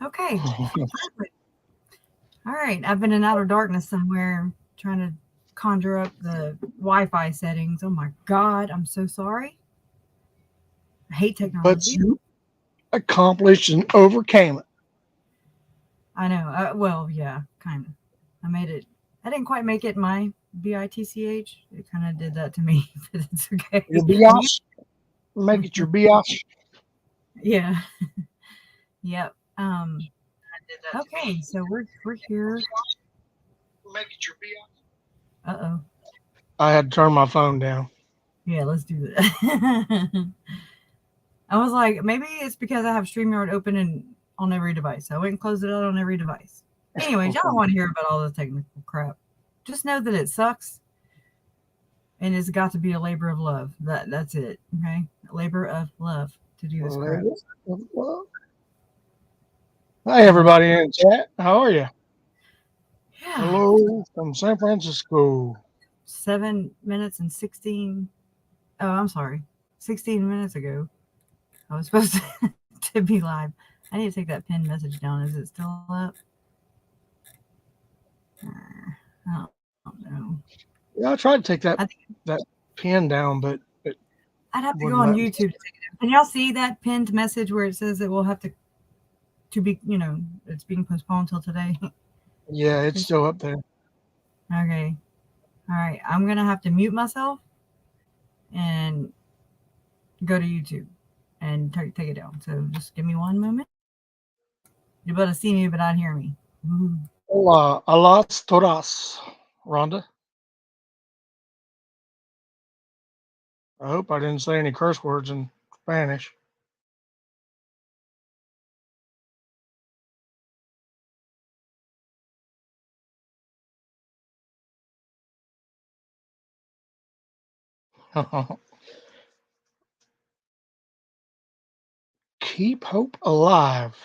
Okay. All right. I've been in outer darkness somewhere trying to conjure up the Wi-Fi settings. Oh my God. I'm so sorry. I hate But technology. you accomplished and overcame it. I know. Well, yeah, kind of. I made it. I didn't quite make it my BITCH. It kind of did that to me, but it's okay. Your And you? biatch, make it your biatch. Yeah. Yep. Okay. So we're here. Make it your biatch. Uh-oh. I had to turn my phone down. Yeah, let's do that. I was like, maybe it's because I have StreamYard open and on every device. So I went and closed it out on every device. Anyways, y'all don't want to hear about all the technical crap. Just know that it sucks and it's got to be a labor of love. That's it. Okay. A labor of love to do this crap. Hi, everybody in the chat. How are you? Yeah. Hello from San Francisco. 7 minutes and 16. Oh, I'm sorry. 16 minutes ago. I was supposed to be live. I need to take that pinned message down. Is it still up? I don't know. Yeah, I tried to take I think that pin down, but it I'd have to go wouldn't on let me. YouTube to take it down. Can y'all see that pinned message where it says that we'll have to be, it's being postponed till today? Yeah, it's still up there. Okay. All right. I'm going to have to mute myself and go to YouTube and take it down. So just give me one moment. You're able to see me, but not hear me. Ooh. Hola, alas todas, Rhonda. I hope I didn't say any curse words in Spanish. Keep hope alive.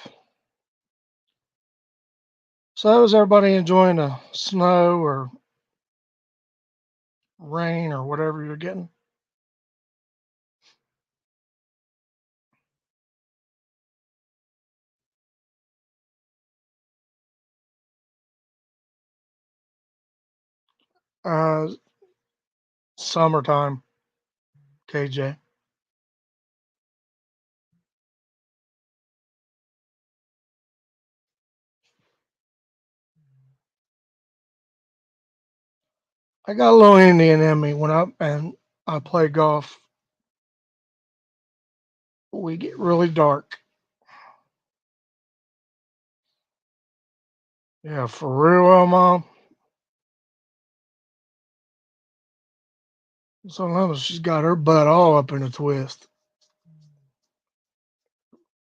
So, is everybody enjoying the snow or rain or whatever you're getting? Uh, Summertime, KJ. I got a little Indian in me when I play golf. We get really dark. Yeah, for real, Mom. Sometimes she's got her butt all up in a twist.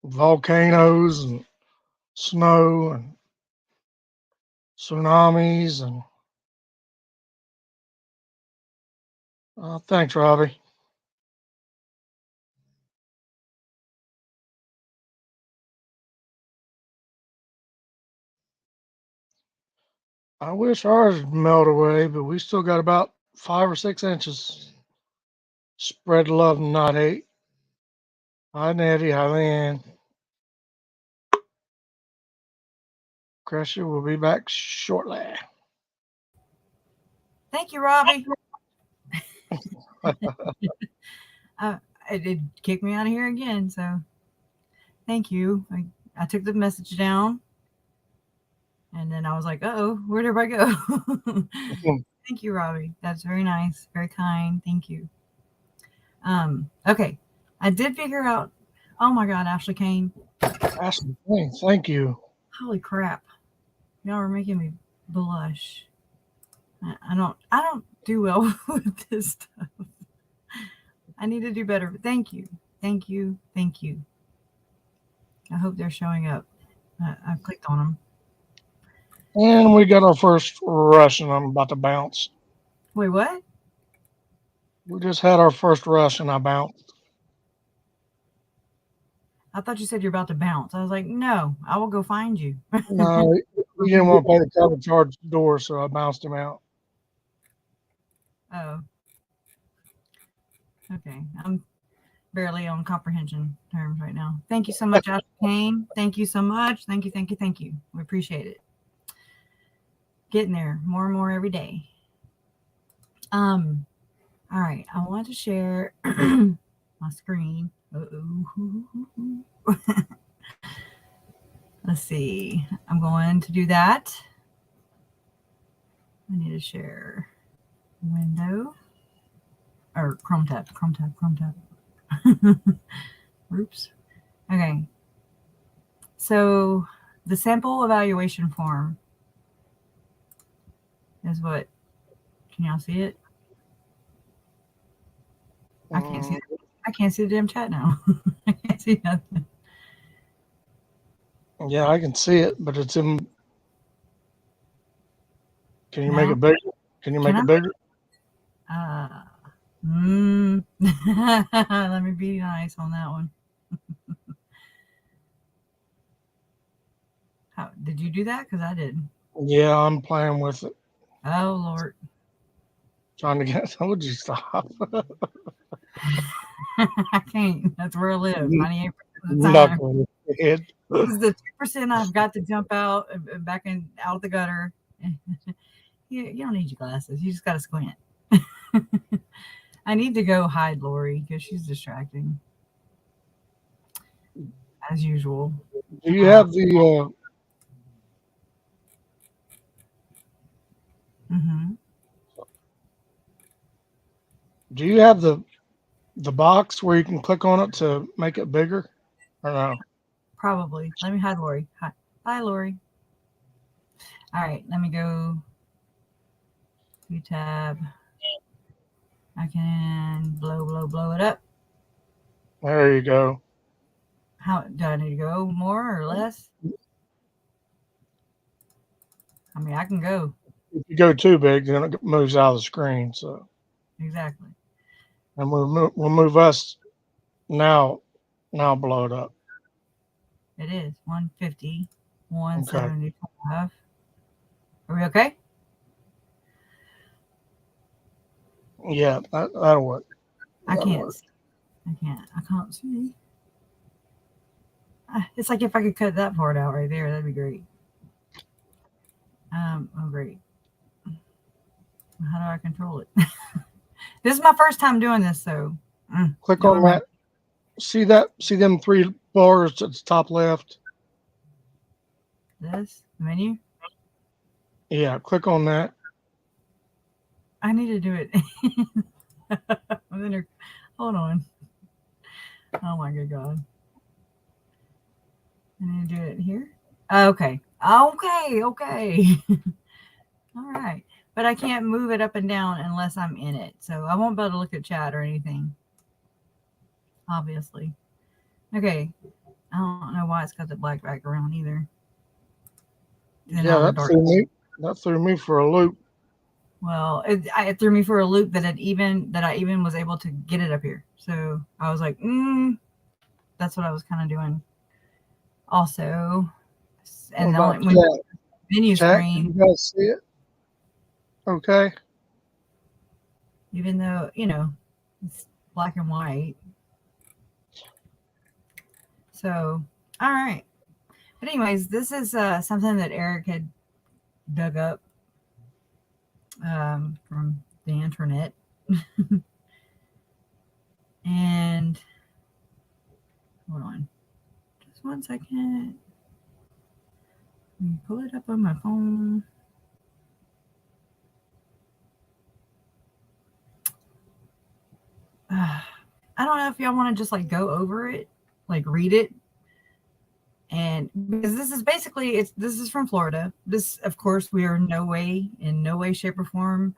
Volcanoes and snow and tsunamis and thanks, Robbie. I wish ours would melt away, but we still got about 5 or 6 inches. Spread love and not hate. Hi, Nettie. Hi, Lynn. Crusher will be back shortly. Thank you, Robbie. It did kick me out of here again. So thank you. I took the message down. And then I was like, oh, where did I go? Thank you, Robbie. That's very nice. Very kind. Thank you. Okay. I did figure out, oh my God, Ashley Kane. Ashley, thank you. Holy crap. Y'all are making me blush. I don't do well with this stuff. I need to do better. But thank you. Thank you. Thank you. I hope they're showing up. I've clicked on them. And we got our first rush, and I'm about to bounce. Wait, what? We just had our first rush, and I bounced. I thought you said you're about to bounce. I was like, no, I will go find you. No, he didn't want to pay the cover charge door, so I bounced him out. Oh. Okay. barely on comprehension terms right now. Thank you so much, Ashley Kane. Thank you so much. Thank you, thank you, thank you. We appreciate it. Getting there more and more every day. All right, I want to share my screen. Let's see. I'm going to do that. I need to share window or Chrome tab. Oops. Okay. So the sample evaluation form is what. Can y'all see it? I can't see it. I can't see the damn chat now. I can't see nothing. Yeah, I can see it, but it's in. Can you Now? make it bigger? Can you make it bigger? Let me be nice on that one. How did you do that? Because I didn't. Yeah, I'm playing with it. Oh Lord. Trying to get. Would you stop? I can't. That's where I live. 98% of the time. Nothing. This is the 2% I've got to jump out back out the gutter. You don't need your glasses. You just got to squint. I need to go hide Lori because she's distracting. As usual. Do you have the do you have the box where you can click on it to make it bigger? Or no? Probably. Let me hide Lori. Hi. Bye, Lori. All right, let me go to tab. I can blow it up. There you go. How do I need to go more or less? I mean, I can go. If you go too big, then it moves out of the screen. So exactly. And we'll move us now. Now blow it up. It is 150, 175. Are we okay? Yeah, that'll work. I can't see. It's like if I could cut that part out right there, that'd be great. Oh, great. How do I control it? This is my first time doing this, so. Click on that. See them 3 bars at the top left? This menu? Yeah, click on that. I need to do it. Hold on. Oh my good God. I need to do it here. Okay. All right. But I can't move it up and down unless I'm in it. So I won't be able to look at chat or anything. Obviously. Okay. I don't know why it's got the black background either. Yeah, that threw me for a loop. Well, it threw me for a loop that I even was able to get it up here. So I was like, that's what I was kind of doing. Also, and the menu screen. You guys see it? Okay. Even though it's black and white. So, all right. But anyways, this is something that Eric had dug up from the internet. And hold on. Just 1 second. Let me pull it up on my phone. I don't know if y'all want to just like go over it, like read it. And because this is basically, this is from Florida. This, of course, we are in no way, shape, or form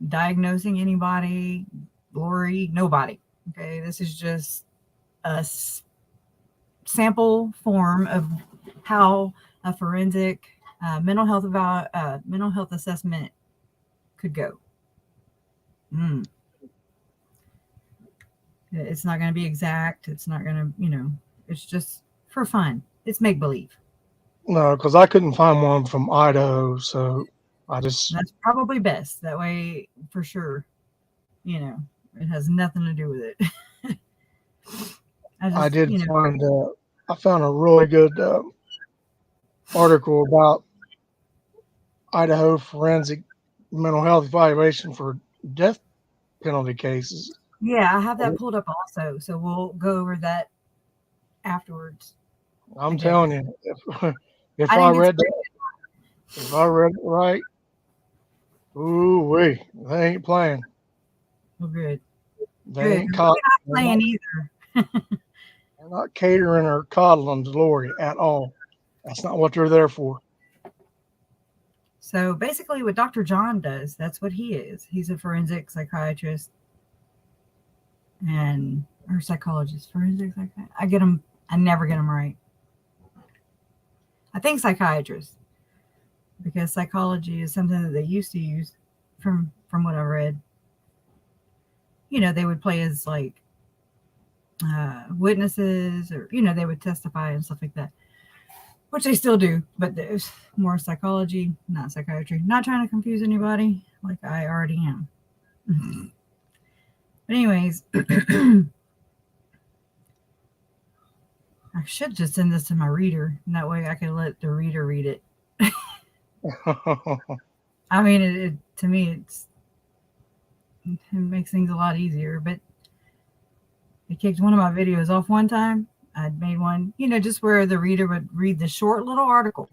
diagnosing anybody, Lori, nobody. Okay, this is just a sample form of how a forensic mental health assessment could go. It's not going to be exact. It's not going to, it's just for fun. It's make believe. No, because I couldn't find one from Idaho, so that's probably best. That way, for sure, it has nothing to do with it. I did find, I found a really good article about Idaho forensic mental health evaluation for death penalty cases. Yeah, I have that pulled up also, so we'll go over that afterwards. I'm telling you, if I I think read that, if I read it right, ooh wee, they ain't playing. Well, good. They Good. ain't We're not playing either. They're not catering or coddling Lori at all. That's not what they're there for. So basically, what Dr. John does, that's what he is. He's a forensic psychiatrist or psychologist. Forensic psychiatrist. I never get them right. I think psychiatrist, because psychology is something that they used to use from what I read. They would play as like witnesses, or they would testify and stuff like that, which they still do, but there's more psychology, not psychiatry. Not trying to confuse anybody, like I already am. But anyways, I should just send this to my reader, and that way I can let the reader read it. I mean, to me, it makes things a lot easier, but it kicked one of my videos off one time. I'd made one, just where the reader would read the short little article.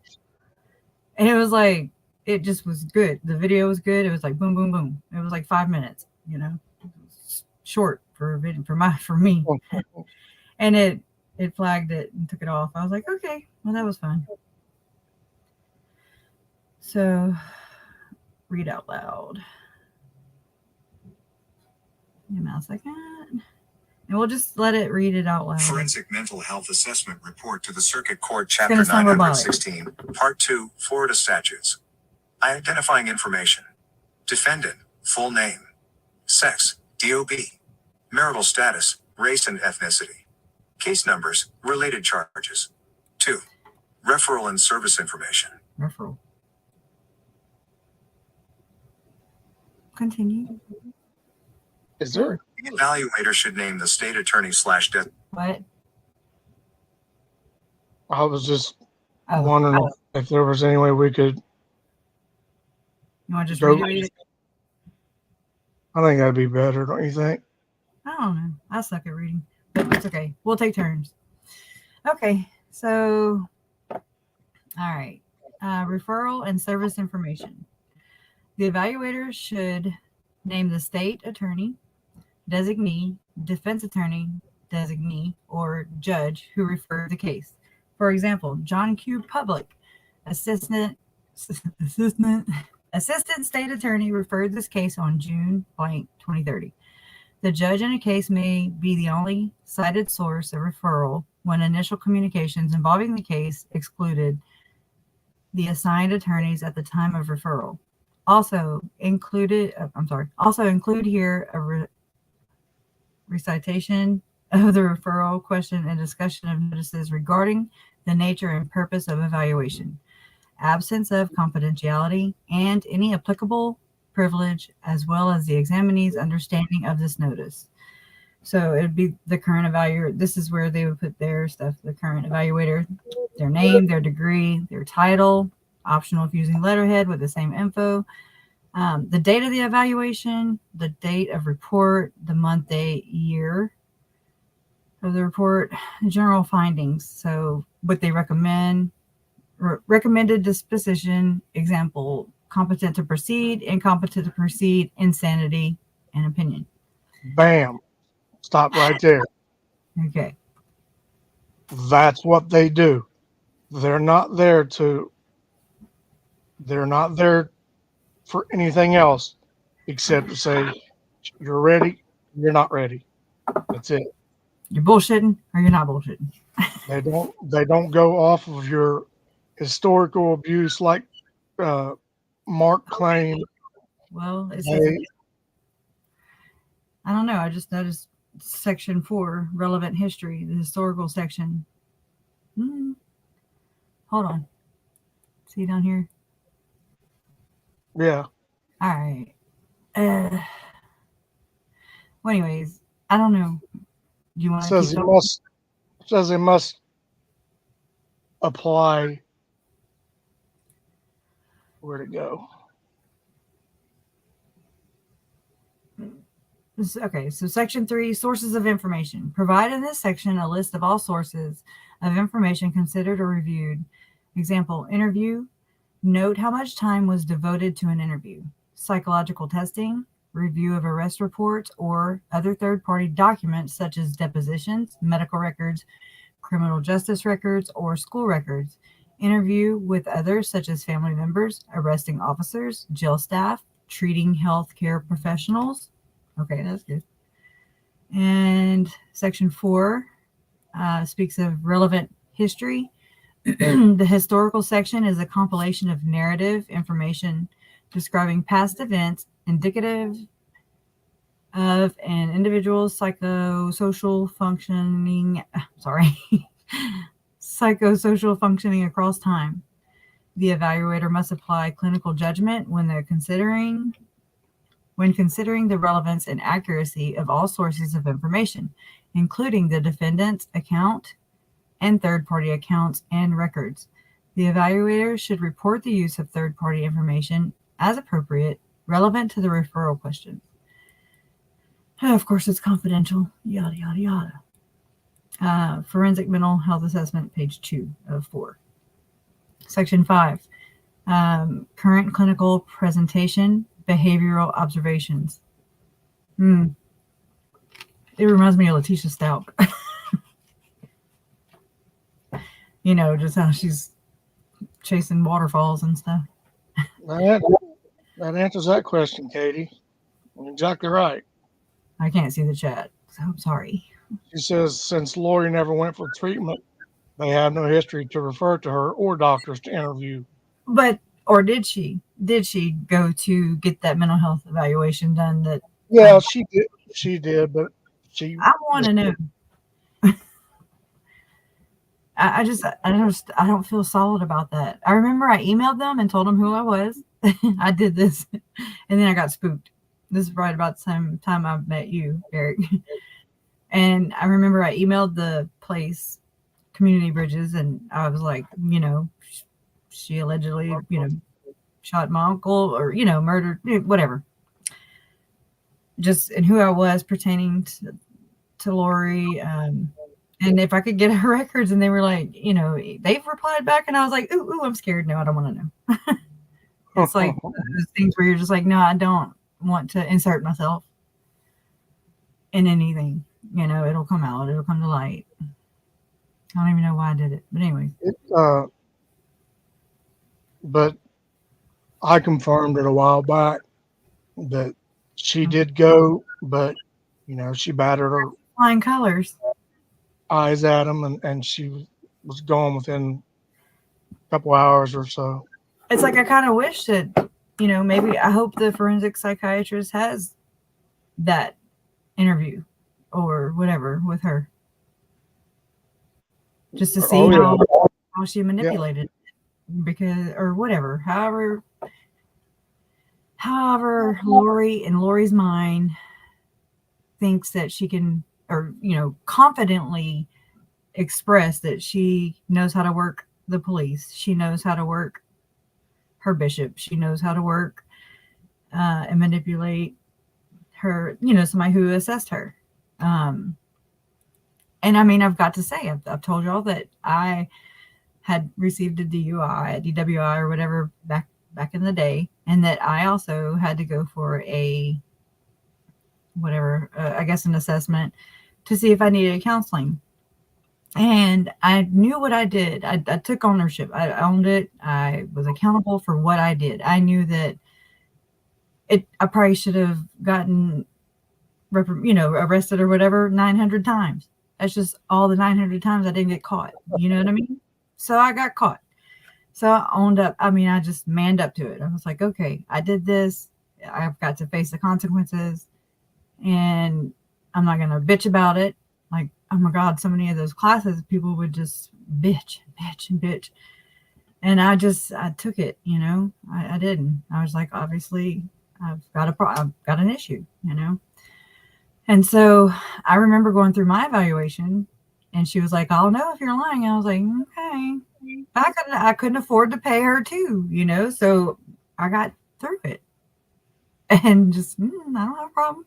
And it was like, it just was good. The video was good. It was like boom, boom, boom. It was like 5 minutes, short for me. And it flagged it and took it off. I was like, okay, well, that was fun. So, read out loud. Give me a second. And we'll just let it read it out loud. Forensic Mental Health Assessment Report to the Circuit Court, Chapter 916, Part 2, Florida Statutes. Identifying information. Defendant, full name. Sex, DOB. Marital status, race and ethnicity. Case numbers, related charges. 2. Referral and service information. Referral. Continue. Is there? The evaluator should name the state attorney / death. What? I was just wondering if there was any way we could. You want to just read it? I think that'd be better, don't you think? I don't know. I suck at reading, but it's okay. We'll take turns. Okay, so, all right. Referral and service information. The evaluator should name the state attorney, designee, defense attorney, designee, or judge who referred the case. For example, John Q. Public, assistant state attorney, referred this case on June 2030. The judge in a case may be the only cited source of referral when initial communications involving the case excluded the assigned attorneys at the time of referral. Also include here a recitation of the referral question and discussion of notices regarding the nature and purpose of evaluation, absence of confidentiality, and any applicable privilege, as well as the examinee's understanding of this notice. So it'd be the current evaluator. This is where they would put their stuff, the current evaluator, their name, their degree, their title, optional if using letterhead with the same info, the date of the evaluation, the date of report, the month, day, year of the report, general findings. So what they recommend, recommended disposition, example, competent to proceed, incompetent to proceed, insanity, and opinion. Bam. Stop right there. Okay. That's what they do. They're not there for anything else except to say you're ready, you're not ready. That's it. You're bullshitting or you're not bullshitting. They don't go off of your historical abuse like Mark claimed. Well, it says, I don't know. I just noticed section 4, relevant history, the historical section. Hold on. See down here? Yeah. All right. Well, anyways, I don't know. Do you want to Says keep he talking? must apply. Where'd it go? Okay, so section 3, sources of information. Provide in this section a list of all sources of information considered or reviewed. Example, interview. Note how much time was devoted to an interview. Psychological testing, review of arrest reports, or other third-party documents such as depositions, medical records, criminal justice records, or school records. Interview with others such as family members, arresting officers, jail staff, treating healthcare professionals. Okay, that's good. And section 4 speaks of relevant history. The historical section is a compilation of narrative information describing past events indicative of an individual's psychosocial functioning across time. The evaluator must apply clinical judgment when considering the relevance and accuracy of all sources of information, including the defendant's account and third-party accounts and records. The evaluator should report the use of third-party information as appropriate, relevant to the referral questions. Of course, it's confidential, yada, yada, yada. Forensic mental health assessment, page 2 of 4. Section 5, current clinical presentation, behavioral observations. It reminds me of Letitia Stout. You know, just how she's chasing waterfalls and stuff. That answers that question, Katie. You're exactly right. I can't see the chat, so I'm sorry. She says since Lori never went for treatment, they have no history to refer to her or doctors to interview. Or did she? Did she go to get that mental health evaluation done? Yeah, she did. She did, but I want to know. I don't feel solid about that. I remember I emailed them and told them who I was. I did this, and then I got spooked. This is right about the same time I met you, Eric. And I remember I emailed the place, Community Bridges, and I was like, you know, she allegedly, you know, shot my uncle or, you know, murdered, whatever. Just, and who I was pertaining to Lori. And if I could get her records, and they were like, you know, they've replied back, and I was like, ooh, I'm scared. No, I don't want to know. It's like those things where you're just like, no, I don't want to insert myself in anything. You know, it'll come out. It'll come to light. I don't even know why I did it. But anyway. But I confirmed it a while back that she did go, but, you know, she battered her Flying colors. Eyes at him, and she was gone within a couple hours or so. It's like I kind of wish that, you know, maybe I hope the forensic psychiatrist has that interview or whatever with her, just to see how she manipulated it, because, or whatever, however Lori, in Lori's mind, thinks that she can, or, you know, confidently express that she knows how to work the police. She knows how to work her bishop. She knows how to work and manipulate her, you know, somebody who assessed her. And I mean, I've got to say, I've told y'all that I had received a DWI or whatever back in the day, and that I also had to go for a whatever, I guess an assessment to see if I needed counseling. And I knew what I did. I took ownership. I owned it. I was accountable for what I did. I knew that I probably should have gotten, you know, arrested or whatever 900 times. That's just all the 900 times I didn't get caught. You know what I mean? So I got caught. So I owned up. I mean, I just manned up to it. I was like, okay, I did this. I've got to face the consequences, and I'm not going to bitch about it. Like, oh my God, so many of those classes, people would just bitch. And I took it, you know, I didn't. I was like, obviously I've got an issue, you know? And so I remember going through my evaluation, and she was like, "I'll know if you're lying." I was like, "Okay." I couldn't afford to pay her too, so I got through it. And just, I don't have a problem.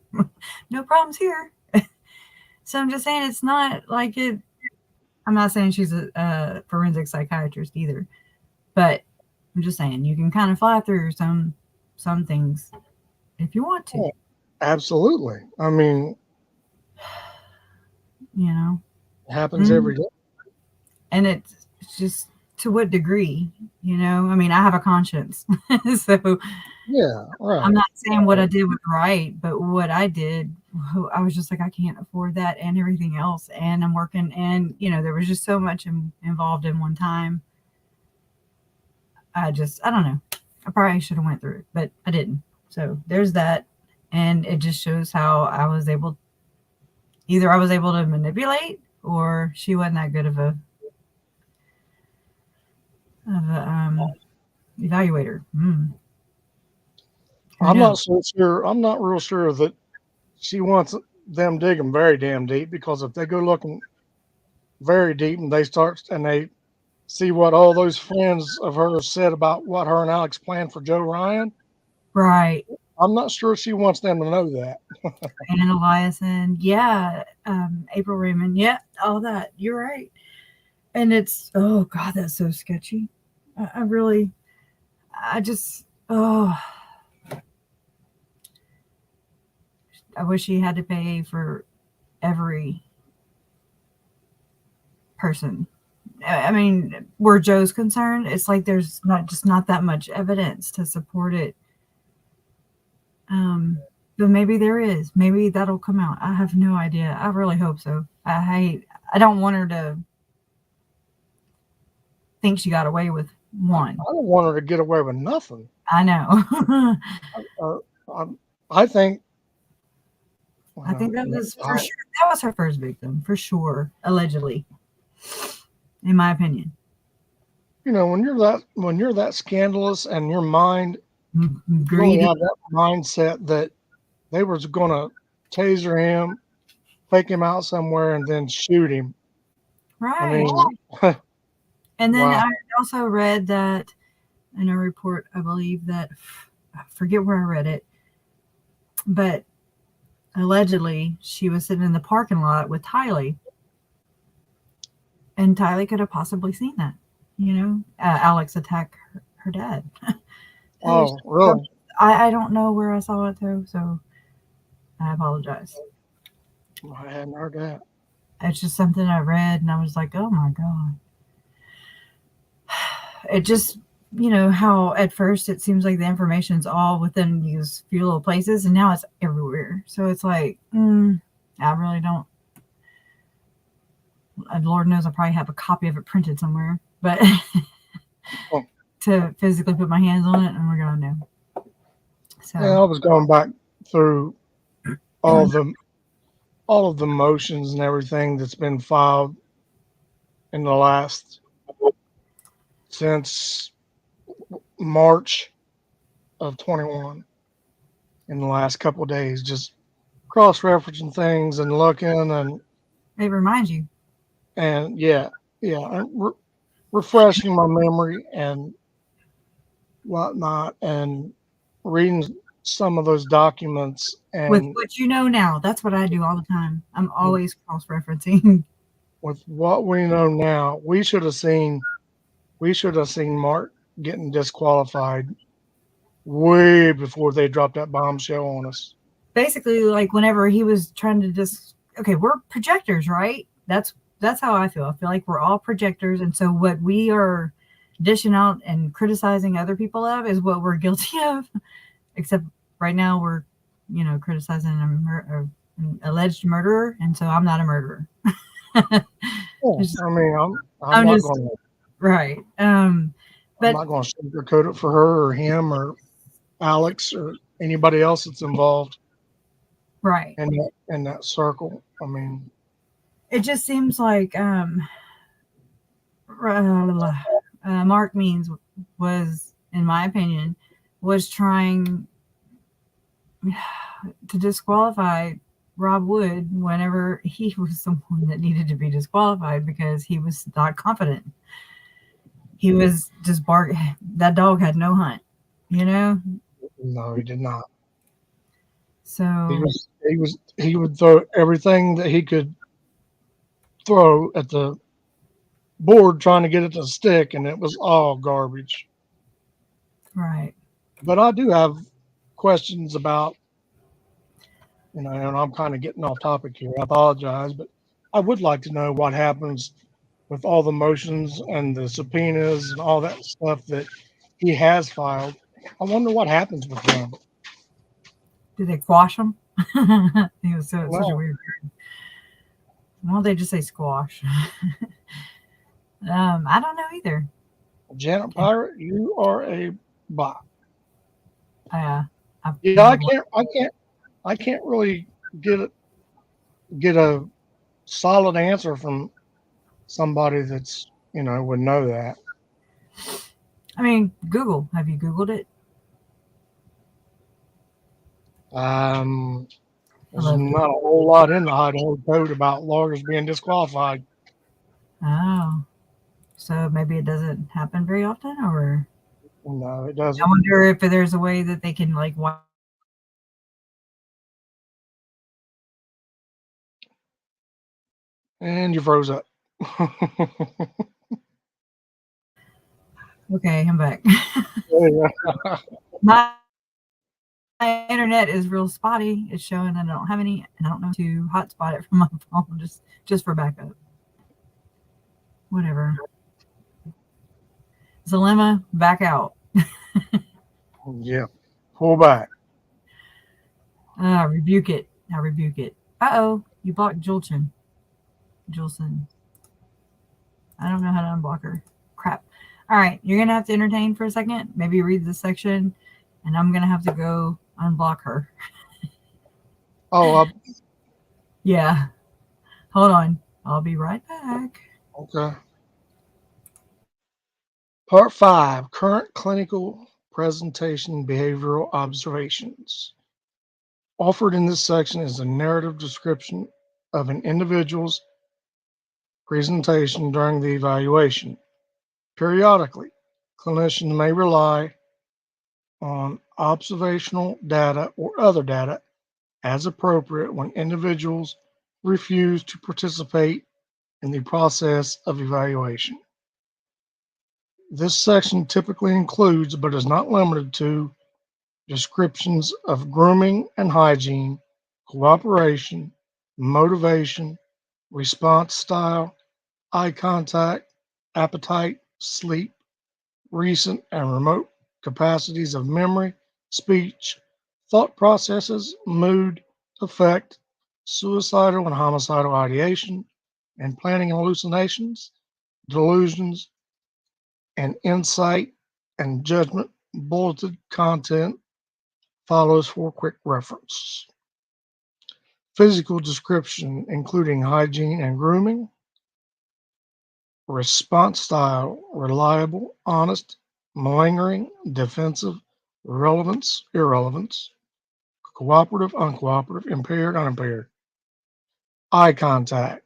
No problems here. So I'm just saying, it's not like it. I'm not saying she's a forensic psychiatrist either, but I'm just saying you can kind of fly through some things if you want to. Oh, absolutely. I mean, It happens every day. And it's just, to what degree? I mean, I have a conscience, so Yeah, right. I'm not saying what I did was right, but what I did, I was just like, I can't afford that and everything else, and I'm working, and there was just so much involved in one time. I don't know. I probably should have went through it, but I didn't. So there's that, and it just shows how I was able to manipulate, or she wasn't that good of a evaluator. I'm not so sure. I'm not real sure that she wants them digging very damn deep, because if they go looking very deep and they see what all those friends of hers said about what her and Alex planned for Joe Ryan, Right. I'm not sure she wants them to know that. And Eliason, yeah, April Raymond, yeah, all that. You're right. And it's, oh God, that's so sketchy. I wish he had to pay for every person. I mean, where Joe's concerned, it's like there's not that much evidence to support it. But maybe there is. Maybe that'll come out. I have no idea. I really hope so. I don't want her to think she got away with one. I don't want her to get away with nothing. I know. I think. I think that was for sure. That was her first victim, for sure. Allegedly, in my opinion. When you're that scandalous, and your mind, Greedy. you have that mindset that they were going to taser him, take him out somewhere, and then shoot him. Right. I mean, and then wow. I also read that in a report, I believe that, I forget where I read it, but allegedly she was sitting in the parking lot with Tylee, and Tylee could have possibly seen that. Alex attack her dad. Oh, really? I don't know where I saw it though, so I apologize. I hadn't heard that. It's just something I read, and I was like, oh my God. It just, how at first it seems like the information's all within these few little places, and now it's everywhere. So it's like, I really don't. Lord knows I probably have a copy of it printed somewhere, but to physically put my hands on it, and we're going to know. So yeah, I was going back through all of the motions and everything that's been filed in the last, since March of 21, in the last couple of days, just cross-referencing things and looking, and it reminds you. And refreshing my memory and whatnot, and reading some of those documents. And with what you know now, that's what I do all the time. I'm always cross-referencing. With what we know now, we should have seen Mark getting disqualified way before they dropped that bombshell on us. Basically, like whenever he was trying to okay, we're projectors, right? That's how I feel. I feel like we're all projectors, and so what we are dishing out and criticizing other people of is what we're guilty of. Except right now we're, criticizing an alleged murderer, and so I'm not a murderer. I mean, I'm not going to. Right. But I'm not going to sugarcoat it for her or him or Alex or anybody else that's involved. Right. In that circle. I mean, it just seems like Mark Means was, in my opinion, was trying to disqualify Rob Wood whenever he was someone that needed to be disqualified because he was not confident. He was just bark. That dog had no hunt, you know. No, he did not. So He would throw everything that he could throw at the board trying to get it to stick, and it was all garbage. right. But I do have questions about, and I'm kind of getting off topic here. I apologize, but I would like to know what happens with all the motions and the subpoenas and all that stuff that he has filed. I wonder what happens with them. Did they quash him? He was such a Well, weird. Why don't they just say squash? I don't know either. Janet Pirate, you are a bot. I Yeah, I can't really get a solid answer from somebody that's would know that. I mean, Google. Have you Googled it? There's not a whole lot in the Idaho Code about lawyers being disqualified. Oh, so maybe it doesn't happen very often, or No, it I doesn't. wonder if there's a way that they can like. And you froze up. Okay, I'm back. Yeah. My internet is real spotty. It's showing that I don't have any, and I don't know to hotspot it from my phone just for backup. Whatever. Zalema, back out. Yeah. Pull back. Rebuke it. I rebuke it. Uh-oh, you blocked Julson. I don't know how to unblock her. Crap. All right, you're going to have to entertain for a second. Maybe read this section, and I'm going to have to go unblock her. Oh, Yeah. Hold on. I'll be right back. okay. Part 5, Current Clinical Presentation Behavioral Observations. Offered in this section is a narrative description of an individual's presentation during the evaluation. Periodically, clinicians may rely on observational data or other data as appropriate when individuals refuse to participate in the process of evaluation. This section typically includes, but is not limited to, descriptions of grooming and hygiene, cooperation, motivation, response style, eye contact, appetite, sleep, recent and remote capacities of memory, speech, thought processes, mood, affect, suicidal and homicidal ideation, and planning and hallucinations, delusions, and insight and judgment. Bulleted content follows for quick reference. Physical description, including hygiene and grooming. Response style, reliable, honest, malingering, defensive, relevance, irrelevance, cooperative, uncooperative, impaired, unimpaired. Eye contact,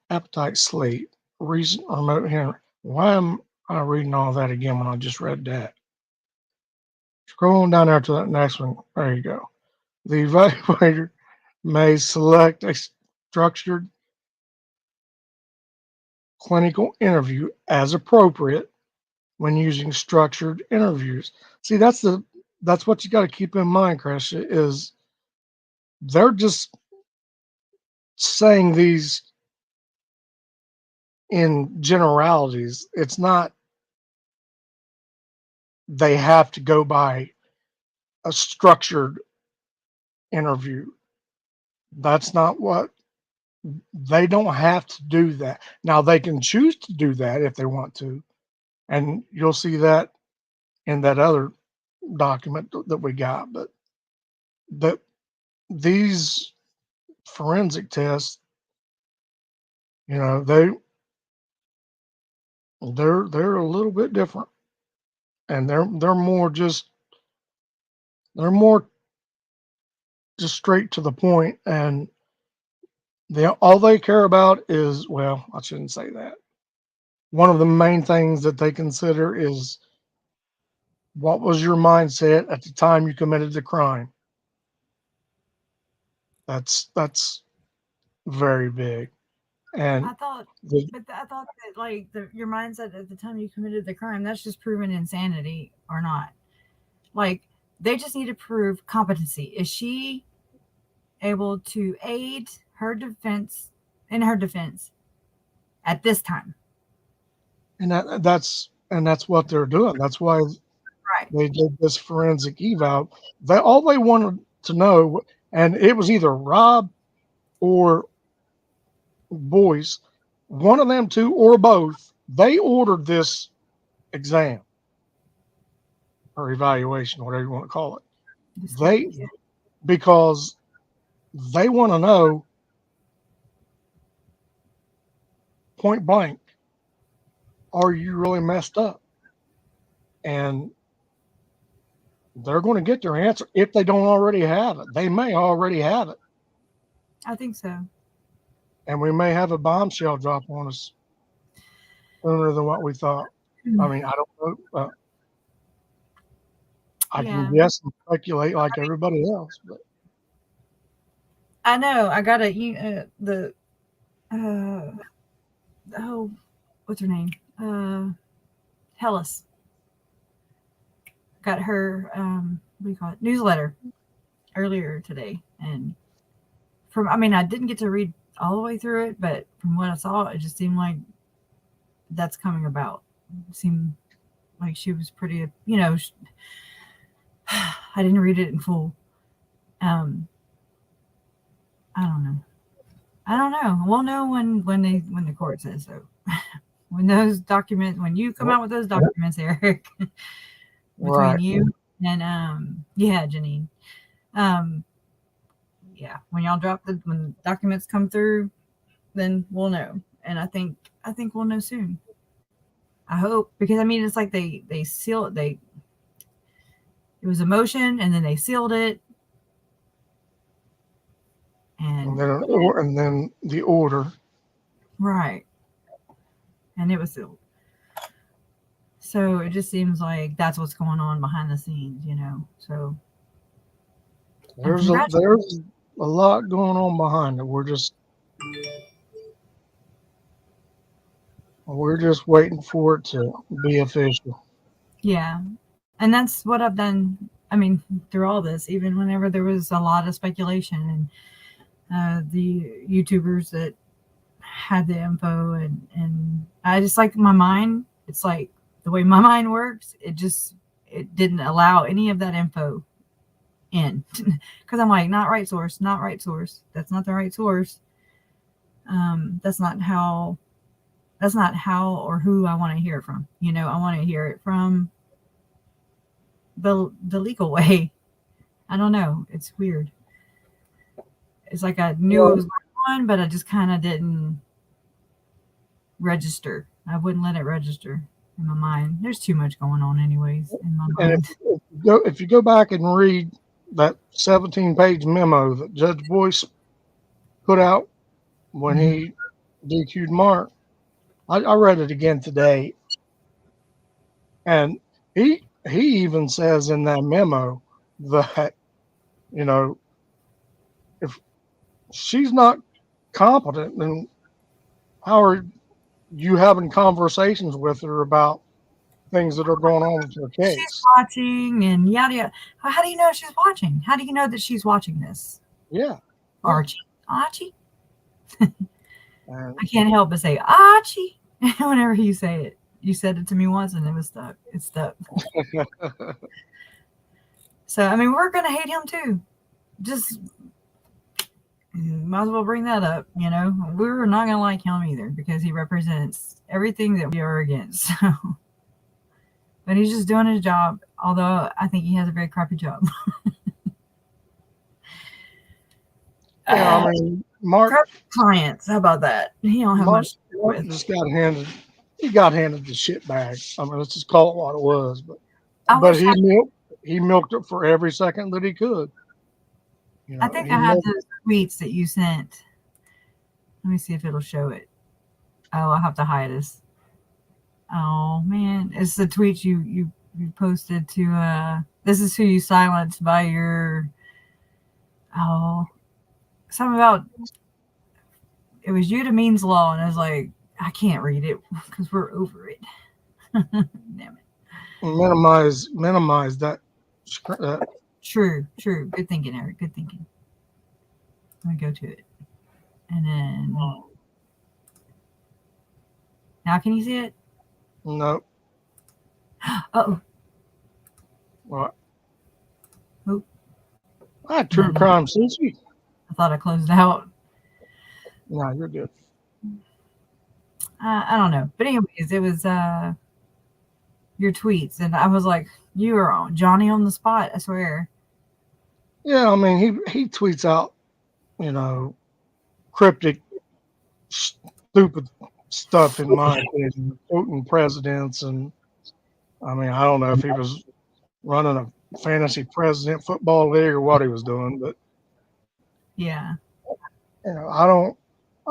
appetite, sleep, recent, remote hearing. Why am I reading all that again when I just read that? Scroll on down there to that next one. There you go. The evaluator may select a structured clinical interview as appropriate when using structured interviews. See, that's what you got to keep in mind, Chris, is they're just saying these in generalities. It's not they have to go by a structured interview. That's not what they don't have to do that. Now they can choose to do that if they want to. And you'll see that in that other document that we got. But that these forensic tests, they're a little bit different, and they're more just straight to the point, and all they care about is, well, I shouldn't say that. One of the main things that they consider is, what was your mindset at the time you committed the crime? That's very big. And I thought, the, but I thought that like your mindset at the time you committed the crime, that's just proven insanity or not. Like they just need to prove competency. Is she able to aid her defense at this time? and that's what they're doing. That's why Right. they did this forensic eval. All they wanted to know, and it was either Rob or Boyce, one of them two or both, they ordered this exam or evaluation, whatever you want to call it. Because they want to know point blank, are you really messed up? And they're going to get their answer if they don't already have it. They may already have it. I think so. And we may have a bombshell drop on us sooner than what we thought. I mean, I don't know. I can guess and speculate like everybody else, but I know. I got what's her name? Hellas. Got her what do you call it? Newsletter earlier today, and I didn't get to read all the way through it, but from what I saw, it just seemed like that's coming about. It seemed like she was pretty, I didn't read it in full. I don't know. We'll know when the court says so. When you come out with those documents, Eric, between you and Janine. When y'all when documents come through, then we'll know. And I think we'll know soon. I hope, because it's like they seal it. It was a motion, and then they sealed it, and then the order, right, and it was sealed. So it just seems like that's what's going on behind the scenes, So there's a lot going on behind it. We're just waiting for it to be official. Yeah. And that's what I've done. Through all this, even whenever there was a lot of speculation and the YouTubers that had the info, and I just, like, my mind, it's like the way my mind works, it didn't allow any of that info in, because I'm like, not right source. That's not the right source. That's not how or who I want to hear from. I want to hear it from the legal way. I don't know. It's weird. It's like I knew it was going on, but I just kind of didn't register. I wouldn't let it register in my mind. There's too much going on anyways in my mind. And if you go back and read that 17-page memo that Judge Boyce put out when he DQ'd Mark, I read it again today, and he even says in that memo that, if she's not competent, then how are you having conversations with her about things that are going on with her case? She's watching and yada yada. How do you know she's watching? How do you know that she's watching this? Yeah. Archie. I can't help but say Archie whenever you say it. You said it to me once and it was stuck. It's stuck. So, we're going to hate him too. Just might as well bring that up. We're not going to like him either, because he represents everything that we are against. But he's just doing his job, although I think he has a very crappy job. Mark, clients, how about that? He don't have much. Mark just got handed the shit bag. Let's just call it what it was. But he milked it for every second that he could. You I know, think he I have never, those tweets that you sent. Let me see if it'll show it. Oh, I'll have to hide this. Oh man, it's the tweet you posted to. This is who you silenced by your. Oh, something about it was you to Means Law, and I was like, I can't read it because we're over it. Damn it. minimize that. True. Good thinking, Eric. Good thinking. Let me go to it, and then now can you see it? No. Oh. What? Oh. I had true crime Cincy. I thought I closed out. No, you're good. I don't know, but anyways, it was your tweets, and I was like, you are on Johnny on the spot. I swear. Yeah, I mean, he tweets out, you know, cryptic, stupid stuff in my opinion, quoting presidents, and I mean, I don't know if he was running a fantasy president football league or what he was doing, but Yeah. you know, I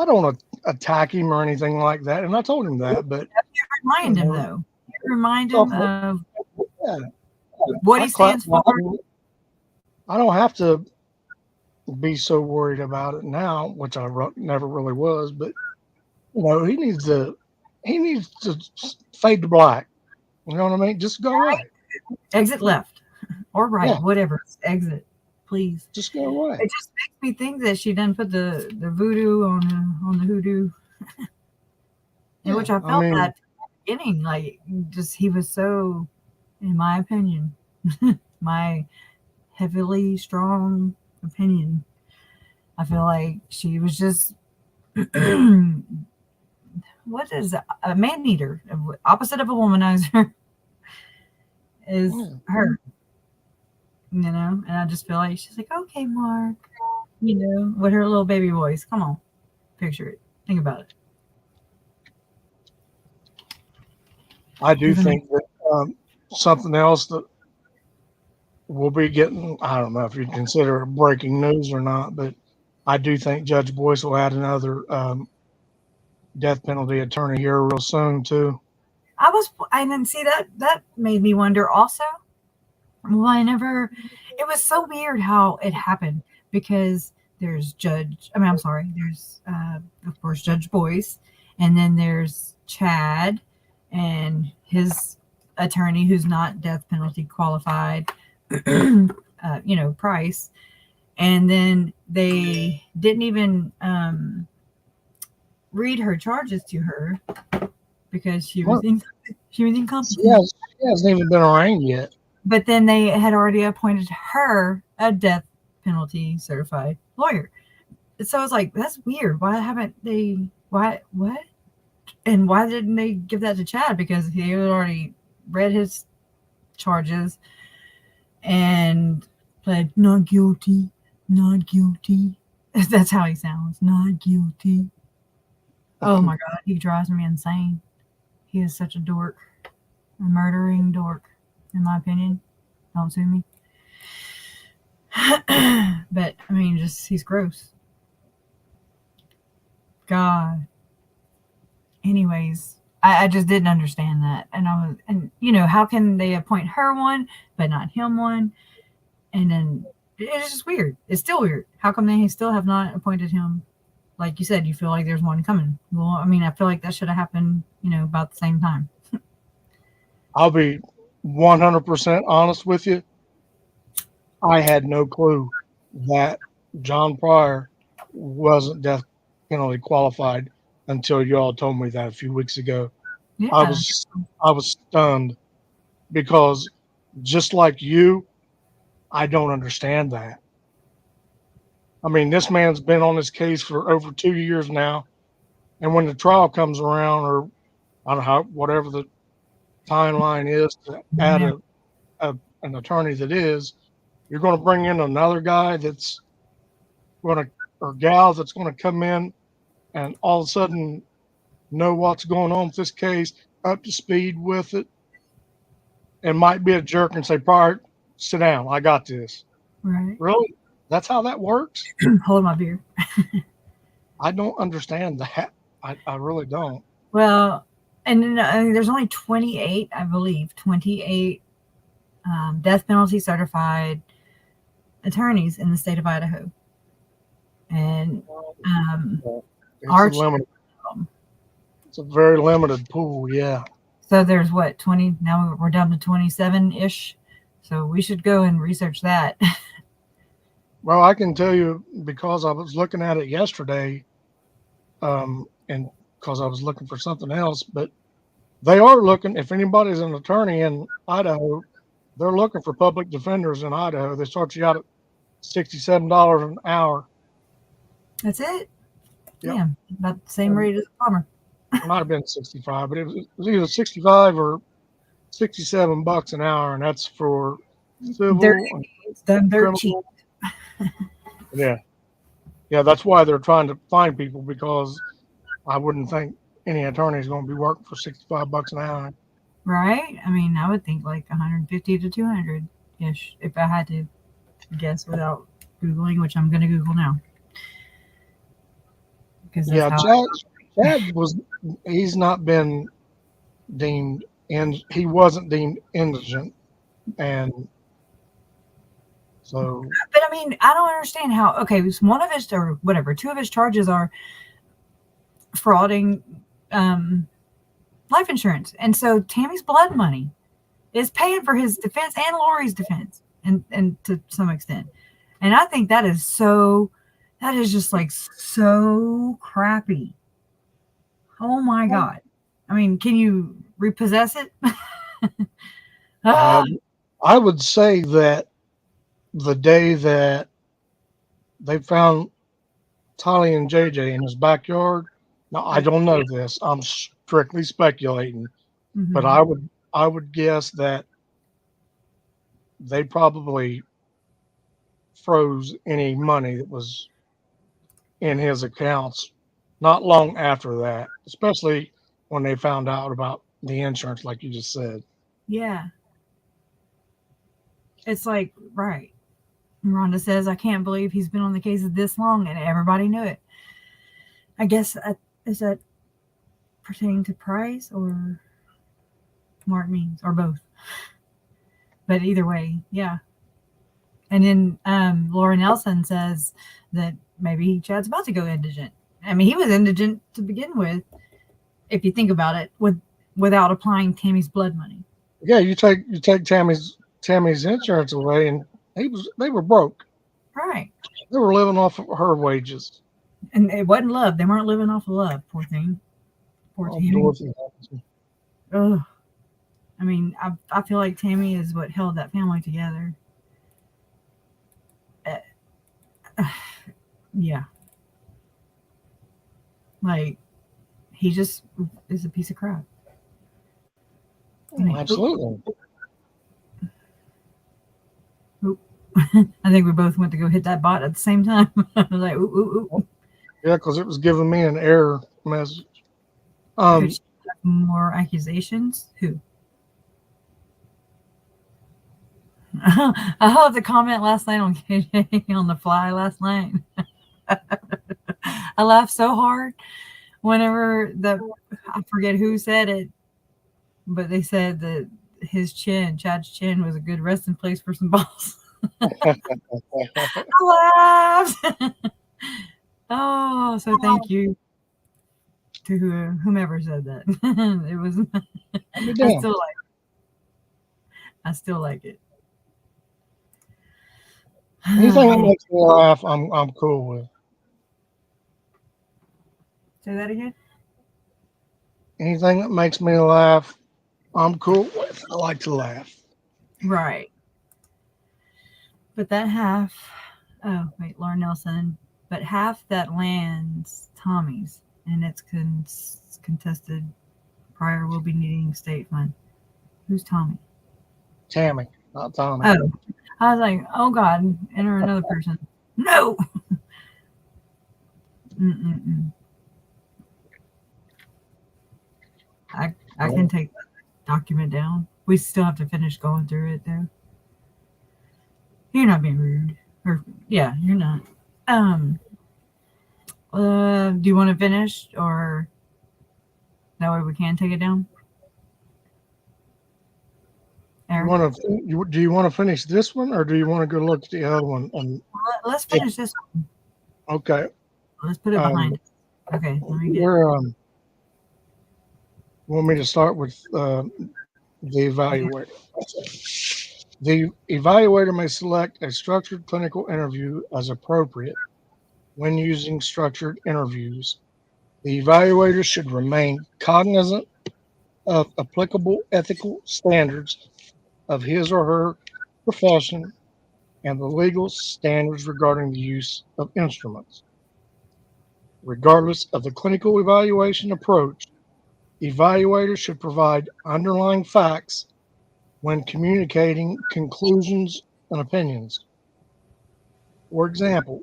don't attack him or anything like that, and I told him that, but You remind him though. You remind him of what he stands for. I don't have to be so worried about it now, which I never really was, but you know, he needs to fade to black. You know what I mean? Just go away. Exit left or right, Yeah. whatever. Exit, please. Just go away. It just makes me think that she done put the voodoo on the hoodoo, in which I felt that at the beginning. Like, just he was so, in my opinion, my heavily strong opinion, I feel like she was just what is a man eater, opposite of a womanizer is her, you know. And I just feel like she's like, okay, Mark, you know, with her little baby voice. Come on, picture it, think about it. I do think that something else that we'll be getting, I don't know if you consider it breaking news or not, but I do think Judge Boyce will add another death penalty attorney here real soon too. I didn't see that made me wonder also. Whenever it was so weird how it happened, because there's there's of course Judge Boyce, and then there's Chad and his attorney who's not death penalty qualified, you know, Price, and then they didn't even read her charges to her because she was incompetent. She hasn't even been arraigned yet. But then they had already appointed her a death penalty certified lawyer. So I was like, that's weird. Why haven't they? What? And why didn't they give that to Chad? Because he had already read his charges and pled not guilty, not guilty. That's how he sounds, not guilty. Oh my God, he drives me insane. He is such a dork, a murdering dork, in my opinion. Don't sue me. But I mean, just he's gross. God. Anyways, I just didn't understand that, and you know, how can they appoint her one but not him one? And then it's just weird. It's still weird. How come they still have not appointed him? Like you said, you feel like there's one coming. Well, I mean, I feel like that should have happened, you know, about the same time. I'll be 100% honest with you. I had no clue that John Pryor wasn't death penalty qualified until you all told me that a few weeks ago. Yeah. I was stunned because just like you, I don't understand that. I mean, this man's been on this case for over 2 years now, and when the trial comes around, or I don't know how, whatever the timeline is to add an attorney that is, you're going to bring in another guy that's going to, or gal that's going to come in and all of a sudden know what's going on with this case, up to speed with it, and might be a jerk and say, Pryor, sit down, I got this. Right. Really? That's how that works? Hold my beer. I don't understand that. I really don't. Well, and there's only 28, I believe, 28 death penalty certified attorneys in the state of Idaho. And It's limited. It's a very limited pool, yeah. So there's what, 20? Now we're down to 27-ish. So we should go and research that. Well, I can tell you because I was looking at it yesterday, and because I was looking for something else, but they are looking, if anybody's an attorney in Idaho, they're looking for public defenders in Idaho. They start you out at $67 an hour. That's it? Yep. Damn, about the same rate as a plumber. It might have been 65, but it was either 65 or $67 an hour, and that's for civil and they're cheap. Yeah. Yeah, that's why they're trying to find people, because I wouldn't think any attorney is going to be working for $65 an hour. Right? I mean, I would think like 150 to 200-ish if I had to guess without Googling, which I'm going to Google now. Yeah, Chad he's not been deemed, and he wasn't deemed indigent. And so. But I mean, I don't understand how, okay, one of his, or whatever, two of his charges are frauding life insurance. And so Tammy's blood money is paying for his defense and Lori's defense, and to some extent. And I think that is just like so crappy. Oh my God. I mean, can you repossess it? I would say that the day that they found Tylee and JJ in his backyard, now I don't know this, I'm strictly speculating, but I would guess that they probably froze any money that was in his accounts not long after that, especially when they found out about the insurance, like you just said. Yeah. It's like, right. Rhonda says, I can't believe he's been on the case this long and everybody knew it. I guess, is that pertaining to Price or Mark Means, or both? But either way, yeah. And then Laura Nelson says that maybe Chad's about to go indigent. I mean, he was indigent to begin with, if you think about it, without applying Tammy's blood money. Yeah, you take Tammy's insurance away, and they were broke. Right. They were living off of her wages. And it wasn't love. They weren't living off of love. Poor thing. Poor Tammy. Ugh. I mean, I feel like Tammy is what held that family together. Yeah. Like, he just is a piece of crap. I mean, absolutely. Oop. I think we both went to go hit that bot at the same time. I was like, ooh, ooh, ooh. Yeah, because it was giving me an error message. More accusations? Who? I love the comment last night on KJ on the fly last night. I laughed so hard whenever I forget who said it, but they said that Chad's chin was a good resting place for some balls. I laughed. Oh, so thank you to whomever said that. It was. I still like it. Anything that makes me laugh, I'm cool with. Say that again. Anything that makes me laugh, I'm cool with. I like to laugh. Right. But that half. Oh wait, Laura Nelson. But half that land's Tommy's, and it's contested. Prior will be needing state fund. Who's Tommy? Tammy, not Tommy. Oh, I was like, oh God, enter another person. No. I can take that document down. We still have to finish going through it though. You're not being rude. Or yeah, you're not. Do you want to finish, or that way we can take it down? Eric? Do you want to finish this one, or do you want to go look at the other one? Let's finish this one. Okay. Let's put it behind us. Okay. Let me get. Want me to start with the evaluator? The evaluator may select a structured clinical interview as appropriate when using structured interviews. The evaluator should remain cognizant of applicable ethical standards of his or her profession and the legal standards regarding the use of instruments. Regardless of the clinical evaluation approach, evaluators should provide underlying facts when communicating conclusions and opinions. For example,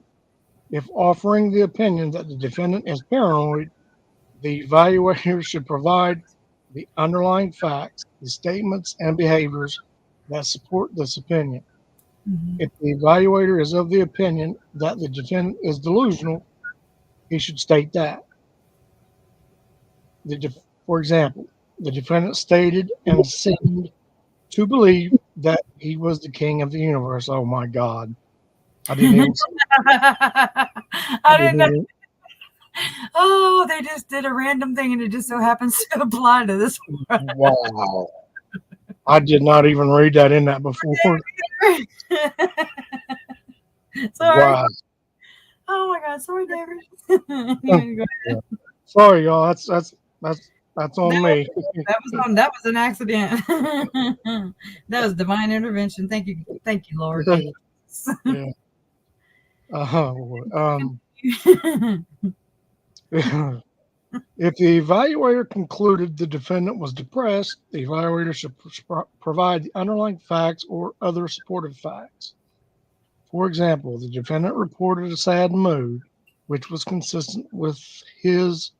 if offering the opinion that the defendant is paranoid, the evaluator should provide the underlying facts, the statements, and behaviors that support this opinion. If the evaluator is of the opinion that the defendant is delusional, he should state that. For example, the defendant stated and seemed to believe that he was the king of the universe. Oh my God. I didn't even I didn't know. Oh, they just did a random thing and it just so happens to apply to this one. Wow. I did not even read that in that before. Sorry. Wow. Oh my God. Sorry, David. Yeah. Sorry, y'all. That's on me. That was an accident. That was divine intervention. Thank you, Lord. Yeah. If the evaluator concluded the defendant was depressed, the evaluator should provide the underlying facts or other supportive facts. For example, the defendant reported a sad mood, which was consistent with his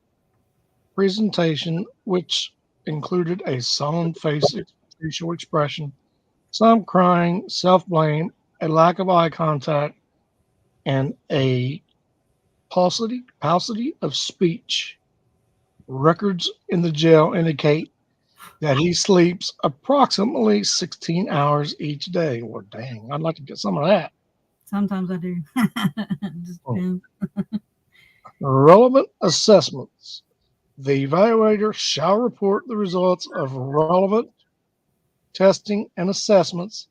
presentation, which included a sullen facial expression, some crying, self-blame, a lack of eye contact, and a paucity of speech. Records in the jail indicate that he sleeps approximately 16 hours each day. Well, dang, I'd like to get some of that. Sometimes I do. Just depends. Relevant assessments. The evaluator shall report the results of relevant testing and assessments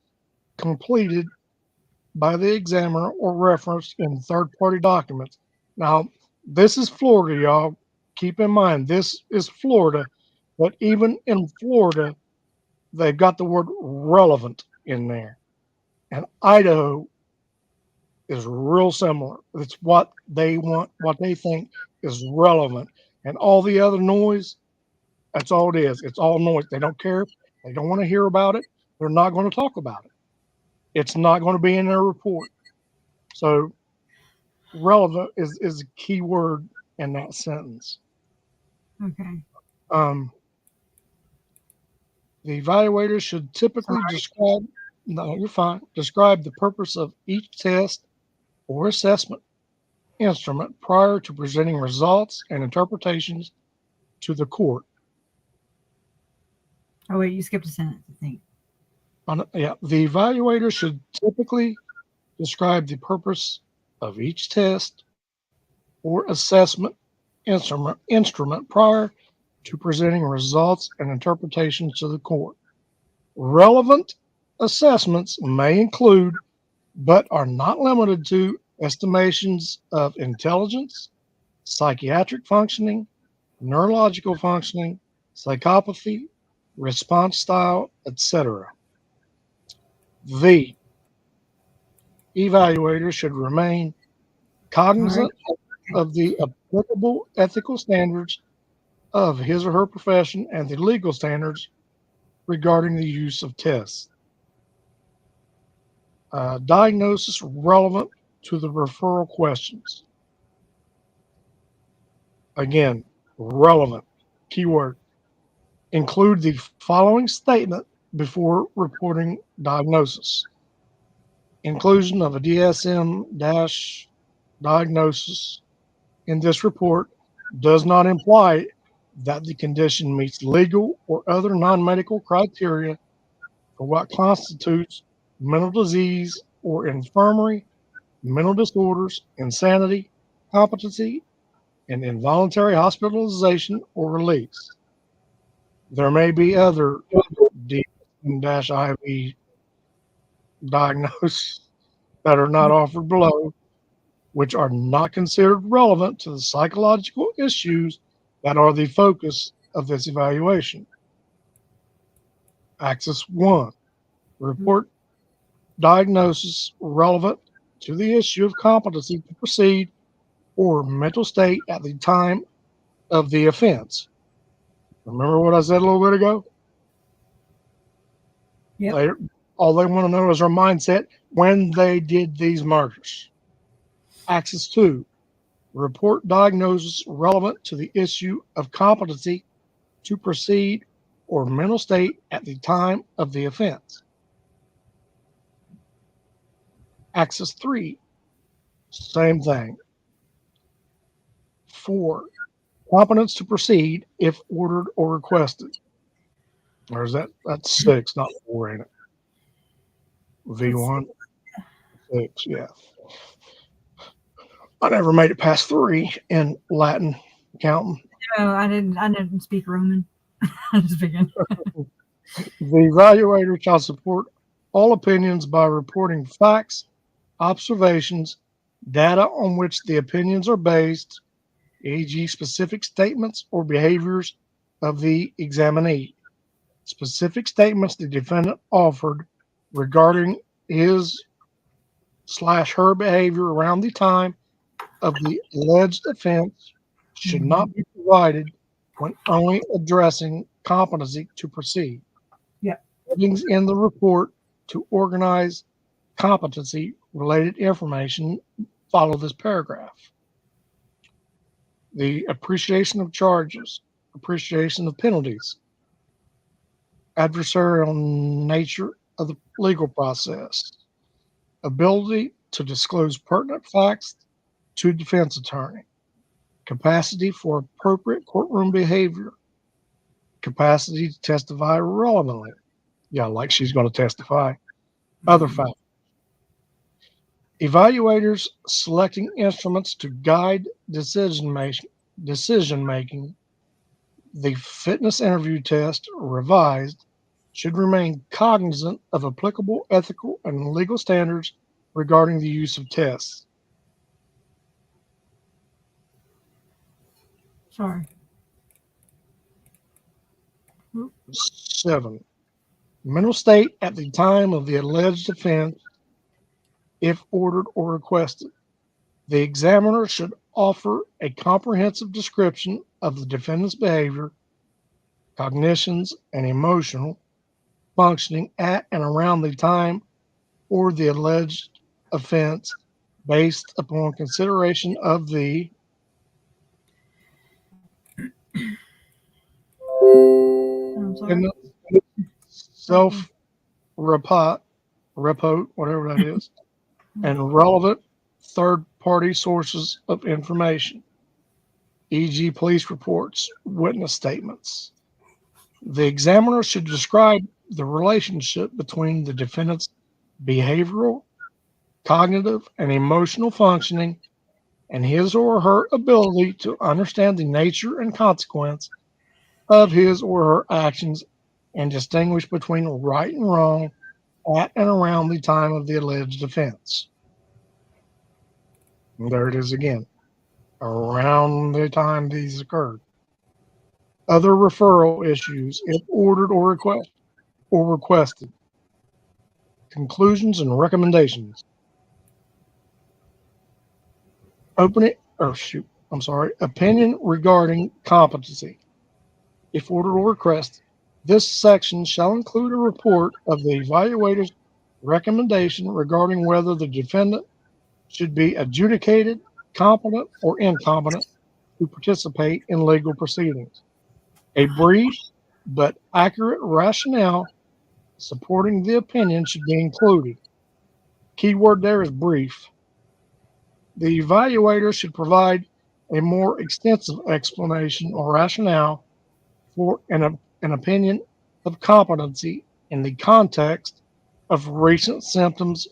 completed by the examiner or referenced in third-party documents. Now, this is Florida, y'all. Keep in mind, this is Florida, but even in Florida, they've got the word relevant in there. And Idaho is real similar. It's what they want, what they think is relevant. And all the other noise, that's all it is. It's all noise. They don't care. They don't want to hear about it. They're not going to talk about it. It's not going to be in their report. So relevant is a key word in that sentence. Okay. The evaluator should typically describe the purpose of each test or assessment instrument prior to presenting results and interpretations to the court. Oh, wait, you skipped a sentence, I think. The evaluator should typically describe the purpose of each test or assessment instrument prior to presenting results and interpretations to the court. Relevant assessments may include, but are not limited to, estimations of intelligence, psychiatric functioning, neurological functioning, psychopathy, response style, etc. The evaluator should remain cognizant of the applicable ethical standards of his or her profession and the legal standards regarding the use of tests. Diagnosis relevant to the referral questions. Again, relevant, keyword. Include the following statement before reporting diagnosis. Inclusion of a DSM-diagnosis in this report does not imply that the condition meets legal or other non-medical criteria for what constitutes mental disease or infirmary, mental disorders, insanity, competency, and involuntary hospitalization or release. There may be other DSM-IV diagnoses that are not offered below, which are not considered relevant to the psychological issues that are the focus of this evaluation. Axis 1. Report diagnosis relevant to the issue of competency to proceed or mental state at the time of the offense. Remember what I said a little bit ago? Yep. All they want to know is their mindset when they did these murders. Axis 2. Report diagnosis relevant to the issue of competency to proceed or mental state at the time of the offense. Axis 3. Same thing. 4. Competence to proceed if ordered or requested. Or is that's 6, not 4, ain't it? V1. 6, yeah. I never made it past 3 in Latin counting. No, I didn't speak Roman. I'm just speaking. The evaluator shall support all opinions by reporting facts, observations, data on which the opinions are based, e.g., specific statements or behaviors of the examinee, specific statements the defendant offered regarding his/her behavior around the time of the alleged offense should not be provided when only addressing competency to proceed. Yeah. Headings in the report to organize competency-related information follow this paragraph. The appreciation of charges, appreciation of penalties, adversarial nature of the legal process, ability to disclose pertinent facts to defense attorney, capacity for appropriate courtroom behavior, capacity to testify relevantly. Yeah, like she's going to testify. Other factors. Evaluators selecting instruments to guide decision making. The fitness interview test revised should remain cognizant of applicable ethical and legal standards regarding the use of tests. Sorry. 7. Mental state at the time of the alleged offense, if ordered or requested. The examiner should offer a comprehensive description of the defendant's behavior, cognitions, and emotional functioning at and around the time or the alleged offense based upon consideration of the self-report, whatever that is, and relevant third-party sources of information, e.g. police reports, witness statements. The examiner should describe the relationship between the defendant's behavioral, cognitive, and emotional functioning and his or her ability to understand the nature and consequence of his or her actions and distinguish between right and wrong at and around the time of the alleged offense. And there it is again, around the time these occurred. Other referral issues, if ordered or requested. Conclusions and recommendations. Opinion regarding competency. If ordered or requested, this section shall include a report of the evaluator's recommendation regarding whether the defendant should be adjudicated, competent, or incompetent to participate in legal proceedings. A brief but accurate rationale supporting the opinion should be included. Key word there is brief. The evaluator should provide a more extensive explanation or rationale for an opinion of competency in the context of recent symptoms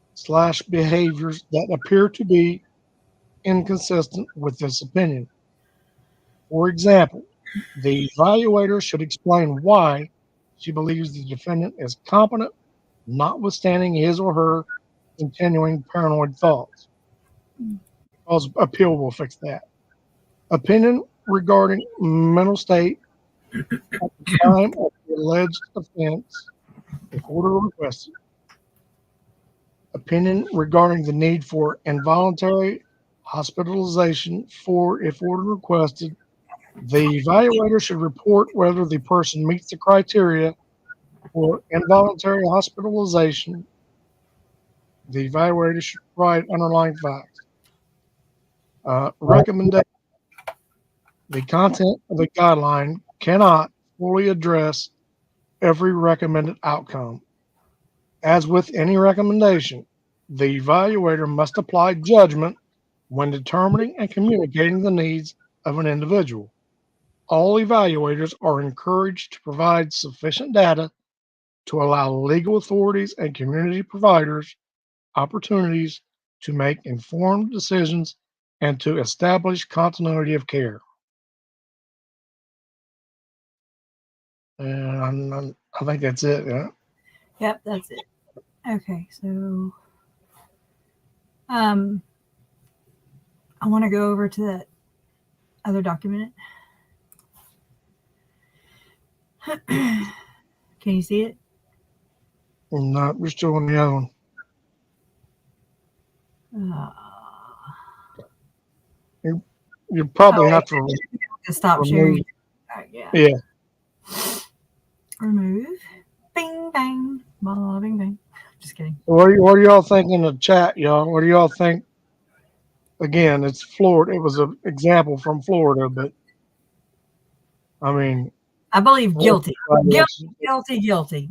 / behaviors that appear to be inconsistent with this opinion. For example, the evaluator should explain why she believes the defendant is competent, notwithstanding his or her continuing paranoid thoughts. Because appeal will fix that. Opinion regarding mental state at the time of the alleged offense, if order requested. Opinion regarding the need for involuntary hospitalization for, if order requested. The evaluator should report whether the person meets the criteria for involuntary hospitalization. The evaluator should provide underlying facts. Recommendation. The content of the guideline cannot fully address every recommended outcome. As with any recommendation, the evaluator must apply judgment when determining and communicating the needs of an individual. All evaluators are encouraged to provide sufficient data to allow legal authorities and community providers opportunities to make informed decisions and to establish continuity of care. And I think that's it. Yeah. Yep, that's it. Okay, so I want to go over to that other document. Can you see it? No, we're still on the other one. You probably have to stop remove. sharing. Yeah. Yeah. Remove. Bing bang. Blah, bing bang. Just kidding. What do y'all think in the chat, y'all? What do y'all think? Again, it's Florida. It was an example from Florida, but I mean, I believe guilty. Guilty.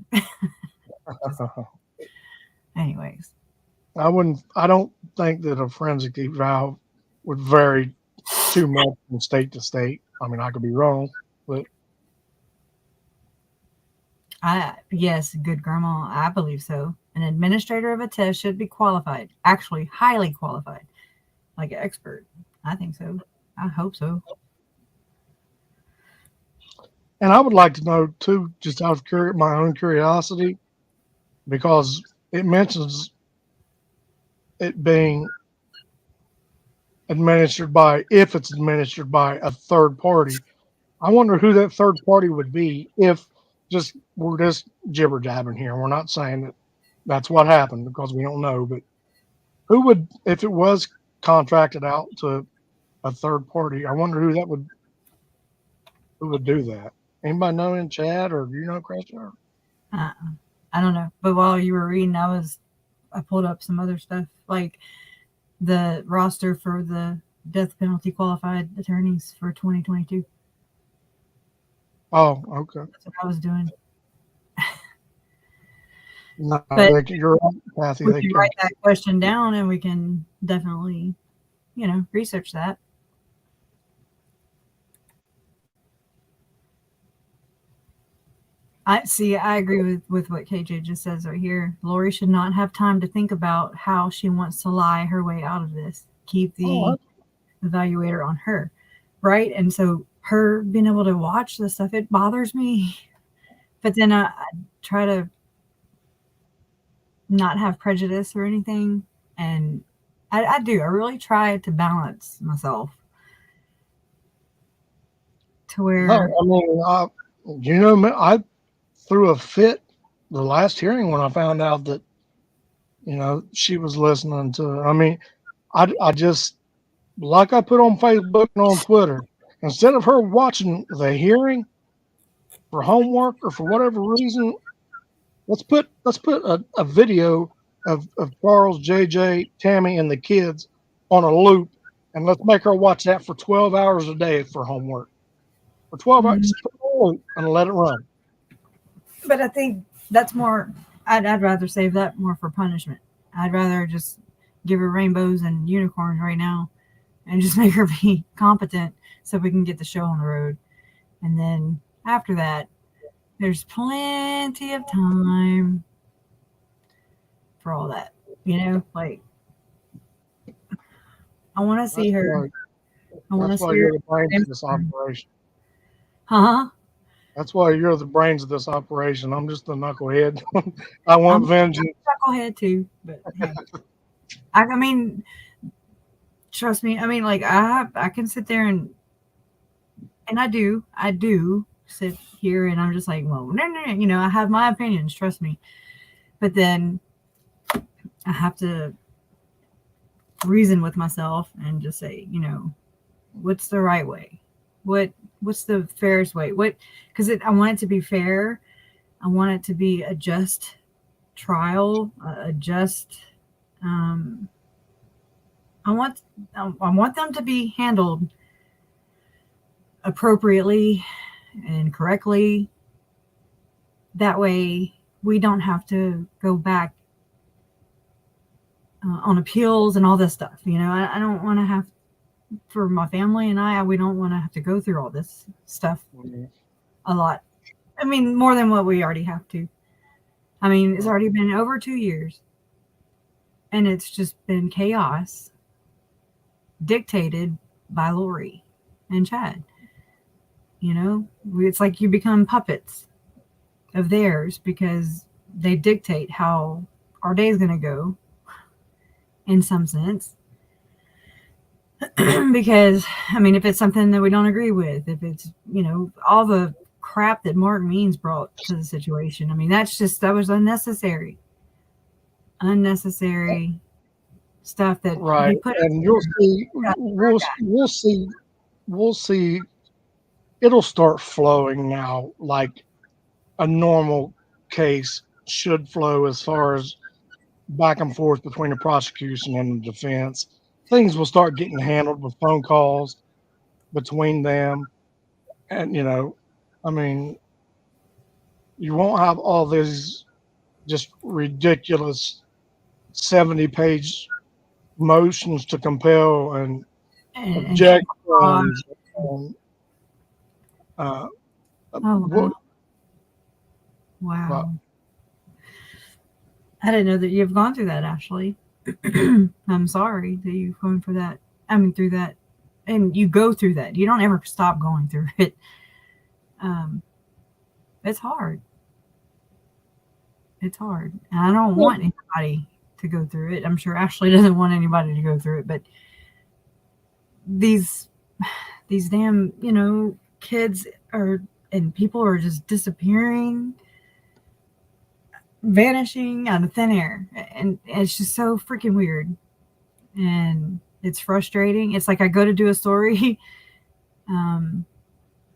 Anyways. I don't think that a forensic eval would vary too much from state to state. I mean, I could be wrong, but yes, good grandma, I believe so. An administrator of a test should be qualified, actually highly qualified, like an expert. I think so. I hope so. And I would like to know too, just out of my own curiosity, because it mentions it being administered by, if it's administered by a third party. I wonder who that third party would be if we're just jibber jabbing here. We're not saying that that's what happened because we don't know, but who would, if it was contracted out to a third party, I wonder who would do that. Anybody know in chat, or do you know, Christian? I don't know. But while you were reading, I pulled up some other stuff, like the roster for the death penalty qualified attorneys for 2022. Oh, okay. That's what I was doing. No, but you're right, Kathy. We can write that question down, and we can definitely, research that. I agree with what KJ just says right here. Lori should not have time to think about how she wants to lie her way out of this. Keep the evaluator on her, right? And so her being able to watch this stuff, it bothers me. But then I try to not have prejudice or anything. And I do. I really try to balance myself to where... No, I mean, I threw a fit the last hearing when I found out that, she was listening to it. I mean, I just, like I put on Facebook and on Twitter, instead of her watching the hearing for homework or for whatever reason, let's put a video of Charles, JJ, Tammy, and the kids on a loop, and let's make her watch that for 12 hours a day for homework. For 12 hours, just put it on a loop and let it run. But I think that's more, I'd rather save that more for punishment. I'd rather just give her rainbows and unicorns right now and just make her be competent so we can get the show on the road. And then after that, there's plenty of time for all that, like I want to see her. I want to see her. You're the brains of this operation. Huh? That's why you're the brains of this operation. I'm just a knucklehead. I want vengeance. Knucklehead too, but hey. I mean, trust me. I mean, like I can sit there and I do sit here and I'm just like, well, no, I have my opinions. Trust me, but then I have to reason with myself and just say, what's the right way? What's the fairest way? Because I want it to be fair. I want it to be a just trial, a just. I want them to be handled appropriately and correctly. That way, we don't have to go back on appeals and all this stuff. I don't want to have, for my family and we don't want to have to go through all this stuff a lot. I mean, more than what we already have to. I mean, it's already been over 2 years and it's just been chaos dictated by Lori and Chad. It's like you become puppets of theirs because they dictate how our day is going to go in some sense. Because, I mean, if it's something that we don't agree with, if it's, all the crap that Mark Means brought to the situation, I mean, that was unnecessary stuff that right. And we'll see. It'll start flowing now like a normal case should flow as far as back and forth between the prosecution and the defense. Things will start getting handled with phone calls between them. And, I mean, you won't have all these just ridiculous 70-page motions to compel and object. Wow. I didn't know that you've gone through that, Ashley. I'm sorry that you've gone through that. Through that. And you go through that. You don't ever stop going through it. It's hard. It's hard. And I don't want anybody to go through it. I'm sure Ashley doesn't want anybody to go through it. But these damn, kids and people are just disappearing, vanishing out of thin air, and it's just so freaking weird, and it's frustrating. It's like I go to do a story,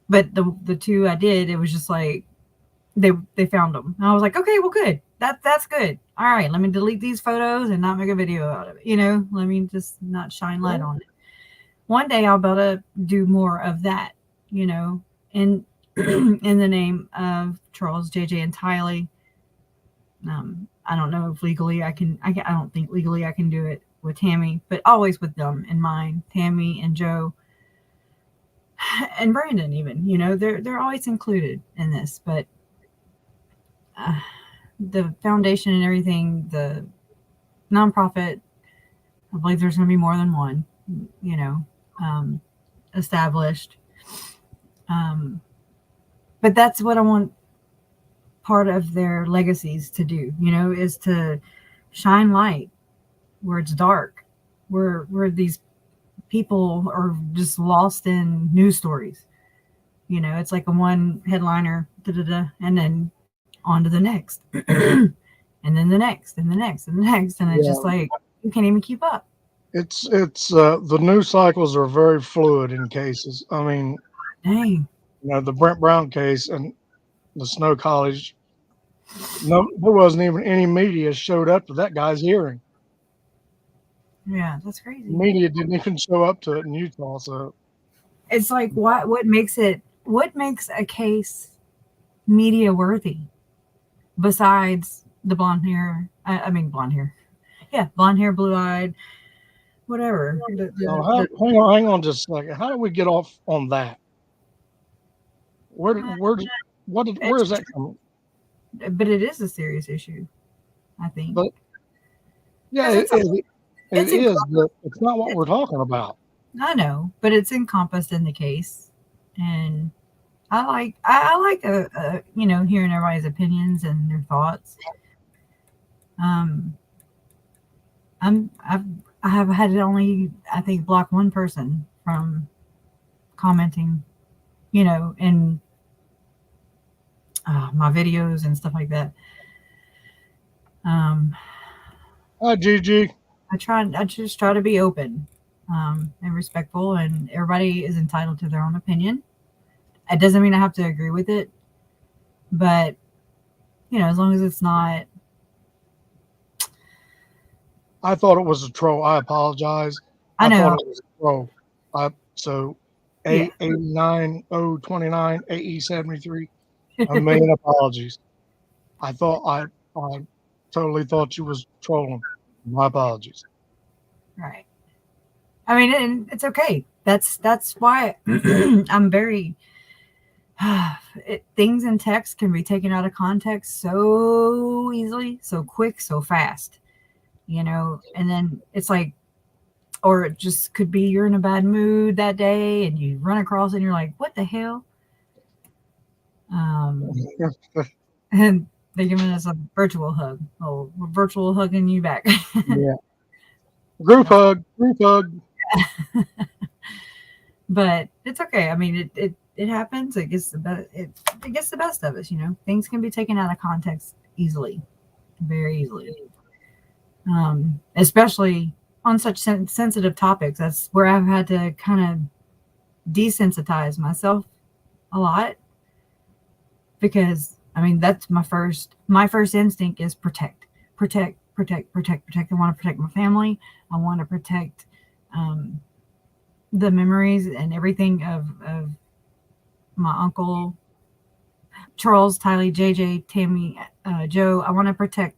but the two I did, it was just like they found them, and I was like, okay, well, good, that's good. All right, let me delete these photos and not make a video out of it. Let me just not shine light on it. One day I'll be able to do more of that, in in the name of Charles, JJ, and Tylee. I don't know if legally I don't think legally I can do it with Tammy, but always with them in mind. Tammy and Joe and Brandon, even, they're always included in this. But the foundation and everything, the nonprofit, I believe there's going to be more than one, established. But that's what I want part of their legacies to do, is to shine light where it's dark, where these people are just lost in news stories. It's like a one headliner, and then on to the next, and then the next, and the next, and the next, and it's just like you can't even keep up. It's the news cycles are very fluid in cases. I mean, dang, the Brent Brown case and the Snow College. No, there wasn't even any media showed up to that guy's hearing. Yeah, that's crazy. Media didn't even show up to it in Utah. So it's like, what makes a case media worthy besides the blonde hair? Blonde hair. Yeah, blonde hair, blue eyed, whatever. Now, hang on just a second. How do we get off on that? Where is that coming? But it is a serious issue, I think. But yeah, it is, but it's not what we're talking about. I know, but it's encompassed in the case, and I like hearing everybody's opinions and their thoughts. I have had to only, I think, block one person from commenting, in my videos and stuff like that. Hi, Gigi. I just try to be open and respectful, and everybody is entitled to their own opinion. It doesn't mean I have to agree with it, but as long as it's not. I thought it was a troll. I apologize. I know. Thought it was a troll. So 89029 AE73. A million apologies. I totally thought you was trolling. My apologies. Right. I mean, and it's okay. That's why I'm very. Things in text can be taken out of context so easily, so quick, so fast. And then it's like, or it just could be you're in a bad mood that day and you run across it and you're like, what the hell? And they're giving us a virtual hug. Oh, we're virtual hugging you back. Yeah. Group hug. But it's okay. I mean, it happens. It gets the best of us. Things can be taken out of context easily, very easily. Especially on such sensitive topics. That's where I've had to kind of desensitize myself a lot, because I mean, that's my first instinct is protect. I want to protect my family. I want to protect the memories and everything of my uncle Charles, Tylee, JJ, Tammy, Joe. I want to protect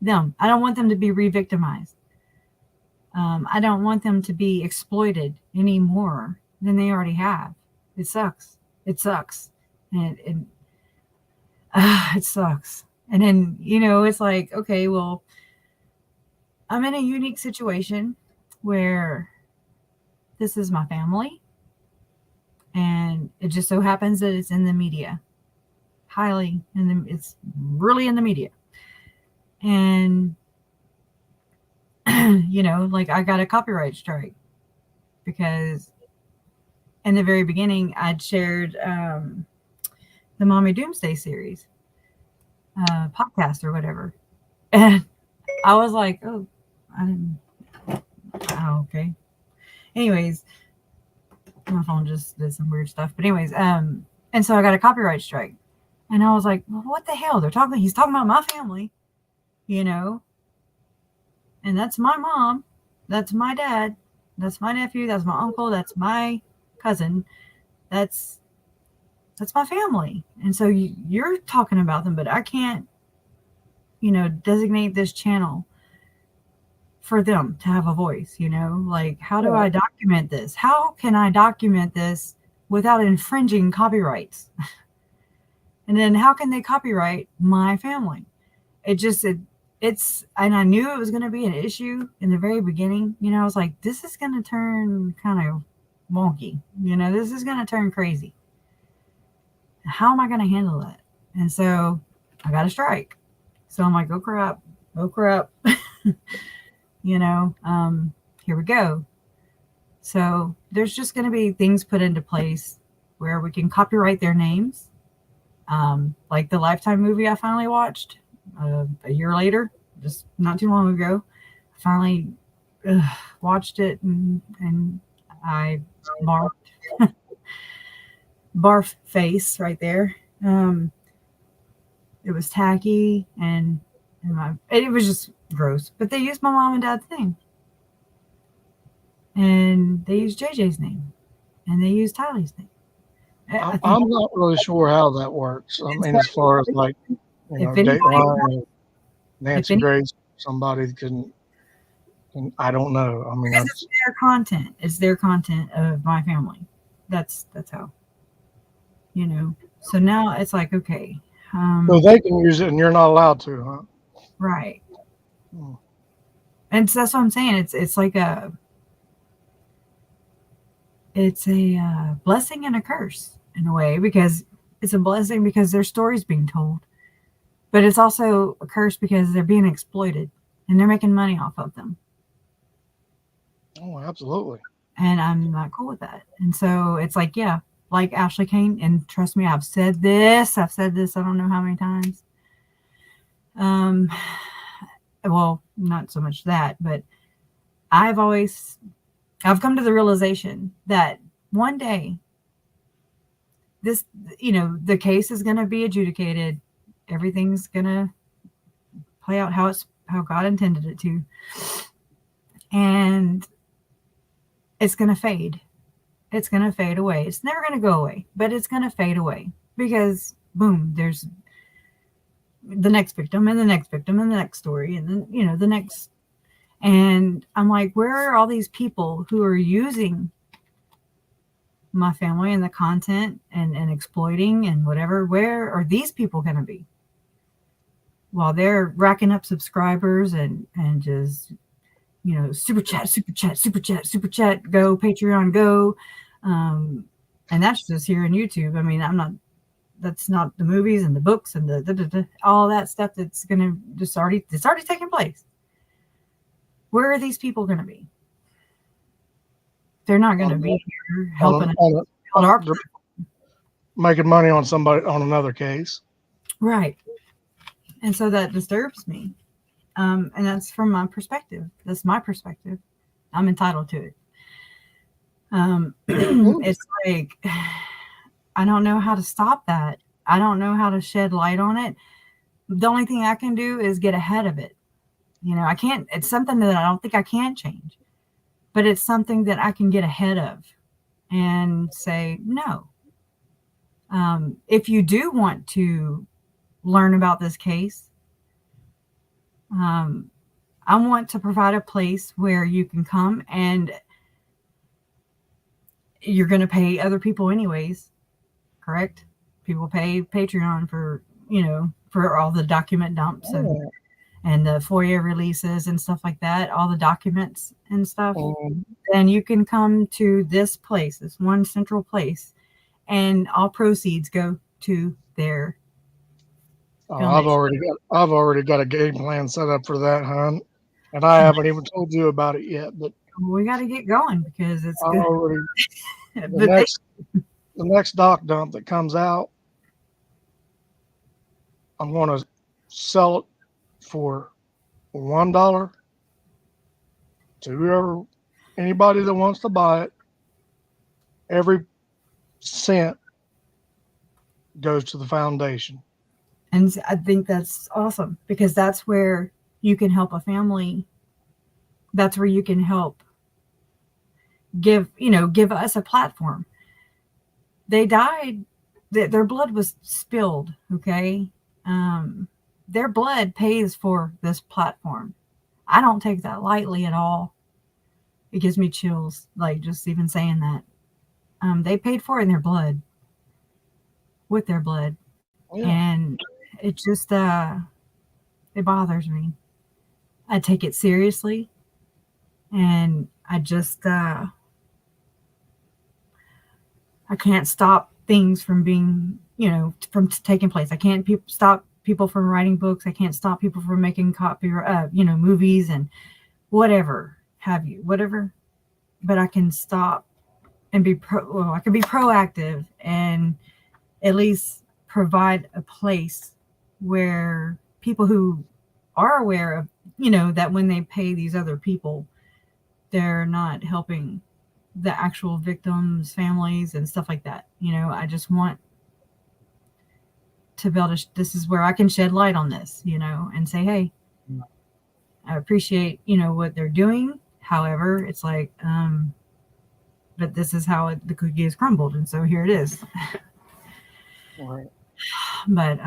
them. I don't want them to be re-victimized. I don't want them to be exploited any more than they already have. It sucks. And it sucks. And then, it's like, okay, well, I'm in a unique situation where this is my family, and it just so happens that it's in the media, it's really in the media. And, like I got a copyright strike because in the very beginning I'd shared the Mommy Doomsday series podcast or whatever. And I was like, okay. Anyways, my phone just did some weird stuff. But anyways, and so I got a copyright strike. And I was like, well, what the hell? He's talking about my family, and that's my mom, that's my dad, that's my nephew, that's my uncle, that's my cousin, that's my family. And so you're talking about them, but I can't, designate this channel for them to have a voice, like, how do I document this? How can I document this without infringing copyrights? And then how can they copyright my family? And I knew it was going to be an issue in the very beginning. I was like, this is going to turn kind of wonky. This is going to turn crazy. How am I going to handle that? And so I got a strike. So I'm like, oh crap. Here we go. So there's just going to be things put into place where we can copyright their names. Like the Lifetime movie I finally watched a year later, just not too long ago. I finally watched it and I barf face right there. It was tacky and it was just gross. But they used my mom and dad's name, and they used JJ's name, and they used Tylee's name. I'm not really sure how that works. I mean, as far as like, Dateline and Nancy Grace. somebody can I don't know. I mean, Because it's their content. It's their content of my family. That's how. So now it's like, okay. so they can use it and you're not allowed to, huh? Right. Hmm. And so that's what I'm saying. It's like it's a blessing and a curse in a way, because it's a blessing because their story's being told, but it's also a curse because they're being exploited and they're making money off of them. Oh, absolutely. And I'm not cool with that. And so it's like, yeah, like Ashley Kane, and trust me, I've said this I don't know how many times. Well, not so much that, but I've come to the realization that one day this, the case is going to be adjudicated. Everything's going to play out how God intended it to. And it's going to fade. It's going to fade away. It's never going to go away, but it's going to fade away because boom, there's the next victim and the next victim and the next story. And then, the next, and I'm like, where are all these people who are using my family and the content and exploiting and whatever? Where are these people going to be while they're racking up subscribers and just, super chat, go Patreon, go. And that's just here on YouTube. I mean, that's not the movies and the books and the all that stuff that's going to it's already taking place. Where are these people going to be? They're not going to be here helping us making money on another case. Right. And so that disturbs me. And that's from my perspective. That's my perspective. I'm entitled to it. It's like, I don't know how to stop that. I don't know how to shed light on it. The only thing I can do is get ahead of it. I can't, it's something that I don't think I can change, but it's something that I can get ahead of and say, no. If you do want to learn about this case, I want to provide a place where you can come, and you're going to pay other people anyways, correct? People pay Patreon for, for all the document dumps and the FOIA releases and stuff like that, all the documents and stuff. Then you can come to this place, this one central place, and all proceeds go to their I've already got a game plan set up for that, hon. And I haven't even told you about it yet, but we got to get going because it's good. Already, the next doc dump that comes out, I'm going to sell it for $1 to anybody that wants to buy it. Every cent goes to the foundation. And I think that's awesome because that's where you can help a family. That's where you can help give us a platform. They died. Their blood was spilled. Okay. Their blood pays for this platform. I don't take that lightly at all. It gives me chills, like just even saying that. They paid for it in their blood, with their blood. Oh, yeah. And it just, it bothers me. I take it seriously. And I just, I can't stop things from being, from taking place. I can't stop people from writing books. I can't stop people from making movies and whatever have you, whatever. But I can stop and I can be proactive and at least provide a place where people who are aware of, that when they pay these other people, they're not helping the actual victims' families and stuff like that. I just want to be able to, this is where I can shed light on this, and say, hey, I appreciate, what they're doing. However, it's like, but this is how the cookie is crumbled. And so here it is. Right. But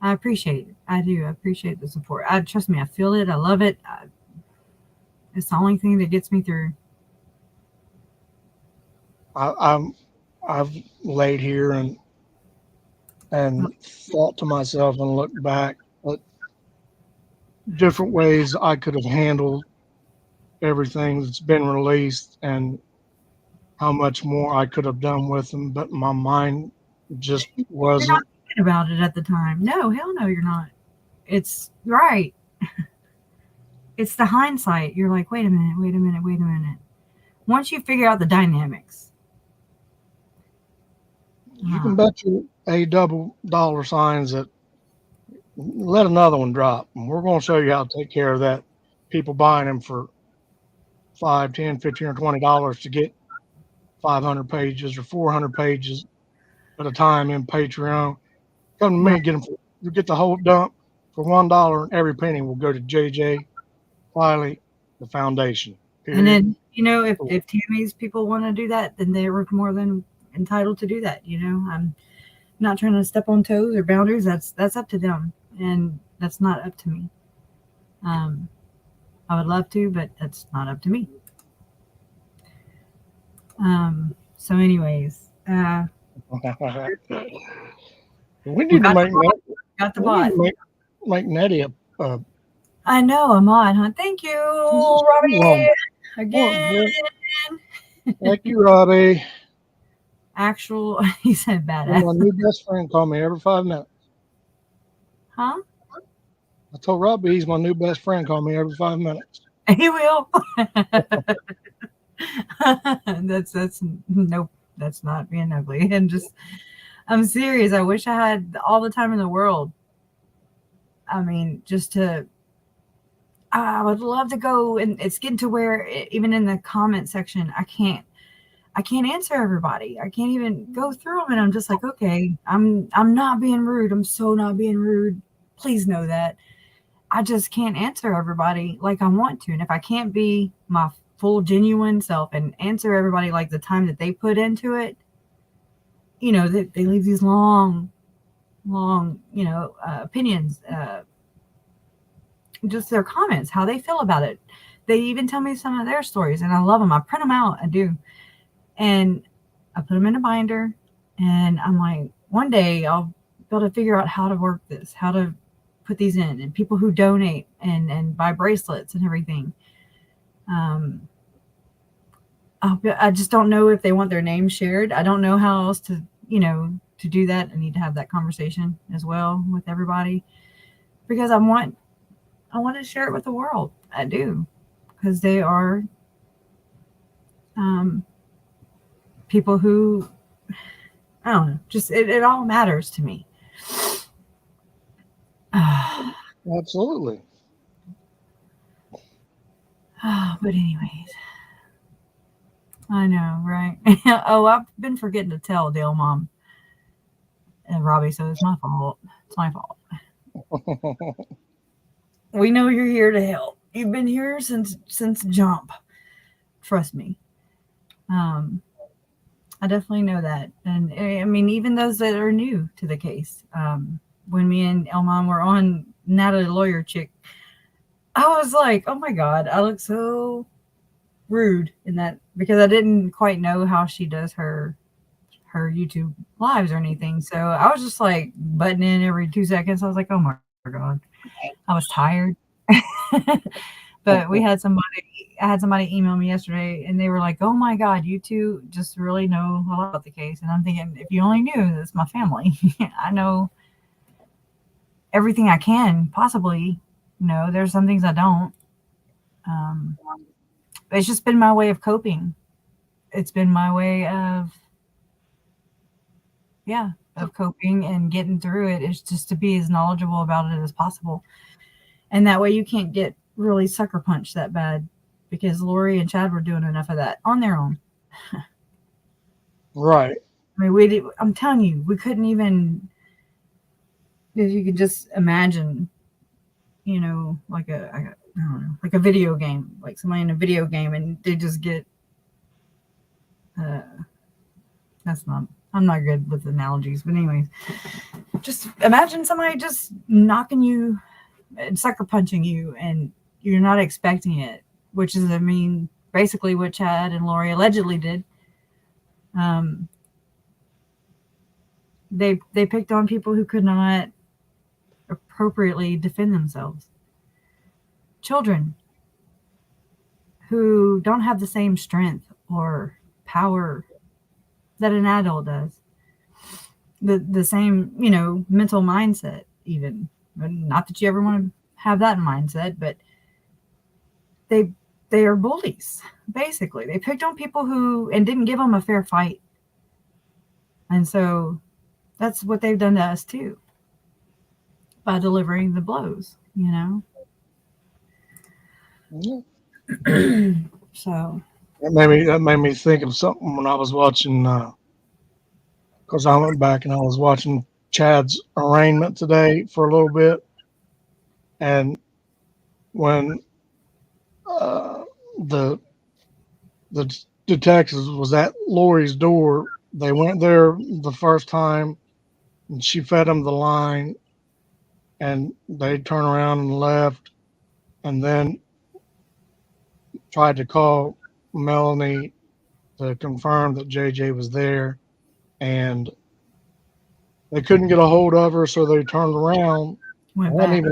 I appreciate I do. I appreciate the support. Trust me, I feel it. I love it. It's the only thing that gets me through. I've laid here and thought to myself and looked back at different ways I could have handled everything that's been released and how much more I could have done with them, but my mind just wasn't. You're not thinking about it at the time. No, hell no, you're not. It's right. It's the hindsight. You're like, wait a minute. Once you figure out the dynamics. You can bet you a double dollar signs that let another one drop. And we're going to show you how to take care of that. People buying them for $5, $10, $15, or $20 to get 500 pages or 400 pages at a time in Patreon. Come to me and get them. You get the whole dump for $1, and every penny will go to JJ, Tylee, the foundation. Period. And then, you know, if Tammy's people want to do that, then they were more than entitled to do that. You know, I'm not trying to step on toes or boundaries. That's up to them, and that's not up to me. I would love to, but that's not up to me. So anyways, we need to make got the bot. Make Nettie a I know, I'm on, huh? Thank you, Robbie. Again. Thank you, Robbie. Actual, he said badass. My new best friend called me every 5 minutes. Huh? I told Robbie he's my new best friend. Call me every 5 minutes. He will. That's nope. That's not being ugly. And just, I'm serious. I wish I had all the time in the world. I mean, just to. I would love to go, and it's getting to where even in the comment section, I can't answer everybody. I can't even go through them, and I'm just like, okay, I'm not being rude. I'm so not being rude. Please know that. I just can't answer everybody like I want to. And if I can't be my full genuine self and answer everybody like the time that they put into it, you know, they leave these long, you know, opinions, just their comments, how they feel about it. They even tell me some of their stories, and I love them. I print them out. I do. And I put them in a binder, and I'm like, one day I'll be able to figure out how to work this, how to put these in, and people who donate and buy bracelets and everything. I just don't know if they want their name shared. I don't know how else to, you know, to do that. I need to have that conversation as well with everybody, because I want to share it with the world. I do, because they are people who, I don't know, just it all matters to me. Absolutely. But anyways, I know, right? Oh, I've been forgetting to tell Dale Mom and Robbie, so it's my fault. It's my fault. We know you're here to help. You've been here since jump. Trust me. I definitely know that. And I mean, even those that are new to the case, when me and Elmon were on Natalie Lawyer Chick, I was like, oh my God, I look so rude in that, because I didn't quite know how she does her YouTube lives or anything. So I was just like butting in every 2 seconds. I was like, oh my God, I was tired. But I had somebody email me yesterday, and they were like, oh my God, you two just really know a lot about the case. And I'm thinking, if you only knew, that's my family. I know everything I can possibly know. There's some things I don't. It's just been my way of coping. It's been my way of coping and getting through it. It's just to be as knowledgeable about it as possible. And that way you can't get really sucker punched that bad, because Lori and Chad were doing enough of that on their own. Right. I mean, I'm telling you, we couldn't even, if you could just imagine, you know, like I don't know, like a video game, like somebody in a video game, and they just get, that's not I'm not good with analogies, but anyways, just imagine somebody just knocking you, sucker punching you, and you're not expecting it, which is, I mean, basically what Chad and Lori allegedly did. They picked on people who could not appropriately defend themselves. Children who don't have the same strength or power that an adult does. The same, you know, mental mindset even. Not that you ever want to have that mindset, but they are bullies, basically. They picked on people who, and didn't give them a fair fight. And so that's what they've done to us too, by delivering the blows, you know? Yeah. So That made me think of something when I was watching, because I went back and I was watching Chad's arraignment today for a little bit. And when the detectives was at Lori's door, they went there the first time and she fed them the line and they turned around and left, and then tried to call Melanie to confirm that JJ was there, and they couldn't get a hold of her, so they turned around. went hadn't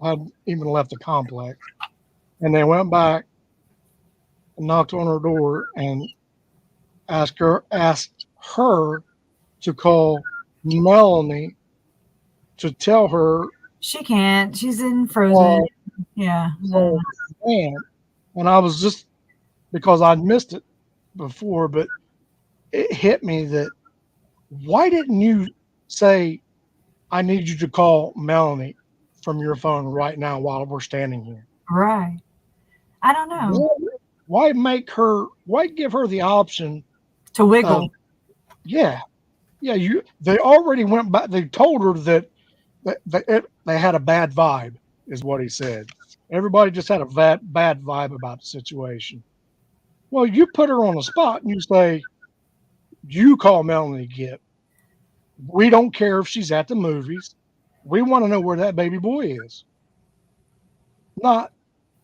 back. even left the complex, and they went back and knocked on her door and asked her to call Melanie to tell her. She can't. She's in Frozen. Yeah. So, man, and I was just, because I'd missed it before, but it hit me that, why didn't you say, I need you to call Melanie from your phone right now while we're standing here? Right. I don't know. Why give her the option To wiggle. Yeah. They already went back. They told her that they had a bad vibe, is what he said. Everybody just had a bad vibe about the situation. Well, you put her on the spot and you say, you call Melanie Gibb. We don't care if she's at the movies. We want to know where that baby boy is. Not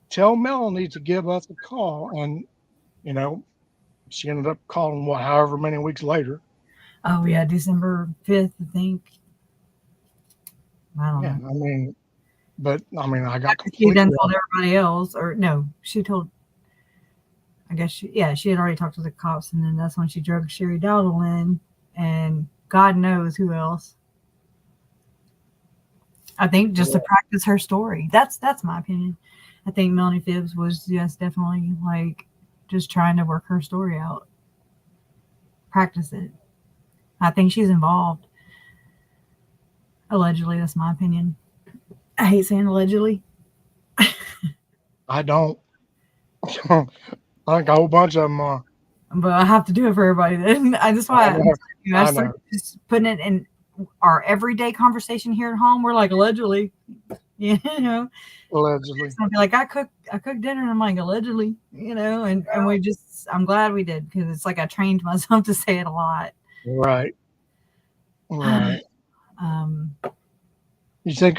tell Melanie to give us a call. And, you know, she ended up calling, however many weeks later. Oh, yeah, December 5th, I think. I don't know. I mean, I got She then told everybody else, or no, she told, I guess, she had already talked to the cops, and then that's when she drugged Sherry Dowdle in, and God knows who else. I think just to practice her story. That's my opinion. I think Melanie Phibbs was definitely like just trying to work her story out. Practice it. I think she's involved. Allegedly, that's my opinion. I hate saying allegedly. I don't. I think a whole bunch of them are. But I have to do it for everybody then. That's why I know. Just putting it in our everyday conversation here at home. We're like, allegedly. You know? Allegedly. I'll be like, I cooked dinner, and I'm like, allegedly, you know, and we just, I'm glad we did, because it's like I trained myself to say it a lot. Right. You think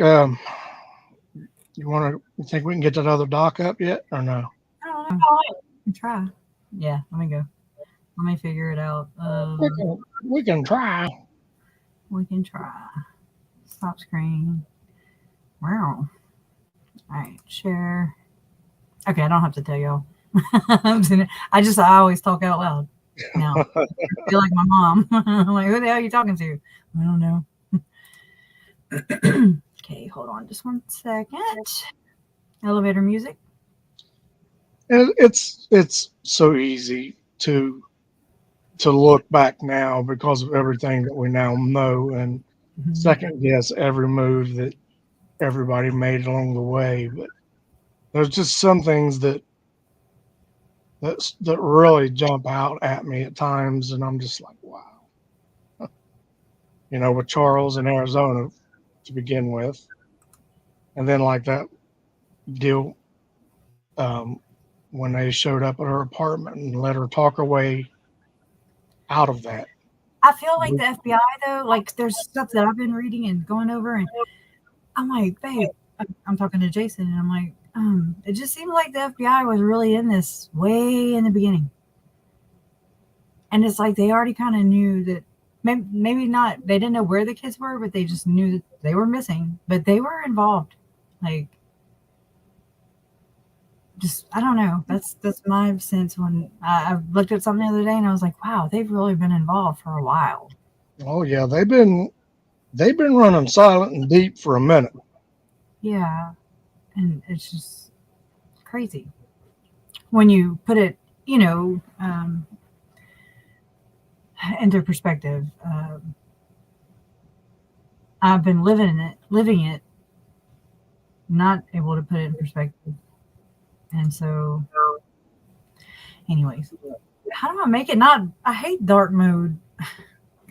you think we can get that other doc up yet, or no? I don't know. Try. Yeah, let me go. Let me figure it out. We can try. We can try. Stop screen. Wow. All right, share. Okay, I don't have to tell y'all. I always talk out loud now. I feel like my mom. I'm like, who the hell are you talking to? I don't know. Okay, hold on just 1 second. Elevator music. It's so easy to look back now because of everything that we now know, and second guess every move that everybody made along the way. But there's just some things that really jump out at me at times, and I'm just like, wow. You know, with Charles in Arizona to begin with, and then like that deal when they showed up at her apartment and let her talk her way out of that. I feel like the FBI though, like there's stuff that I've been reading and going over, and I'm like, babe, I'm talking to Jason, and I'm like, it just seemed like the FBI was really in this way in the beginning, and it's like they already kind of knew that maybe not, they didn't know where the kids were, but they just knew that they were missing, but they were involved. Like, just, I don't know. That's my sense when I looked at something the other day and I was like, wow, they've really been involved for a while. Oh yeah, they've been running silent and deep for a minute. Yeah, and it's just crazy when you put it, into perspective. I've been living it, not able to put it in perspective. And so, anyways, how do I make it not? I hate dark mode.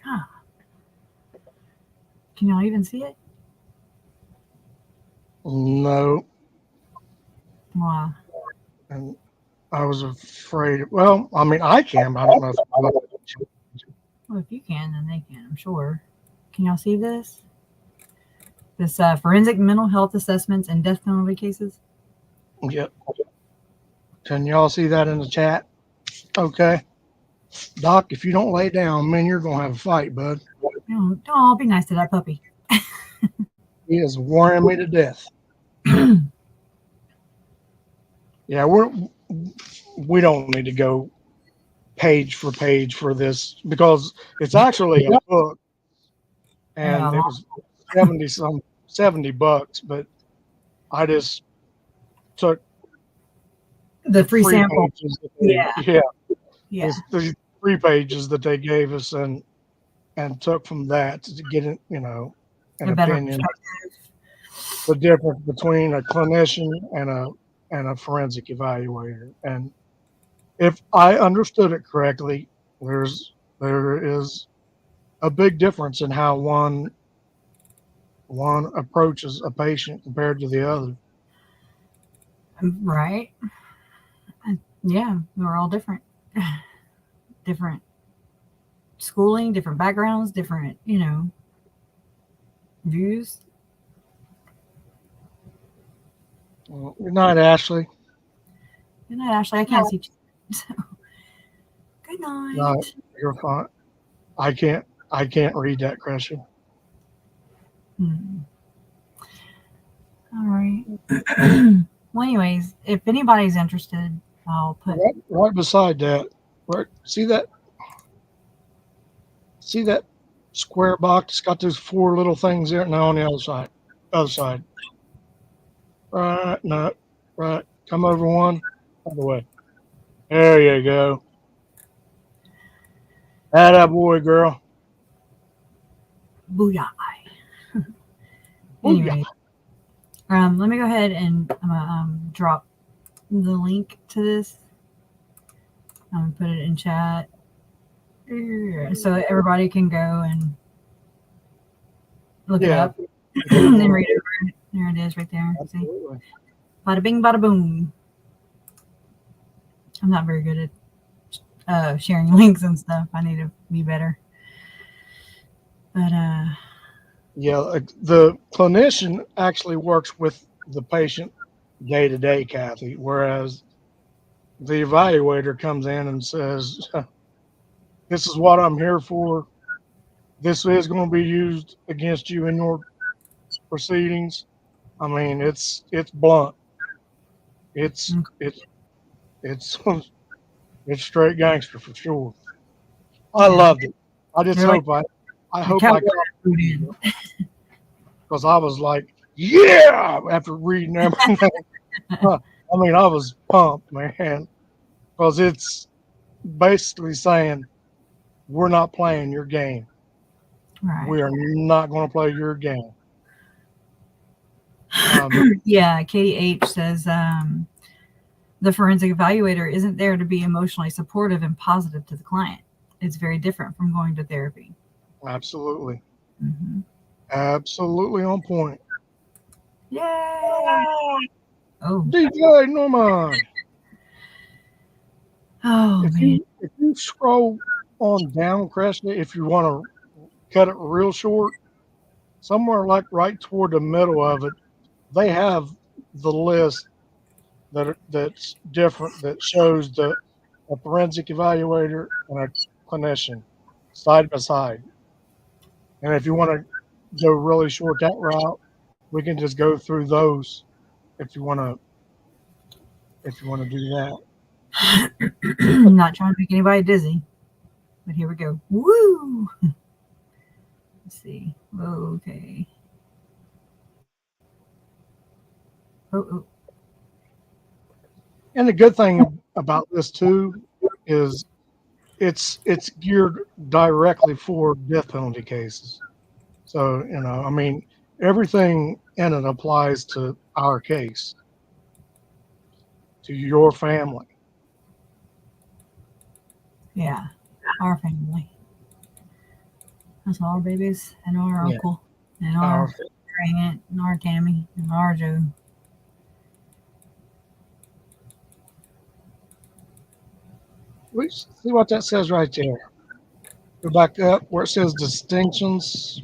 God. Can y'all even see it? No. Wow. And I was afraid. Well, I mean, I can, but I don't know if Well, if you can, then they can, I'm sure. Can y'all see this? This forensic mental health assessments and death penalty cases? Yep. Can y'all see that in the chat? Okay. Doc, if you don't lay down, man, you're going to have a fight, bud. Oh, be nice to that puppy. He is worrying me to death. Yeah, we don't need to go page for page for this because it's actually a book, and it was $70, but I just took the free sample. Pages Yeah. The 3 pages that they gave us and took from that to get it, an opinion. The difference between a clinician and a forensic evaluator. And if I understood it correctly, there is a big difference in how one approaches a patient compared to the other. Right. Yeah, we're all different. Different schooling, different backgrounds, different, views. Well, good night, Ashley. Good night, Ashley. I can't see you. So, good night. No, you're fine. I can't read that question. All right. Well, anyways, if anybody's interested, I'll put right beside that. Right, see that square box? It's got those 4 little things there. Now on the other side. Right, no, right. Come over one. Other way. There you go. That boy, girl. Booyah. Anyway, let me go ahead and I'm gonna drop the link to this. I'm gonna put it in chat so everybody can go and look it up and read it. There it is, right there. See? Bada bing, bada boom. I'm not very good at sharing links and stuff. I need to be better. But yeah, the clinician actually works with the patient day to day, Kathy, whereas the evaluator comes in and says, "This is what I'm here for. This is going to be used against you in your proceedings." I mean, it's blunt. It's straight gangster for sure. I loved it. I just hope I hope I because I was like, yeah, after reading everything. I mean, I was pumped, man, because it's basically saying we're not playing your game. right. We are not going to play your game. Yeah, Katie H says the forensic evaluator isn't there to be emotionally supportive and positive to the client. It's very different from going to therapy. Absolutely. Absolutely on point. Yay! Oh, DJ Norman. Oh, if you scroll on down, Cresta, if you want to cut it real short, somewhere like right toward the middle of it, they have the list that's different, that shows a forensic evaluator and a clinician side by side. And if you want to go really short that route, we can just go through those if you want to do that. I'm not trying to make anybody dizzy, but here we go. Woo! Let's see. Okay. Oh. And the good thing about this too is it's geared directly for death penalty cases. So, I mean, everything in it applies to our case, to your family. Yeah, our family. That's our babies and our uncle and our aunt and our Tammy and our Joe. We see what that says right there. Go back up where it says distinctions.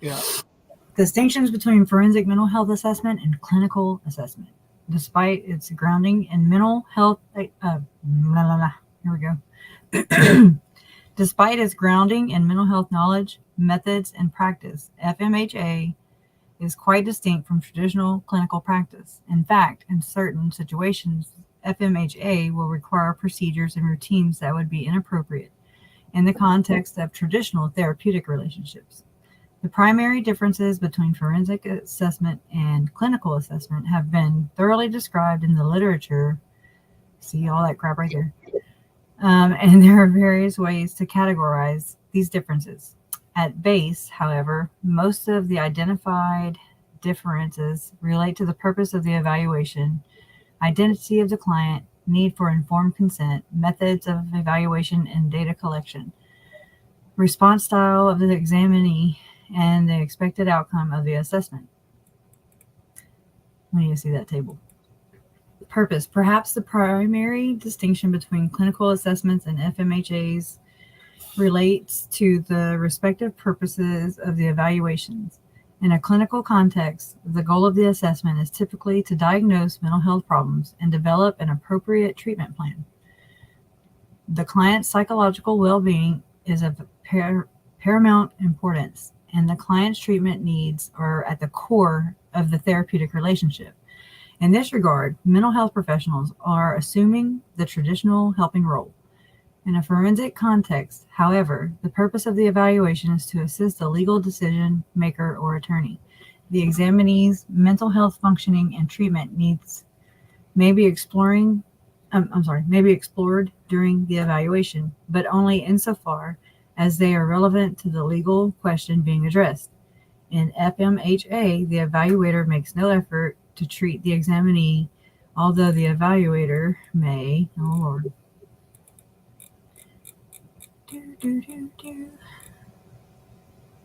Yeah. Distinctions between forensic mental health assessment and clinical assessment. Despite its grounding in mental health, here we go. Despite its grounding in mental health knowledge, methods, and practice, FMHA is quite distinct from traditional clinical practice. In fact, in certain situations, FMHA will require procedures and routines that would be inappropriate in the context of traditional therapeutic relationships. The primary differences between forensic assessment and clinical assessment have been thoroughly described in the literature. See all that crap right there. And there are various ways to categorize these differences. At base, however, most of the identified differences relate to the purpose of the evaluation, identity of the client, need for informed consent, methods of evaluation and data collection, response style of the examinee, and the expected outcome of the assessment. We need to see that table. Purpose. Perhaps the primary distinction between clinical assessments and FMHAs relates to the respective purposes of the evaluations. In a clinical context, the goal of the assessment is typically to diagnose mental health problems and develop an appropriate treatment plan. The client's psychological well-being is of paramount importance, and the client's treatment needs are at the core of the therapeutic relationship. In this regard, mental health professionals are assuming the traditional helping role. In a forensic context, however, the purpose of the evaluation is to assist a legal decision maker or attorney. The examinee's mental health functioning and treatment needs may be explored during the evaluation, but only insofar as they are relevant to the legal question being addressed. In FMHA, the evaluator makes no effort to treat the examinee, although the evaluator may, oh Lord.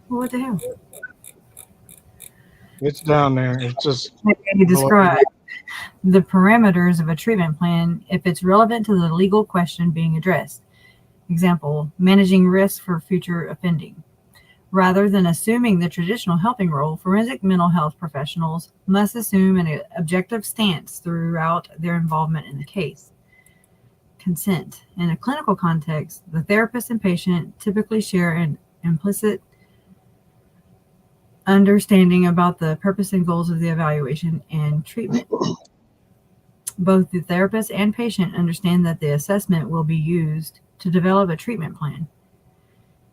What the hell? It's down there. It's just describe the parameters of a treatment plan if it's relevant to the legal question being addressed. Example, managing risk for future offending. Rather than assuming the traditional helping role, forensic mental health professionals must assume an objective stance throughout their involvement in the case. Consent. In a clinical context, the therapist and patient typically share an implicit understanding about the purpose and goals of the evaluation and treatment. Both the therapist and patient understand that the assessment will be used to develop a treatment plan.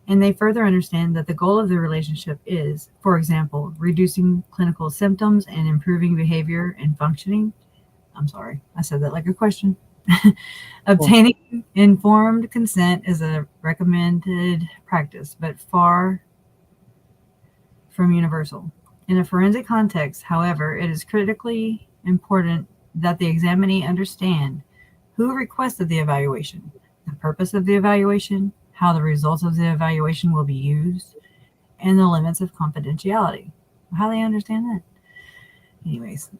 And they further understand that the goal of the relationship is, for example, reducing clinical symptoms and improving behavior and functioning. I'm sorry, I said that like a question. Obtaining informed consent is a recommended practice, but far from universal. In a forensic context, however, it is critically important that the examinee understand who requested the evaluation, the purpose of the evaluation, how the results of the evaluation will be used, and the limits of confidentiality. How they understand that? Anyways,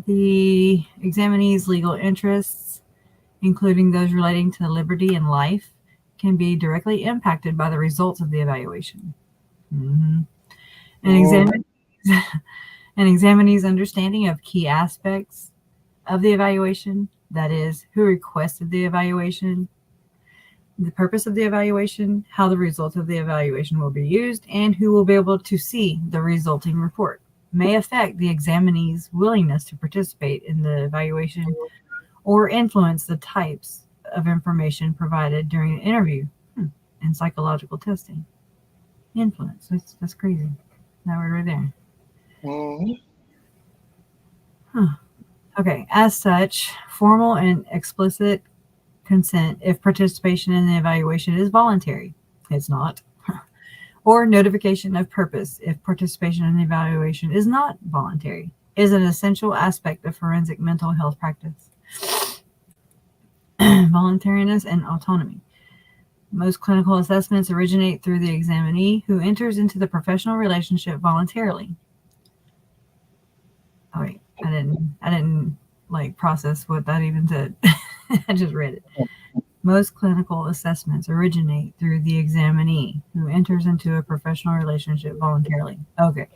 the examinee's legal interests including those relating to liberty and life, can be directly impacted by the results of the evaluation. An examinee's understanding of key aspects of the evaluation, that is, who requested the evaluation, the purpose of the evaluation, how the results of the evaluation will be used, and who will be able to see the resulting report, may affect the examinee's willingness to participate in the evaluation or influence the types of information provided during the interview and psychological testing. Influence. That's crazy. That word right there. Okay. As such, formal and explicit consent if participation in the evaluation is voluntary. It's not. Or notification of purpose if participation in the evaluation is not voluntary is an essential aspect of forensic mental health practice. Voluntariness and autonomy. Most clinical assessments originate through the examinee who enters into the professional relationship voluntarily. Oh wait, I didn't like process what that even said. I just read it. Most clinical assessments originate through the examinee who enters into a professional relationship voluntarily. Okay.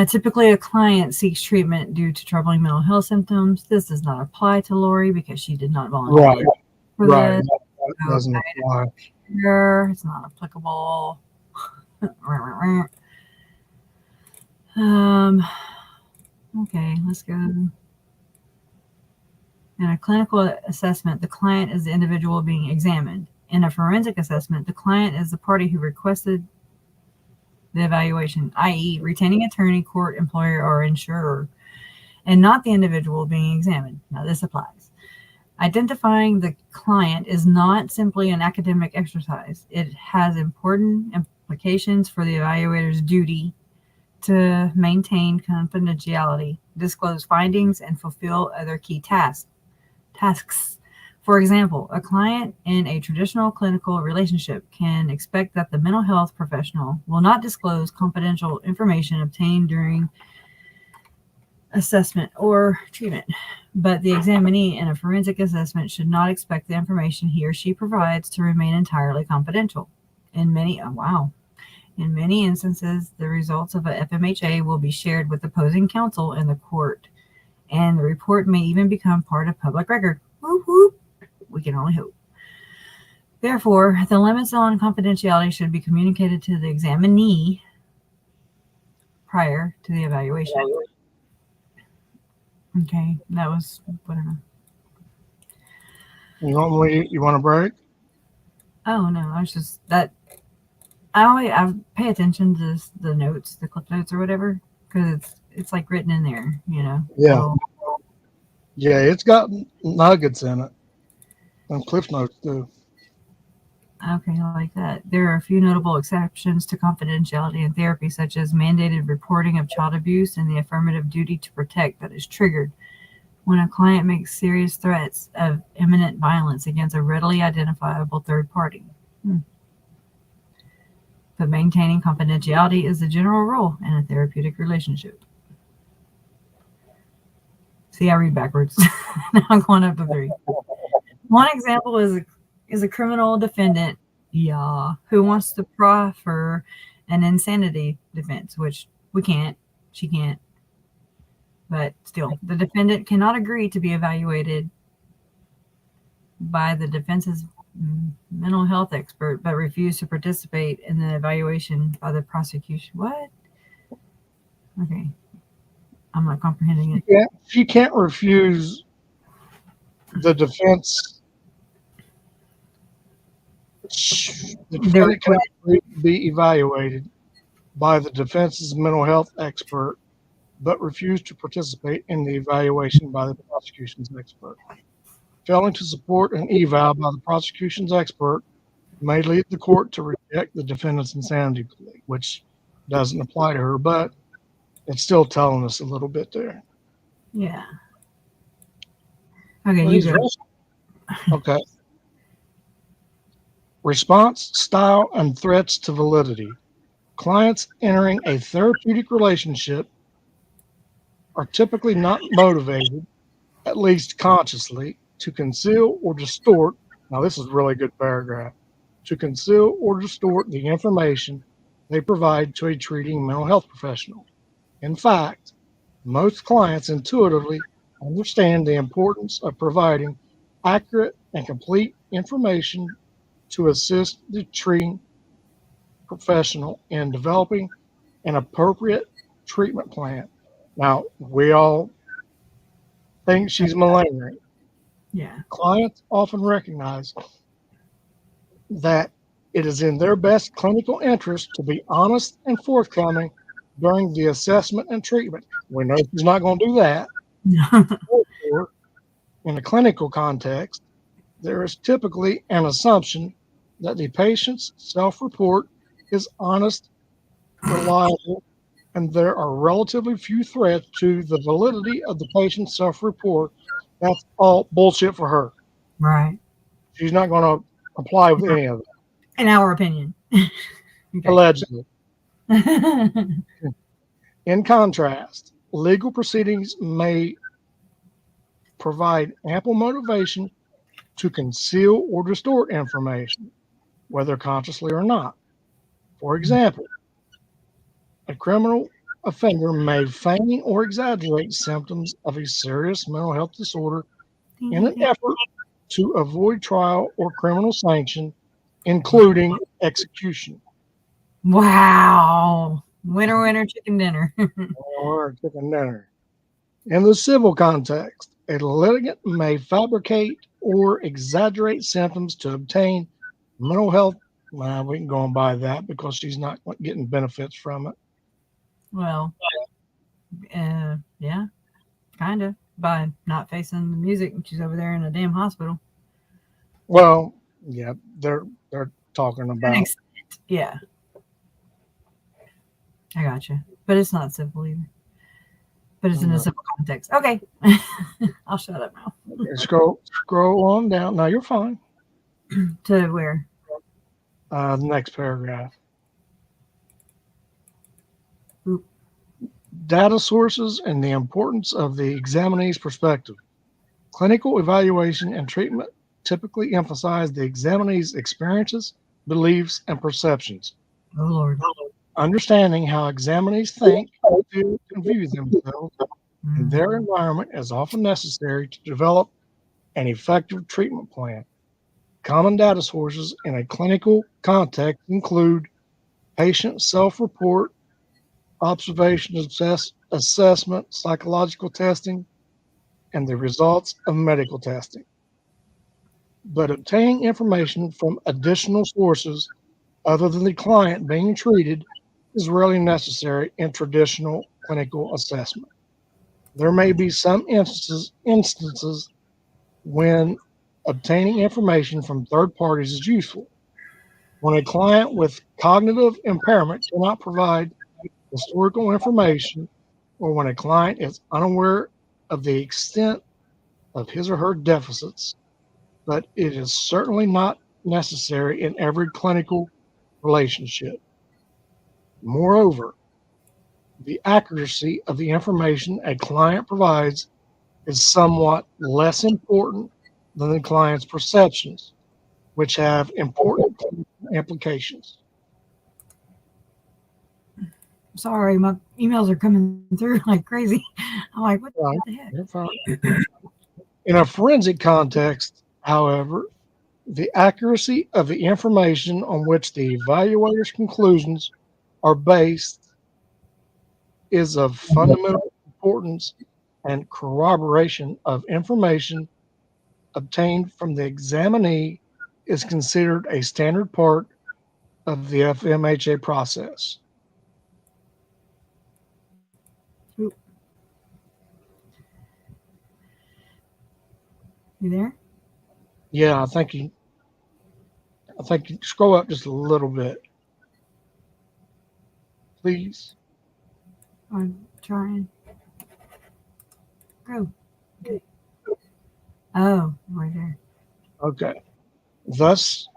Typically, a client seeks treatment due to troubling mental health symptoms. This does not apply to Lori because she did not volunteer for this. That doesn't apply. It's not applicable. Okay, let's go. In a clinical assessment, the client is the individual being examined. In a forensic assessment, the client is the party who requested the evaluation, i.e., retaining attorney, court, employer, or insurer, and not the individual being examined. Now, this applies. Identifying the client is not simply an academic exercise. It has important implications for the evaluator's duty to maintain confidentiality, disclose findings, and fulfill other key tasks. For example, a client in a traditional clinical relationship can expect that the mental health professional will not disclose confidential information obtained during assessment or treatment, but the examinee in a forensic assessment should not expect the information he or she provides to remain entirely confidential. In many instances, the results of a FMHA will be shared with opposing counsel in the court, and the report may even become part of public record. Whoop, whoop. We can only hope. Therefore, the limits on confidentiality should be communicated to the examinee prior to the evaluation. Okay, that was whatever. You want a break? Oh no, I was just that. I pay attention to the notes, the clip notes or whatever, because it's like written in there, you know. Yeah. So, Yeah, it's got nuggets in it. And cliff notes too. okay, I like that. There are a few notable exceptions to confidentiality in therapy, such as mandated reporting of child abuse and the affirmative duty to protect that is triggered when a client makes serious threats of imminent violence against a readily identifiable third party. But maintaining confidentiality is the general rule in a therapeutic relationship. See, I read backwards. Now I'm going up to 3. One example is a criminal defendant, who wants to proffer an insanity defense, which she can't. But still, the defendant cannot agree to be evaluated by the defense's mental health expert, but refuse to participate in the evaluation by the prosecution. What? Okay. I'm not comprehending it. She can't refuse the defense. The defendant cannot be evaluated by the defense's mental health expert, but refuse to participate in the evaluation by the prosecution's expert. Failing to support an eval by the prosecution's expert may lead the court to reject the defendant's insanity plea, which doesn't apply to her, but it's still telling us a little bit there. Yeah. Okay, you go. Okay. Response, style, and threats to validity. Clients entering a therapeutic relationship are typically not motivated, at least consciously, to conceal or distort. Now, this is a really good paragraph. To conceal or distort the information they provide to a treating mental health professional. In fact, most clients intuitively understand the importance of providing accurate and complete information to assist the treating professional in developing an appropriate treatment plan. Now, we all think she's malingering. Yeah. Clients often recognize that it is in their best clinical interest to be honest and forthcoming during the assessment and treatment. We know she's not going to do that. Therefore, in a clinical context, there is typically an assumption that the patient's self-report is honest, reliable, and there are relatively few threats to the validity of the patient's self-report. That's all bullshit for her. Right. She's not going to comply with any of it. In our opinion. Okay. Allegedly. In contrast, legal proceedings may provide ample motivation to conceal or distort information, whether consciously or not. For example, a criminal offender may feign or exaggerate symptoms of a serious mental health disorder in an effort to avoid trial or criminal sanction, including execution. Wow. Winner, winner, chicken dinner. Or chicken dinner. In the civil context, a litigant may fabricate or exaggerate symptoms to obtain mental health. Well, we can go on by that because she's not getting benefits from it. Well, yeah, kind of, by not facing the music when she's over there in a damn hospital. Well, yeah, they're talking about. Yeah, I gotcha, but it's not civil either. But it's in a civil context. Okay, I'll shut up now. Scroll on down. No, you're fine. To where? The next paragraph. Oop. Data sources and the importance of the examinee's perspective. Clinical evaluation and treatment typically emphasize the examinee's experiences, beliefs, and perceptions. Oh, Lord. Understanding how examinees think, feel, and view themselves and their environment is often necessary to develop an effective treatment plan. Common data sources in a clinical context include patient self-report, observation, assessment, psychological testing, and the results of medical testing. But obtaining information from additional sources other than the client being treated is rarely necessary in traditional clinical assessment. There may be some instances when obtaining information from third parties is useful. When a client with cognitive impairment cannot provide historical information, or when a client is unaware of the extent of his or her deficits, but it is certainly not necessary in every clinical relationship. Moreover, the accuracy of the information a client provides is somewhat less important than the client's perceptions, which have important implications. Sorry, my emails are coming through like crazy. I'm like, what the heck? You're fine. In a forensic context, however, the accuracy of the information on which the evaluator's conclusions are based is of fundamental importance, and corroboration of information obtained from the examinee is considered a standard part of the FMHA process. You there? Yeah, I think you scroll up just a little bit, please. I'm trying. Go. Okay. Oh, right there. Okay. Thus,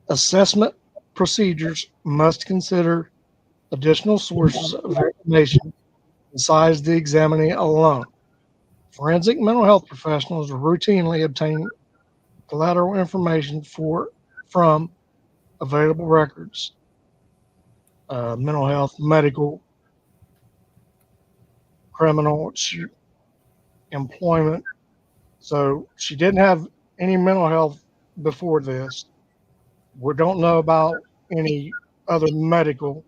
assessment procedures must consider additional sources of information besides the examinee alone. Forensic mental health professionals routinely obtain collateral information from available records, mental health, medical, criminal, employment. So she didn't have any mental health before this. We don't know about any other medical.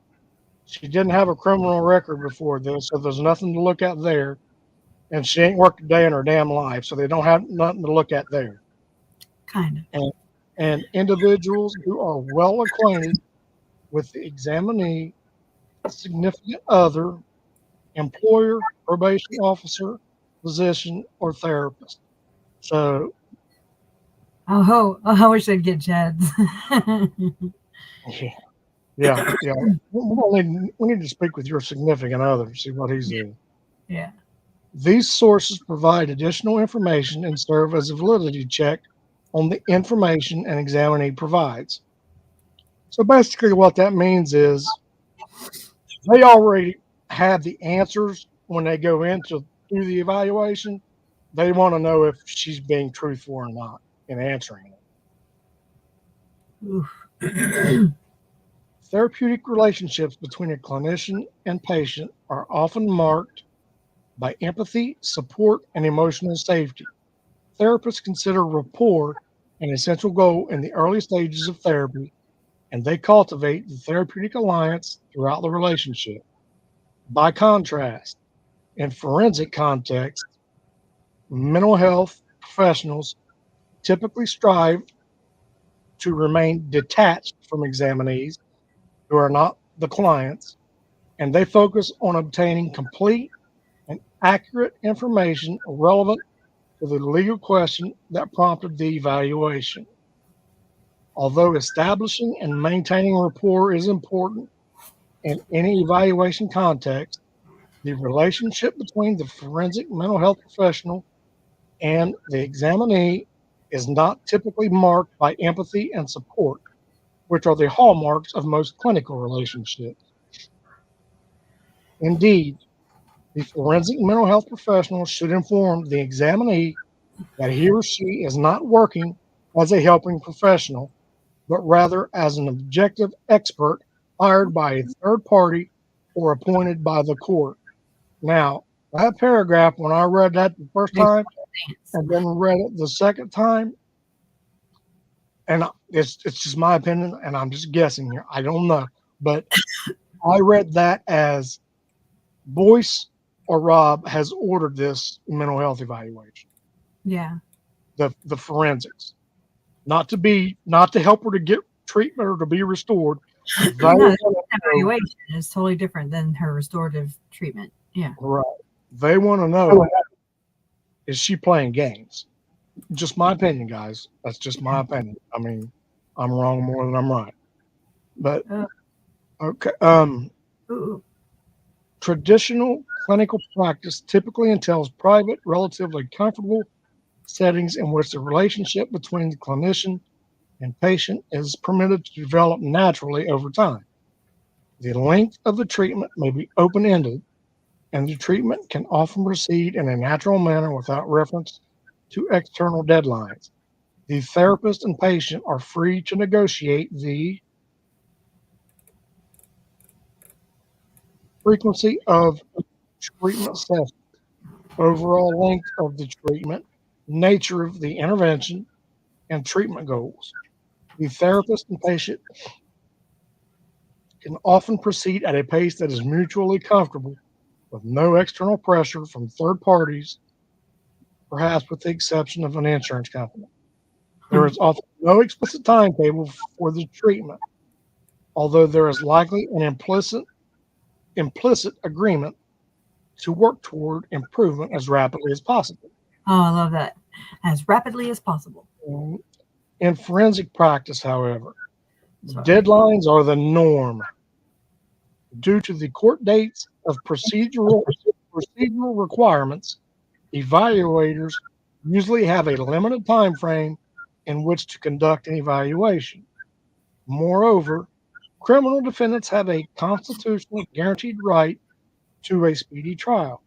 She didn't have a criminal record before this, so there's nothing to look at there. And she ain't worked a day in her damn life, so they don't have nothing to look at there. Kind of. And individuals who are well acquainted with the examinee, significant other, employer, probation officer, physician, or therapist. So, I wish they'd get Chad's. yeah. We need to speak with your significant other, see what he's doing. Yeah. These sources provide additional information and serve as a validity check on the information an examinee provides. So basically what that means is they already have the answers when they go into do the evaluation. They want to know if she's being truthful or not in answering it. Therapeutic relationships between a clinician and patient are often marked by empathy, support, and emotional safety. Therapists consider rapport an essential goal in the early stages of therapy, and they cultivate the therapeutic alliance throughout the relationship. By contrast, in forensic context, mental health professionals typically strive to remain detached from examinees who are not the clients, and they focus on obtaining complete and accurate information relevant to the legal question that prompted the evaluation. Although establishing and maintaining rapport is important in any evaluation context, the relationship between the forensic mental health professional and the examinee is not typically marked by empathy and support, which are the hallmarks of most clinical relationships. Indeed, the forensic mental health professional should inform the examinee that he or she is not working as a helping professional, but rather as an objective expert hired by a third party or appointed by the court. Now, that paragraph, when I read that the first time and then read it the second time, and it's just my opinion, and I'm just guessing here. I don't know, but I read that as Boyce or Rob has ordered this mental health evaluation. Yeah. The forensics, not to help her to get treatment or to be restored. No, evaluation is totally different than her restorative treatment. Yeah. Right. They want to know, is she playing games? Just my opinion, guys. That's just my opinion. I mean, I'm wrong more than I'm right. But okay. Traditional clinical practice typically entails private, relatively comfortable settings in which the relationship between the clinician and patient is permitted to develop naturally over time. The length of the treatment may be open-ended, and the treatment can often proceed in a natural manner without reference to external deadlines. The therapist and patient are free to negotiate the frequency of treatment sessions, overall length of the treatment, nature of the intervention, and treatment goals. The therapist and patient can often proceed at a pace that is mutually comfortable with no external pressure from third parties, perhaps with the exception of an insurance company. There is often no explicit timetable for the treatment, although there is likely an implicit agreement to work toward improvement as rapidly as possible. Oh, I love that. As rapidly as possible. In forensic practice, however, deadlines are the norm. Due to the court dates of procedural requirements, evaluators usually have a limited time frame in which to conduct an evaluation. Moreover, criminal defendants have a constitutionally guaranteed right to a speedy trial.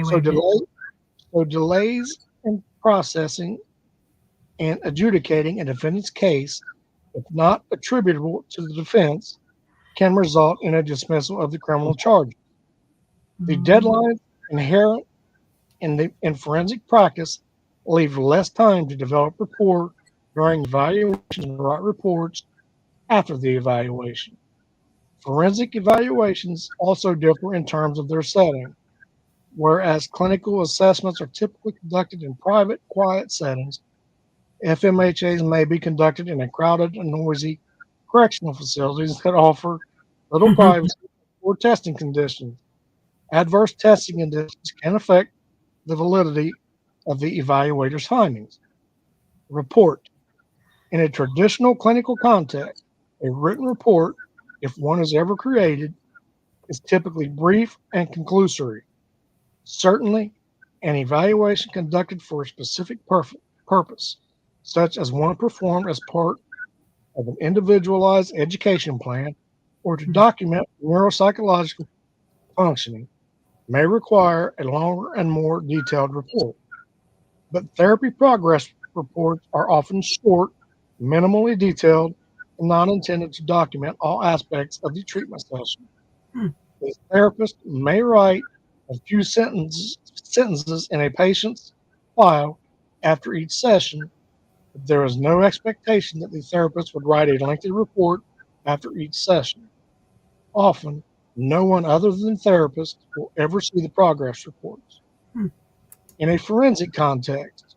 So So delays in processing and adjudicating a defendant's case, if not attributable to the defense, can result in a dismissal of the criminal charge. The deadlines inherent in forensic practice leave less time to develop rapport during evaluations and write reports after the evaluation. Forensic evaluations also differ in terms of their setting. Whereas clinical assessments are typically conducted in private, quiet settings, FMHAs may be conducted in a crowded and noisy correctional facilities that offer little privacy or testing conditions. Adverse testing conditions can affect the validity of the evaluator's findings. Report. In a traditional clinical context, a written report, if one is ever created, is typically brief and conclusory. Certainly, an evaluation conducted for a specific purpose, such as one performed as part of an individualized education plan or to document neuropsychological functioning, may require a longer and more detailed report. But therapy progress reports are often short, minimally detailed, and not intended to document all aspects of the treatment session. The therapist may write a few sentences in a patient's file after each session, but there is no expectation that the therapist would write a lengthy report after each session. Often, no one other than the therapist will ever see the progress reports. In a forensic context,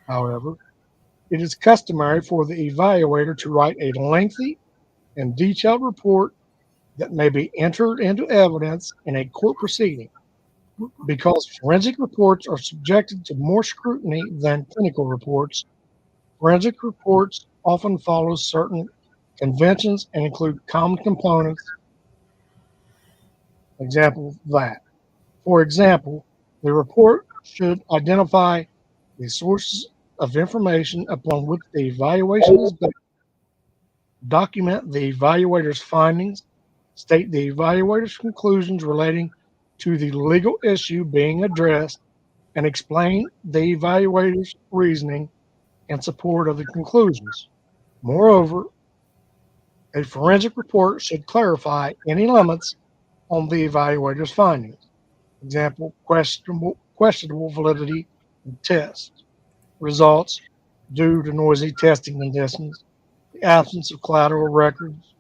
however, it is customary for the evaluator to write a lengthy and detailed report that may be entered into evidence in a court proceeding. Because forensic reports are subjected to more scrutiny than clinical reports, forensic reports often follow certain conventions and include common components. Example of that. For example, the report should identify the sources of information upon which the evaluation is based, document the evaluator's findings, state the evaluator's conclusions relating to the legal issue being addressed, and explain the evaluator's reasoning in support of the conclusions. Moreover, a forensic report should clarify any limits on the evaluator's findings. Example, questionable validity of test results due to noisy testing conditions, the absence of collateral records,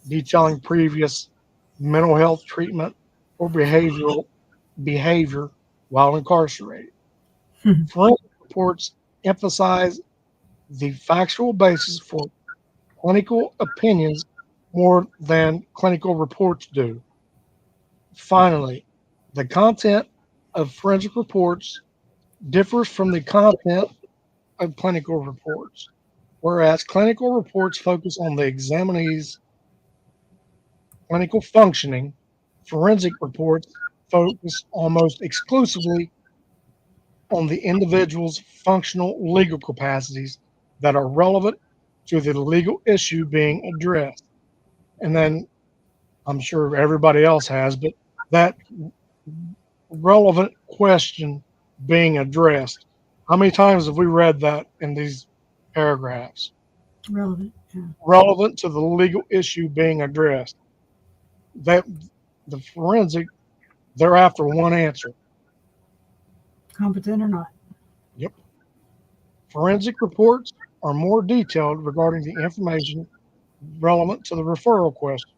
detailing previous mental health treatment or behavior while incarcerated. Forensic reports emphasize the factual basis for clinical opinions more than clinical reports do. Finally, the content of forensic reports differs from the content of clinical reports. Whereas clinical reports focus on the examinee's clinical functioning, forensic reports focus almost exclusively on the individual's functional legal capacities that are relevant to the legal issue being addressed. And then I'm sure everybody else has, but that relevant question being addressed. How many times have we read that in these paragraphs? Relevant. Yeah. Relevant to the legal issue being addressed. That the forensic, they're after one answer. Competent or not. Yep. Forensic reports are more detailed regarding the information relevant to the referral question,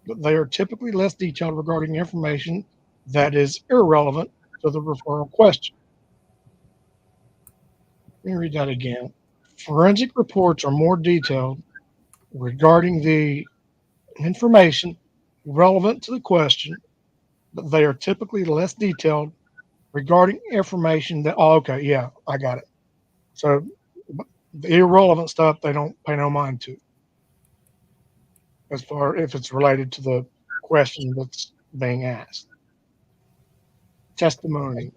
but they are typically less detailed regarding information that is irrelevant to the referral question. Let me read that again. Forensic reports are more detailed regarding the information relevant to the question, but they are typically less detailed regarding information that, oh, okay, yeah, I got it. So the irrelevant stuff, they don't pay no mind to, as far if it's related to the question that's being asked. Testimony.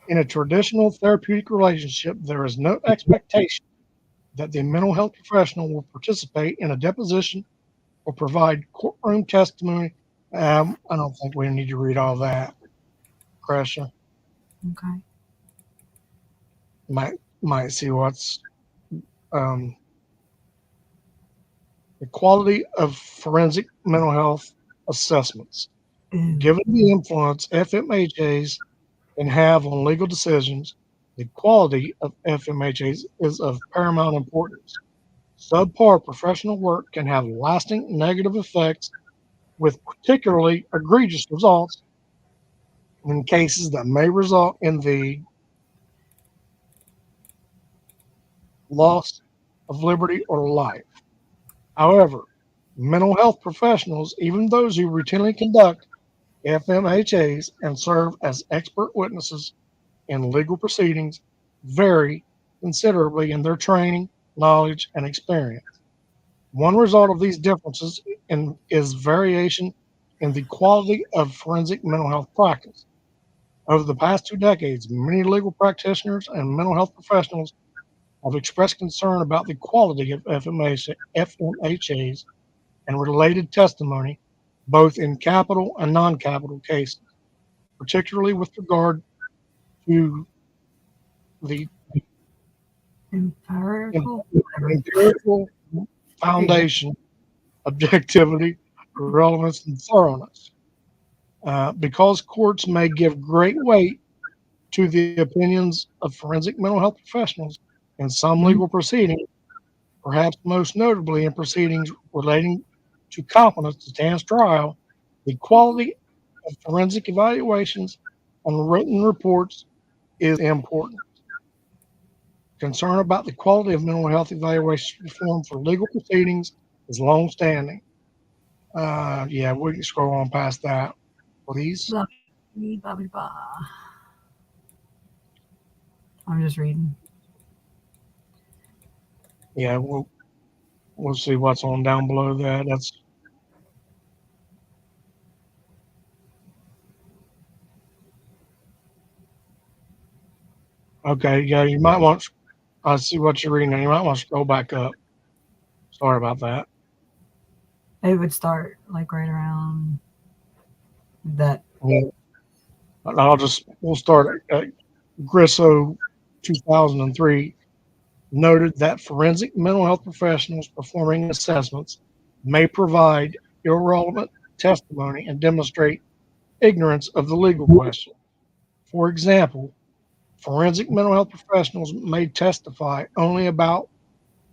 In a traditional therapeutic relationship, there is no expectation that the mental health professional will participate in a deposition or provide courtroom testimony. I don't think we need to read all that, Crusher. Okay. might see what's the quality of forensic mental health assessments. Given the influence FMHAs can have on legal decisions, the quality of FMHAs is of paramount importance. Subpar professional work can have lasting negative effects with particularly egregious results in cases that may result in the loss of liberty or life. However, mental health professionals, even those who routinely conduct FMHAs and serve as expert witnesses in legal proceedings, vary considerably in their training, knowledge, and experience. One result of these differences is variation in the quality of forensic mental health practice. Over the past 2 decades, many legal practitioners and mental health professionals have expressed concern about the quality of FMHAs and related testimony, both in capital and non-capital cases, particularly with regard to the Empirical. empirical foundation, objectivity, relevance, and thoroughness. Because courts may give great weight to the opinions of forensic mental health professionals in some legal proceedings, perhaps most notably in proceedings relating to competence to stand trial, the quality of forensic evaluations and written reports is important. Concern about the quality of mental health evaluations performed for legal proceedings is longstanding. Yeah, we can scroll on past that, please. Blah, blah, blah, blah. I'm just reading. Yeah, we'll see what's on down below that. That's okay. Yeah, you might want. I see what you're reading. You might want to scroll back up. Sorry about that. It would start like right around that. Yeah. We'll start at Grisso 2003 noted that forensic mental health professionals performing assessments may provide irrelevant testimony and demonstrate ignorance of the legal question. For example, forensic mental health professionals may testify only about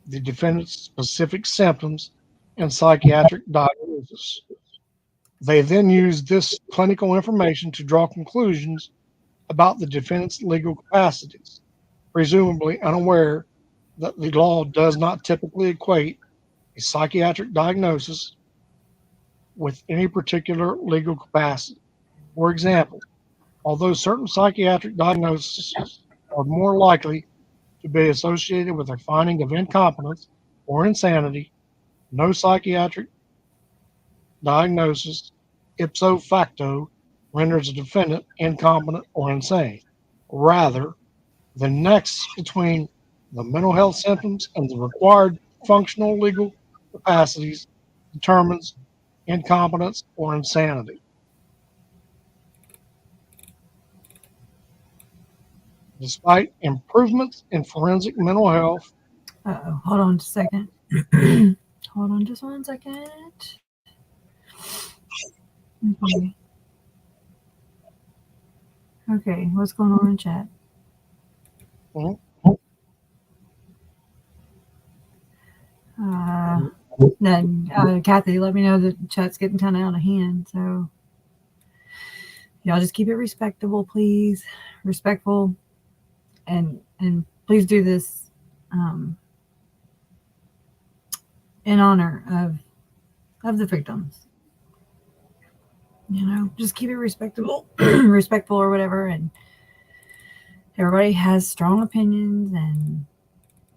the defendant's specific symptoms and psychiatric diagnosis. They then use this clinical information to draw conclusions about the defendant's legal capacities, presumably unaware that the law does not typically equate a psychiatric diagnosis with any particular legal capacity. For example, although certain psychiatric diagnoses are more likely to be associated with a finding of incompetence or insanity, no psychiatric diagnosis ipso facto renders a defendant incompetent or insane. Rather, the nexus between the mental health symptoms and the required functional legal capacities determines incompetence or insanity. Despite improvements in forensic mental health, Uh-oh, hold on just a second. Hold on just 1 second. Okay. Okay, what's going on in chat? Then Kathy, let me know that chat's getting kind of out of hand. So y'all just keep it respectable, please. Respectful, and please do this in honor of the victims. You know, just keep it respectable, respectful or whatever. And everybody has strong opinions, and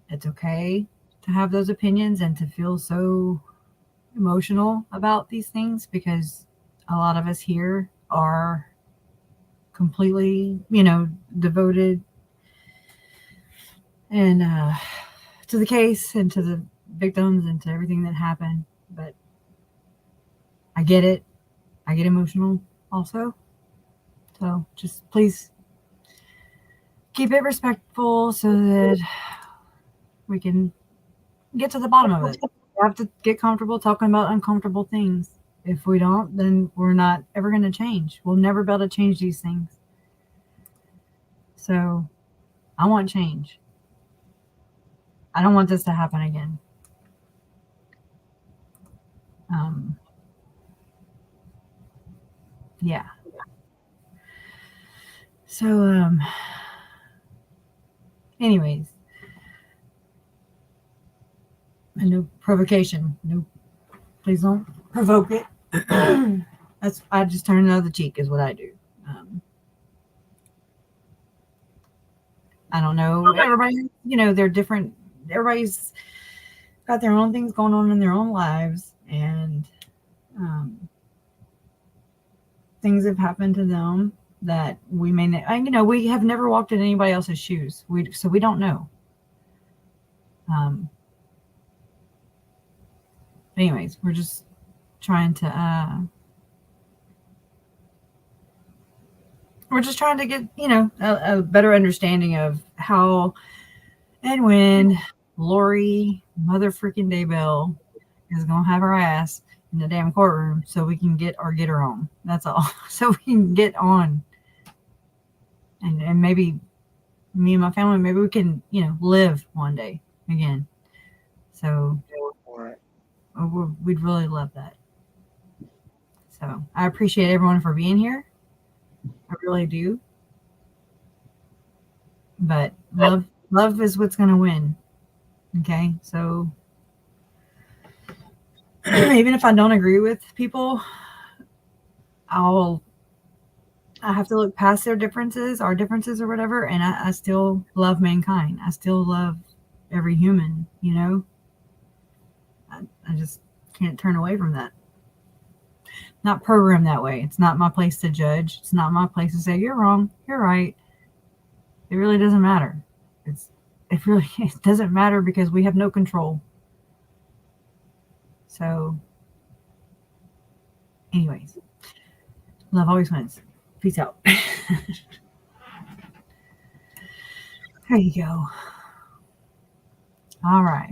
it's okay to have those opinions and to feel so emotional about these things, because a lot of us here are completely, devoted and to the case and to the victims and to everything that happened. But I get it. I get emotional also. So just please keep it respectful so that we can get to the bottom of it. We have to get comfortable talking about uncomfortable things. If we don't, then we're not ever going to change. We'll never be able to change these things. So I want change. I don't want this to happen again. Yeah. So, anyways, and no provocation. No, please don't provoke it. I just turn another cheek is what I do. I don't know. Everybody, they're different. Everybody's got their own things going on in their own lives, and things have happened to them that we may not, we have never walked in anybody else's shoes. So we don't know. Anyways, we're just trying to, get, a better understanding of how and when Lori mother freaking Daybell is going to have her ass in the damn courtroom so we can get her on. That's all. So we can get on. And maybe me and my family, maybe we can, live one day again. So we'd really love that. So I appreciate everyone for being here. I really do. But love is what's going to win. Okay. So even if I don't agree with people, I have to look past their differences, our differences or whatever, and I still love mankind. I still love every human, I just can't turn away from that. Not programmed that way. It's not my place to judge. It's not my place to say, you're wrong, you're right. It really doesn't matter. It doesn't matter because we have no control. So, anyways, love always wins. Peace out. There you go. All right.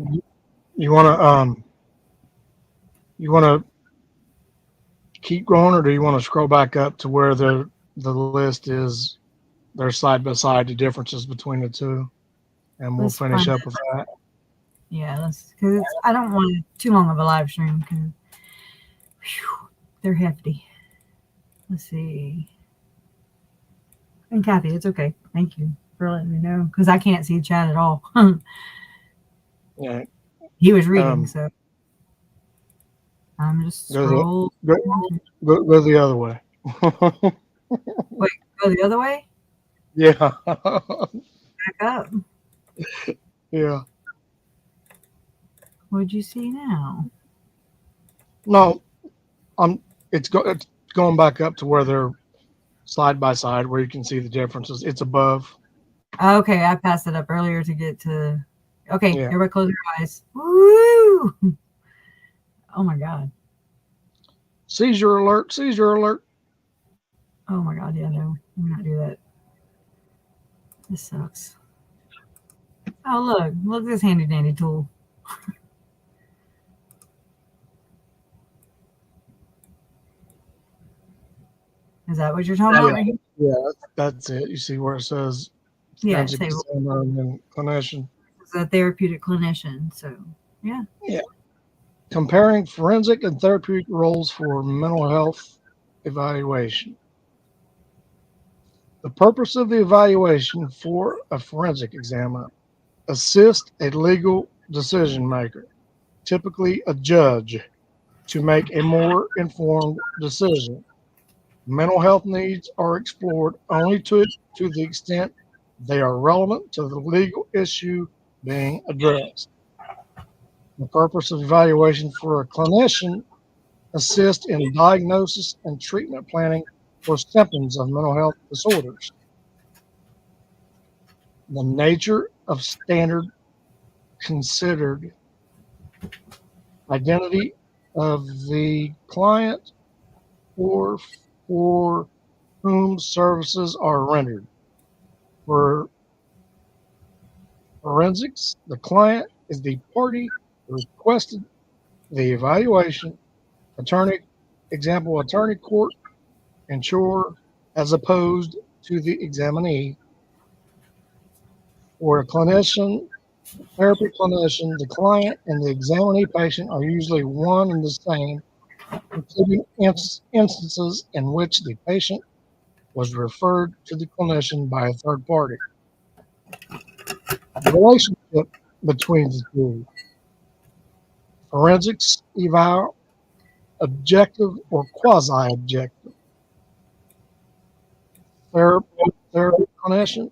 You want to keep going, or do you want to scroll back up to where the list is? They're side by side, the differences between the two, and we'll finish up with that. Yeah, because I don't want too long of a live stream because they're hefty. Let's see. And Kathy, it's okay. Thank you for letting me know because I can't see chat at all. Yeah. He was reading, so I'm just scroll. Go the other way. Wait, go the other way? Yeah. Back up. Yeah. What'd you see now? No, it's going back up to where they're side by side, where you can see the differences. It's above. Okay, I passed it up earlier to get to. Okay, Yeah. Everybody close your eyes. Woo! Oh my God. Seizure alert! Seizure alert! Oh my God, yeah, no, I'm not do that. This sucks. Oh, look at this handy dandy tool. Is that what you're talking about? Right? Yeah, that's it. You see where it says forensic examiner and clinician. It's a therapeutic clinician, so yeah. Yeah. Comparing forensic and therapeutic roles for mental health evaluation. The purpose of the evaluation for a forensic examiner: assist a legal decision maker, typically a judge, to make a more informed decision. Mental health needs are explored only to the extent they are relevant to the legal issue being addressed. The purpose of evaluation for a clinician: assist in diagnosis and treatment planning for symptoms of mental health disorders. The nature of standard considered: identity of the client or for whom services are rendered. For Forensics, the client is the party who requested the evaluation. Attorney, example, attorney, court, insurer, as opposed to the examinee. For a clinician, therapy clinician, the client and the examinee patient are usually one and the same, including instances in which the patient was referred to the clinician by a third party. The relationship between the two. Forensics eval, objective or quasi-objective. Therapy clinician,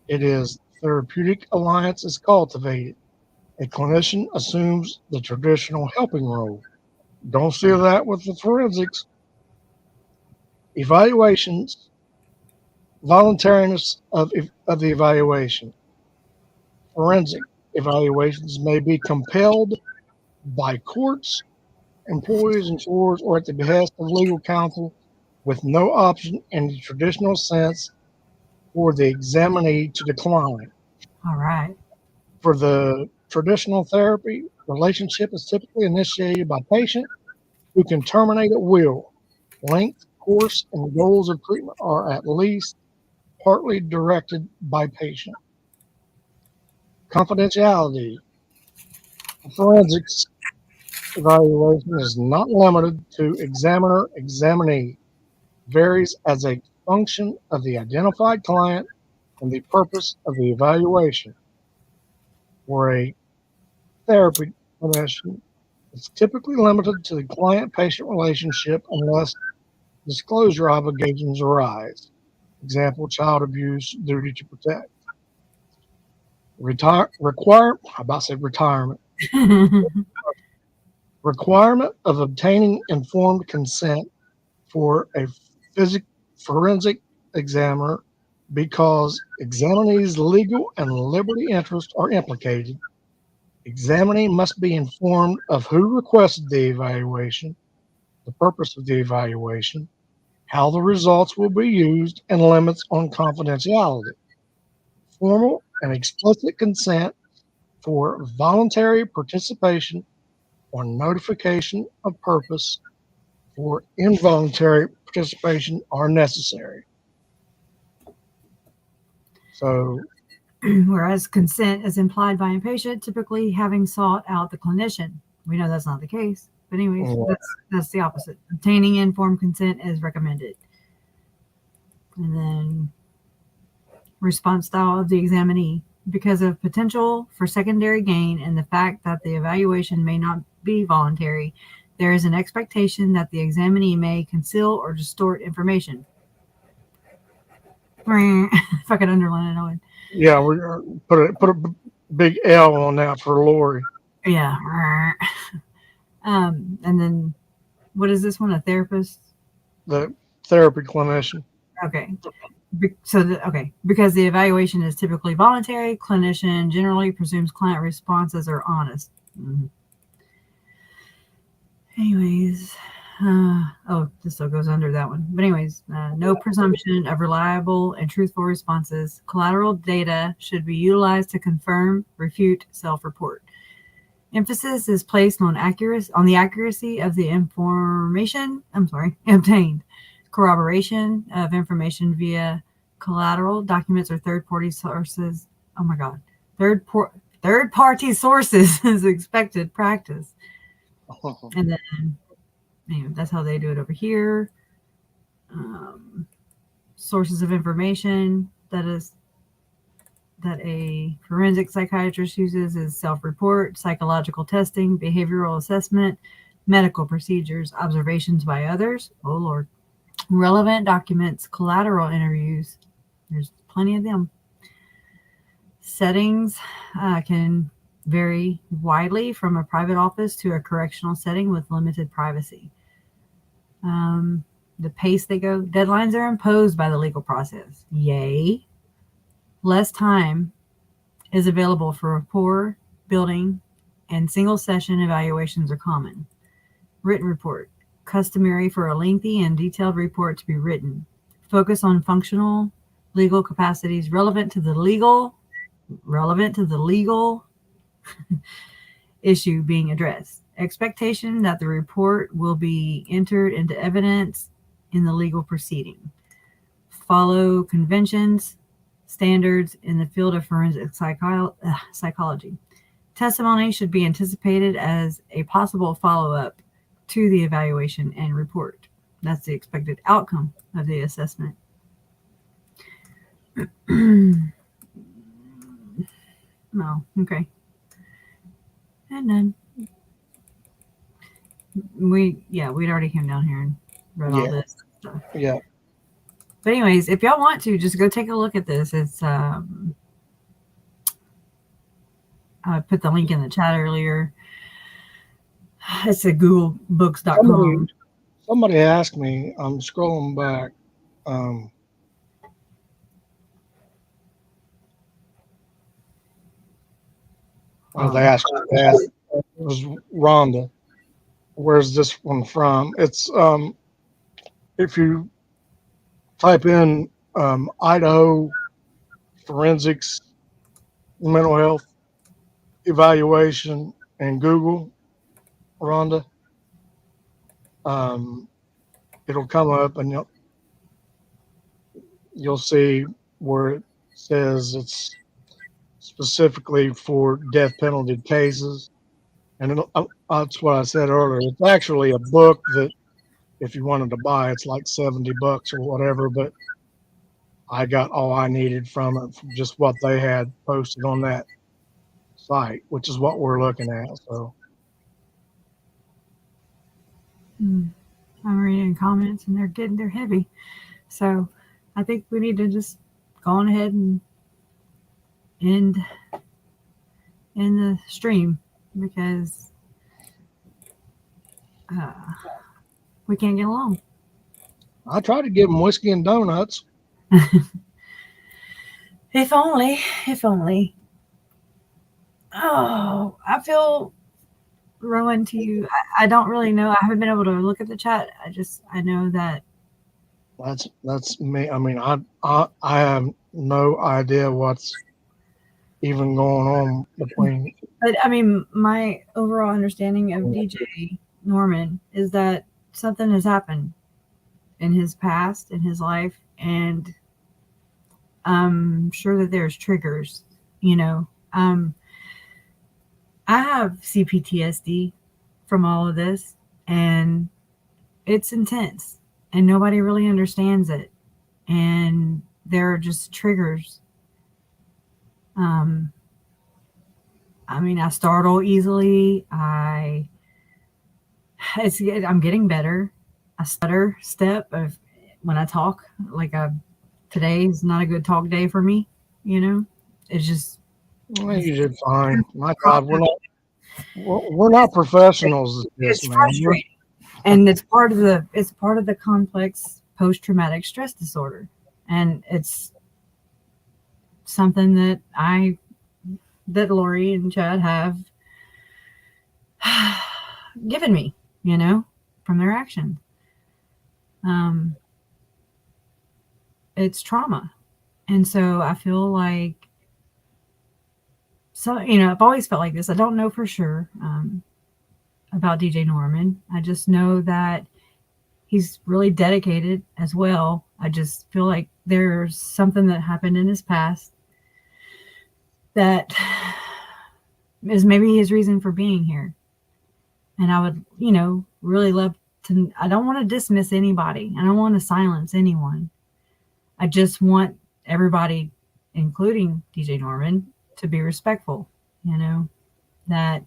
it is therapeutic alliance is cultivated. A clinician assumes the traditional helping role. Don't see that with the forensics. Evaluations, voluntariness of the evaluation. Forensic evaluations may be compelled by courts, employees, insurers, or at the behest of legal counsel with no option in the traditional sense for the examinee to decline. All right. For the traditional therapy, relationship is typically initiated by patient who can terminate at will. Length, course, and goals of treatment are at least partly directed by patient. Confidentiality. Forensics evaluation is not limited to examiner, examinee. Varies as a function of the identified client and the purpose of the evaluation. For a therapy clinician, it's typically limited to the client-patient relationship unless disclosure obligations arise. Example, child abuse, duty to protect. Retirement. Requirement of obtaining informed consent for a forensic examiner because examinee's legal and liberty interests are implicated. Examinee must be informed of who requested the evaluation, the purpose of the evaluation, how the results will be used, and limits on confidentiality. Formal and explicit consent for voluntary participation or notification of purpose for involuntary participation are necessary. So, whereas consent is implied by a patient, typically having sought out the clinician. We know that's not the case, but anyways, yeah. that's the opposite. Obtaining informed consent is recommended. And then response style of the examinee. Because of potential for secondary gain and the fact that the evaluation may not be voluntary, there is an expectation that the examinee may conceal or distort information. If I could underline it, I would. Yeah, we're put a big L on that for Lori. Yeah. And then what is this one? A therapist? The therapy clinician. Okay. Because the evaluation is typically voluntary, clinician generally presumes client responses are honest. Mm-hmm. Anyways, this still goes under that one. But anyways, no presumption of reliable and truthful responses. Collateral data should be utilized to confirm, refute, self-report. Emphasis is placed on the accuracy of the information obtained. Corroboration of information via collateral documents or third-party sources. Oh my God. Third-party sources is expected practice. And then that's how they do it over here. Sources of information that a forensic psychiatrist uses is self-report, psychological testing, behavioral assessment, medical procedures, observations by others. Oh Lord. Relevant documents, collateral interviews. There's plenty of them. Settings can vary widely from a private office to a correctional setting with limited privacy. The pace they go, deadlines are imposed by the legal process. Yay. Less time is available for rapport building, and single session evaluations are common. Written report. Customary for a lengthy and detailed report to be written. Focus on functional legal capacities relevant to the legal relevant to the legal issue being addressed. Expectation that the report will be entered into evidence in the legal proceeding. Follow conventions, standards in the field of forensic psychology. Testimony should be anticipated as a possible follow-up to the evaluation and report. That's the expected outcome of the assessment. Oh, okay. And then we'd already came down here and read all this stuff. Yeah. But anyways, if y'all want to, just go take a look at this. It's I put the link in the chat earlier. It's at googlebooks.com. Somebody asked me, I'm scrolling back. They asked it was Rhonda. Where's this one from? It's if you type in Idaho forensics mental health evaluation in Google, Rhonda, it'll come up and you'll see where it says it's specifically for death penalty cases. And that's what I said earlier. It's actually a book that if you wanted to buy, it's like $70 or whatever, but I got all I needed from it, from just what they had posted on that site, which is what we're looking at. So I'm reading comments and they're heavy. So I think we need to just go on ahead and end the stream because we can't get along. I tried to give them whiskey and donuts. If only. Oh, I feel Rowan to you. I don't really know. I haven't been able to look at the chat. I know that that's me. I mean, I have no idea what's even going on between. But I mean, my overall understanding of DJ Norman is that something has happened in his past, in his life, and I'm sure that there's triggers, I have CPTSD from all of this, and it's intense, and nobody really understands it, and there are just triggers. I mean, I startle easily. I'm getting better. I stutter step when I talk. Like today is not a good talk day for me. It's just. Well, you did fine. My God, we're not professionals at this, it's man. Frustrating. And it's part of the complex post-traumatic stress disorder, and it's something that Lori and Chad have given me, from their actions. It's trauma, and so I feel like. So, I've always felt like this. I don't know for sure about DJ Norman. I just know that he's really dedicated as well. I just feel like there's something that happened in his past that is maybe his reason for being here. And I would, really love to. I don't want to dismiss anybody. I don't want to silence anyone. I just want everybody, including DJ Norman, to be respectful, that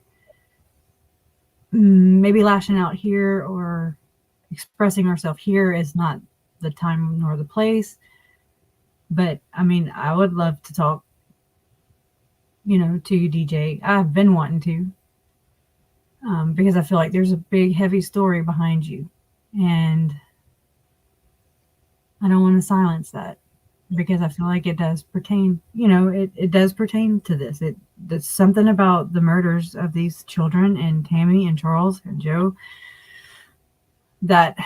maybe lashing out here or expressing ourselves here is not the time nor the place. But I mean, I would love to talk, to you, DJ. I've been wanting to, because I feel like there's a big, heavy story behind you, and I don't want to silence that. Because I feel like it does pertain, it does pertain to this. There's something about the murders of these children and Tammy and Charles and Joe that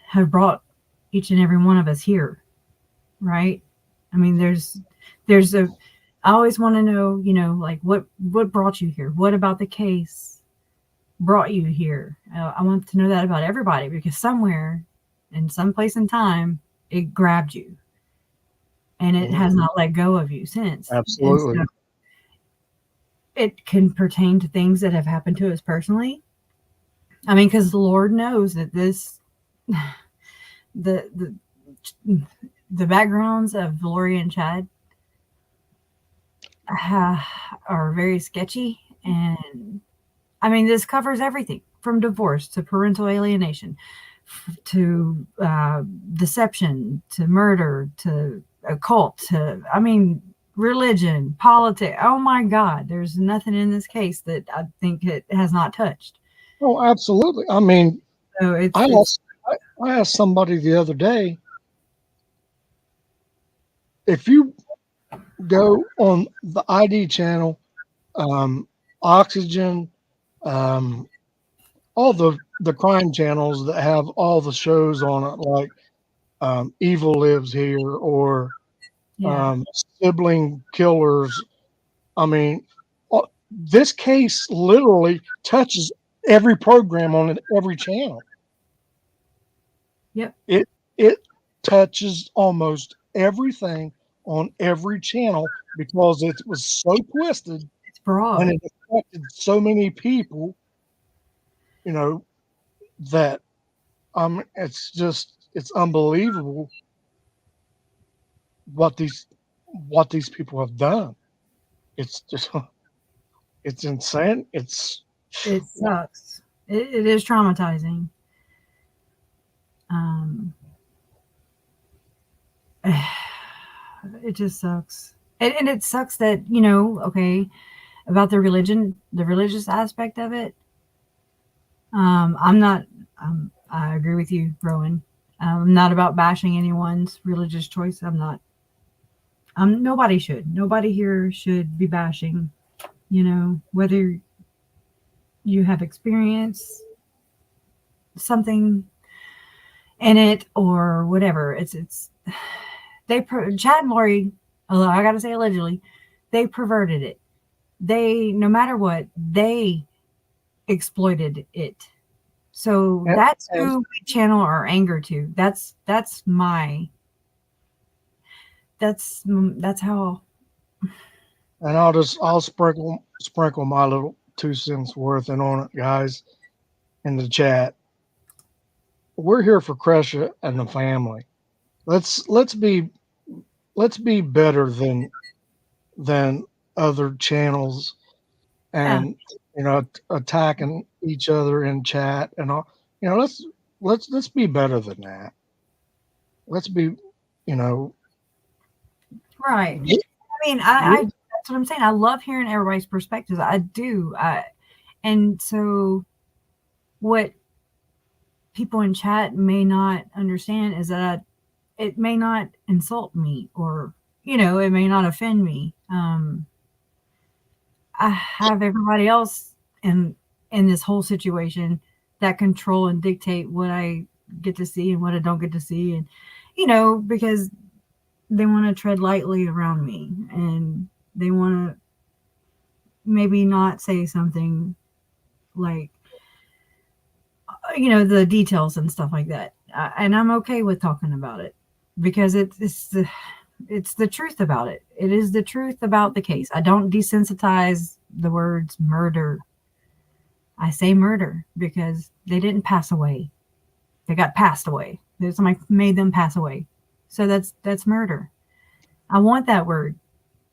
have brought each and every one of us here, right? I mean, there's I always want to know, you know, like what brought you here? What about the case brought you here? I want to know that about everybody, because somewhere in some place in time, it grabbed you and it has not let go of you since. Absolutely. So it can pertain to things that have happened to us personally. I mean, because the Lord knows that this, the backgrounds of Lori and Chad are very sketchy. And I mean, this covers everything from divorce to parental alienation to deception to murder to occult to, I mean, religion, politics. Oh my God, there's nothing in this case that I think it has not touched. Oh, absolutely. I mean, So I asked somebody the other day, if you go on the ID channel, Oxygen, all the crime channels that have all the shows on it, like Evil Lives Here or Sibling Killers. I mean, this case literally touches every program on every channel. Yep. It touches almost everything on every channel because it was so twisted. It's broad. And it affected so many people, you know, that it's unbelievable what these people have done. It's just it's insane. It sucks. It is traumatizing. It just sucks. And it sucks that, you know, okay, about the religious aspect of it. I agree with you, Rowan. I'm not about bashing anyone's religious choice. Nobody here should be bashing, you know, whether you have experienced something in it or whatever. Chad and Lori, although I gotta say allegedly, they perverted it. No matter what, they exploited it. So that's who we channel our anger to. That's how. And I'll sprinkle my little 2 cents worth in on it, guys, in the chat. We're here for Cresha and the family. Let's be better than other channels and you know, attacking each other in chat and all. You know, let's be better than that. Let's be, you know, right. I mean, I that's what I'm saying. I love hearing everybody's perspectives. I do. And so what people in chat may not understand is that it may not insult me, or, you know, it may not offend me. I have everybody else in this whole situation that control and dictate what I get to see and what I don't get to see. And, you know, because they want to tread lightly around me and they want to maybe not say something like, you know, the details and stuff like that. And I'm okay with talking about it because it's the truth about it. It is the truth about the case. I don't desensitize the words murder. I say murder because they didn't pass away. They got passed away. Somebody made them pass away. So that's murder. I want that word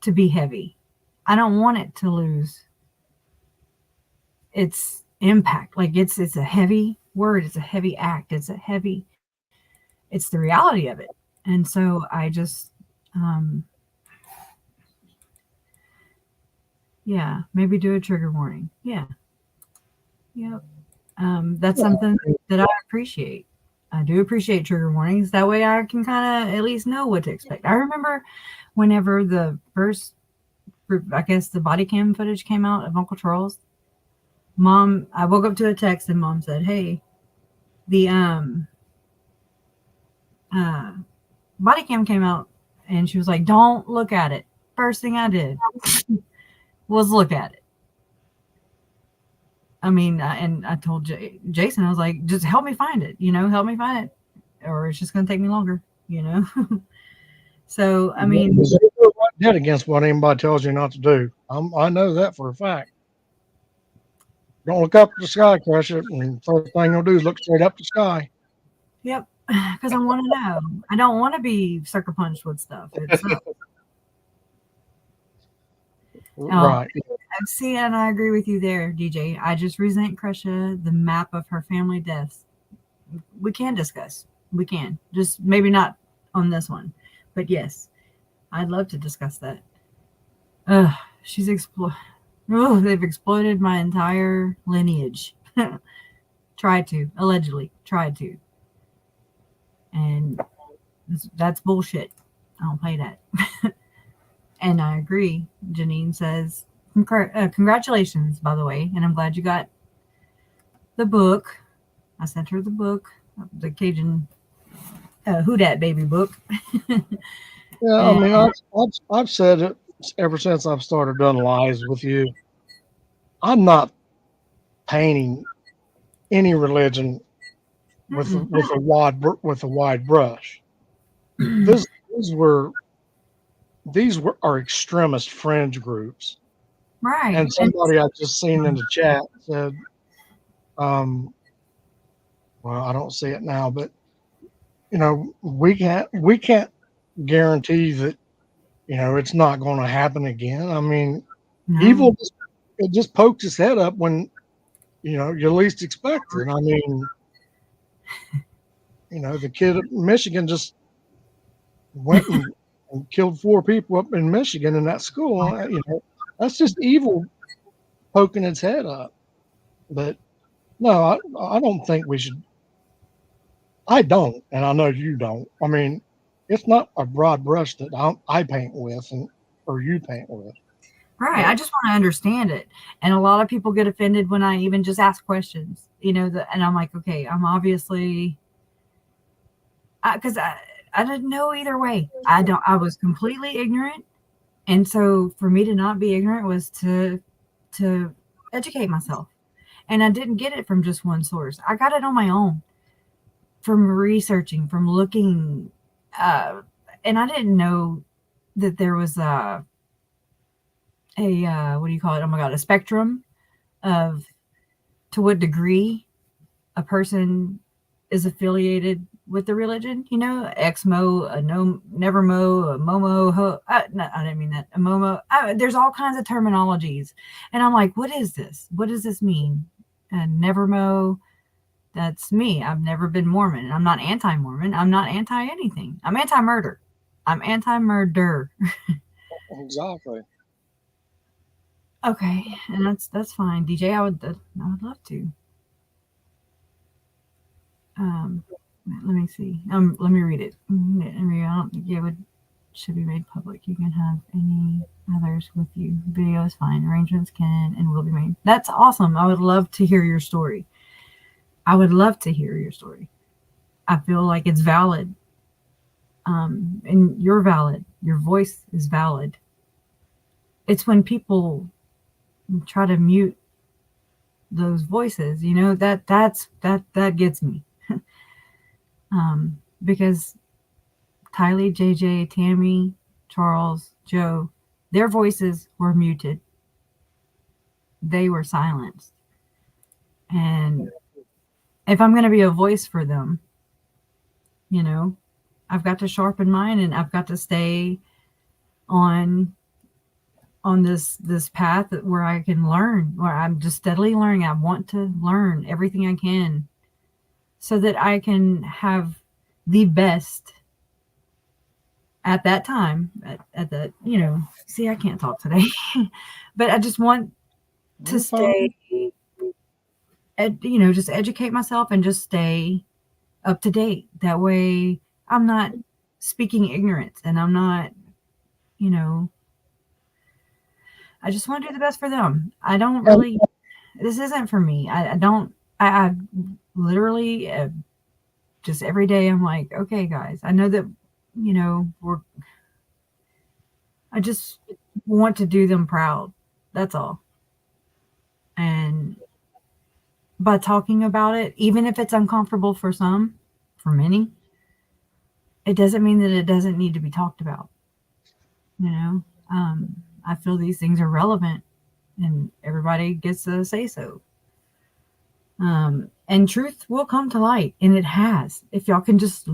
to be heavy. I don't want it to lose its impact. Like it's a heavy word. It's a heavy act. It's the reality of it. And so I just, maybe do a trigger warning. Yeah. Yep. That's something that I appreciate. I do appreciate trigger warnings. That way I can kind of at least know what to expect. I remember whenever the first, I guess, the body cam footage came out of Uncle Charles, I woke up to a text and Mom said, hey, the body cam came out, and she was like, don't look at it. first thing I did was look at it. I mean, and I told Jason, I was like, just help me find it, help me find it, or it's just going to take me longer, So, I mean, you're dead against what anybody tells you not to do. I know that for a fact. Don't look up at the sky, crush it, and first thing you'll do is look straight up the sky. Yep, because I want to know. I don't want to be sucker punched with stuff. It's Right. See, and I agree with you there, DJ. I just resent Crusha the map of her family deaths. We can discuss. We can. Just maybe not on this one. But yes, I'd love to discuss that. They've exploited my entire lineage. Allegedly tried to. And that's bullshit. I don't play that. And I agree. Janine says, congratulations, by the way. And I'm glad you got the book. I sent her the book, the Cajun Who Dat Baby book. Yeah, I mean, I've said it ever since I've started doing lives with you. I'm not painting any religion with a wide brush. These were our extremist fringe groups, right? And somebody I just seen in the chat said, well, I don't see it now, but we can't guarantee that it's not going to happen again. I mean, evil just pokes its head up when you least expect it. I mean, the kid at Michigan just went and killed 4 people up in Michigan in that school. That's just evil poking its head up. But no, I don't think we should. I don't, and I know you don't. I mean, it's not a broad brush that I paint with or you paint with. Right. I just want to understand it. And a lot of people get offended when I even just ask questions, and I'm like, okay, I'm obviously, because I didn't know either way. I was completely ignorant. And so for me to not be ignorant was to educate myself. And I didn't get it from just one source. I got it on my own, from researching, from looking, and I didn't know that there was a what do you call it? Oh my God, a spectrum of to what degree a person is affiliated with the religion. Ex-mo, a no, never mo, a momo, ho. I didn't mean that. A momo. There's all kinds of terminologies, and I'm like, what is this? What does this mean? Never mo. That's me. I've never been Mormon, and I'm not anti-Mormon. I'm not anti anything. I'm anti-murder. I'm anti-murder. Exactly. Okay, and that's fine, DJ. I would love to. Let me see. Let me read it. I don't think it should be made public. You can have any others with you. Video is fine. Arrangements can and will be made. That's awesome. I would love to hear your story. I feel like it's valid. And you're valid. Your voice is valid. It's when people try to mute those voices, that gets me. Because Tylee, JJ, Tammy, Charles, Joe, their voices were muted. They were silenced. And if I'm going to be a voice for them, I've got to sharpen mine, and I've got to stay on this path where I can learn, where I'm just steadily learning. I want to learn everything I can so that I can have the best at that time, at that, see, I can't talk today, but I just want to stay, just educate myself and just stay up to date. That way I'm not speaking ignorance, and I'm not, I just want to do the best for them. I don't really, this isn't for me. I literally just every day I'm like, okay, guys, I know that, I just want to do them proud. That's all. And by talking about it, even if it's uncomfortable for some, for many, it doesn't mean that it doesn't need to be talked about. You know, I feel these things are relevant and everybody gets to say so. And truth will come to light, and it has. If y'all can just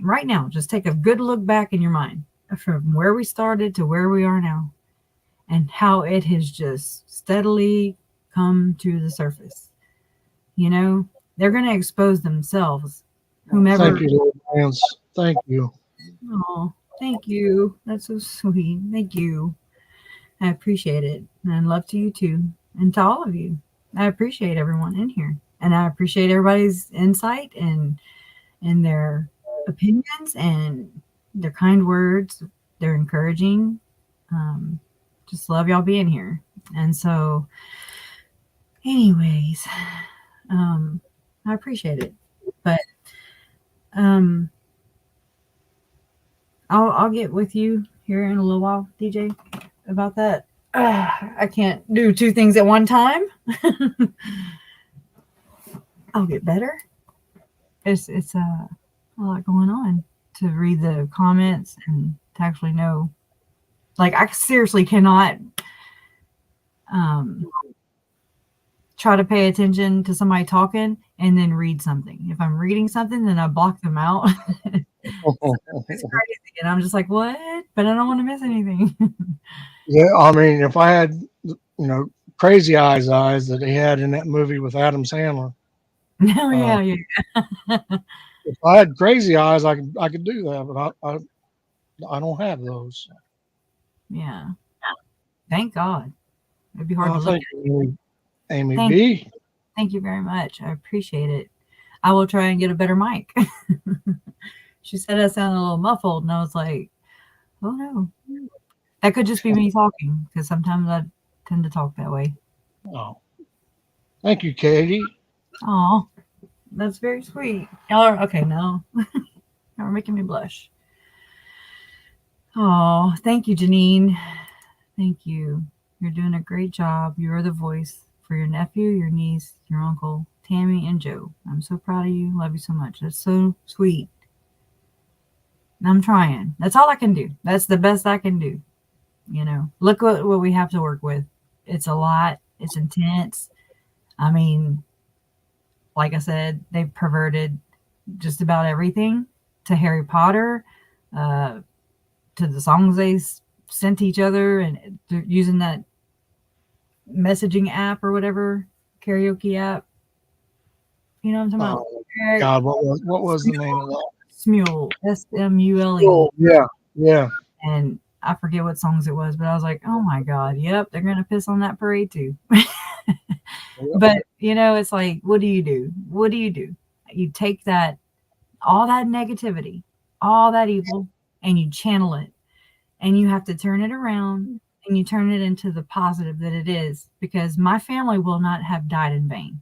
right now, just take a good look back in your mind from where we started to where we are now, and how it has just steadily come to the surface. You know, they're going to expose themselves. Whomever. Thank you, Lord Lance. Thank you. Oh, thank you. That's so sweet. Thank you. I appreciate it. And love to you too. And to all of you. I appreciate everyone in here. And I appreciate everybody's insight and their opinions and their kind words. They're encouraging. Just love y'all being here. And so, anyways, I appreciate it. But I'll get with you here in a little while, DJ, about that. I can't do two things at one time. I'll get better. It's a lot going on to read the comments and to actually know. Like, I seriously cannot try to pay attention to somebody talking and then read something. If I'm reading something, then I block them out. It's crazy. And I'm just like, what? But I don't want to miss anything. Yeah, I mean, if I had, crazy eyes that he had in that movie with Adam Sandler. No, yeah. If I had crazy eyes, I could do that, but I don't have those. Yeah. Thank God. It'd be hard to look Thank at. you, Amy B. Thank you very much. I appreciate it. I will try and get a better mic. She said I sounded a little muffled, and I was like, oh no. That could just be me talking, because sometimes I tend to talk that way. Oh. Thank you, Katie. Oh, that's very sweet. Y'all are okay now. Y'all are making me blush. Oh, thank you, Janine. Thank you. You're doing a great job. You are the voice for your nephew, your niece, your uncle, Tammy, and Joe. I'm so proud of you. Love you so much. That's so sweet. I'm trying. That's all I can do. That's the best I can do. Look what we have to work with. It's a lot. It's intense. I mean, like I said, they've perverted just about everything, to Harry Potter, to the songs they sent each other, and they're using that messaging app or whatever, karaoke app. You know what I'm talking about? Oh, God, what was the name of that? Smule. Smule. Oh, yeah. And I forget what songs it was, but I was like, oh my God, yep, they're going to piss on that parade too. But, it's like, what do you do? What do? You take that, all that negativity, all that evil, and you channel it. And you have to turn it around, and you turn it into the positive that it is, because my family will not have died in vain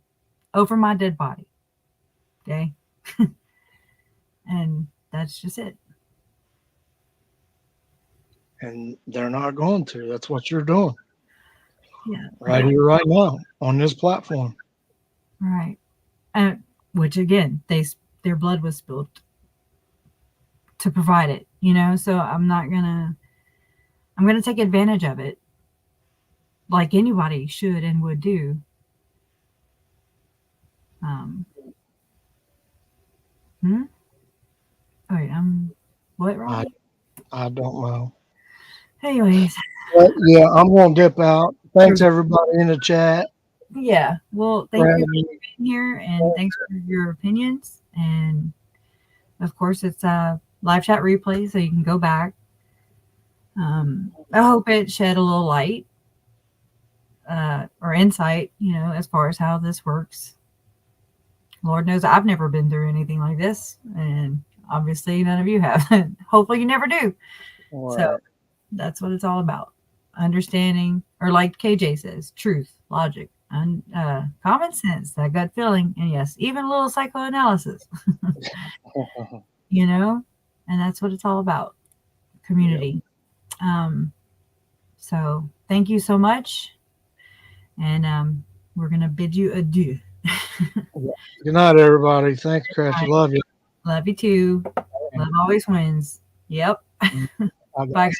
over my dead body. Okay? And that's just it. And they're not going to. That's what you're doing. Yeah. Right here, right now, on this platform. Right. Which, again, their blood was spilled to provide it, so I'm going to take advantage of it, like anybody should and would do. Wait, what, Ron? I don't know. Anyways. But yeah, I'm going to dip out. Thanks, everybody in the chat. Yeah. Well, thank you for being here, and thanks for your opinions. And, of course, it's a live chat replay, so you can go back. I hope it shed a little light or insight, as far as how this works. Lord knows I've never been through anything like this, and obviously none of you have. Hopefully you never do. Right. So that's what it's all about. Understanding, or like KJ says, truth, logic, and common sense, that gut feeling, and yes, even a little psychoanalysis. And that's what it's all about. Community. So thank you so much. And we're going to bid you adieu. Good night, everybody. Thanks, Cratchy. Love you. Love you too. Love always wins. Yep. Bye, Bye, guys. guys.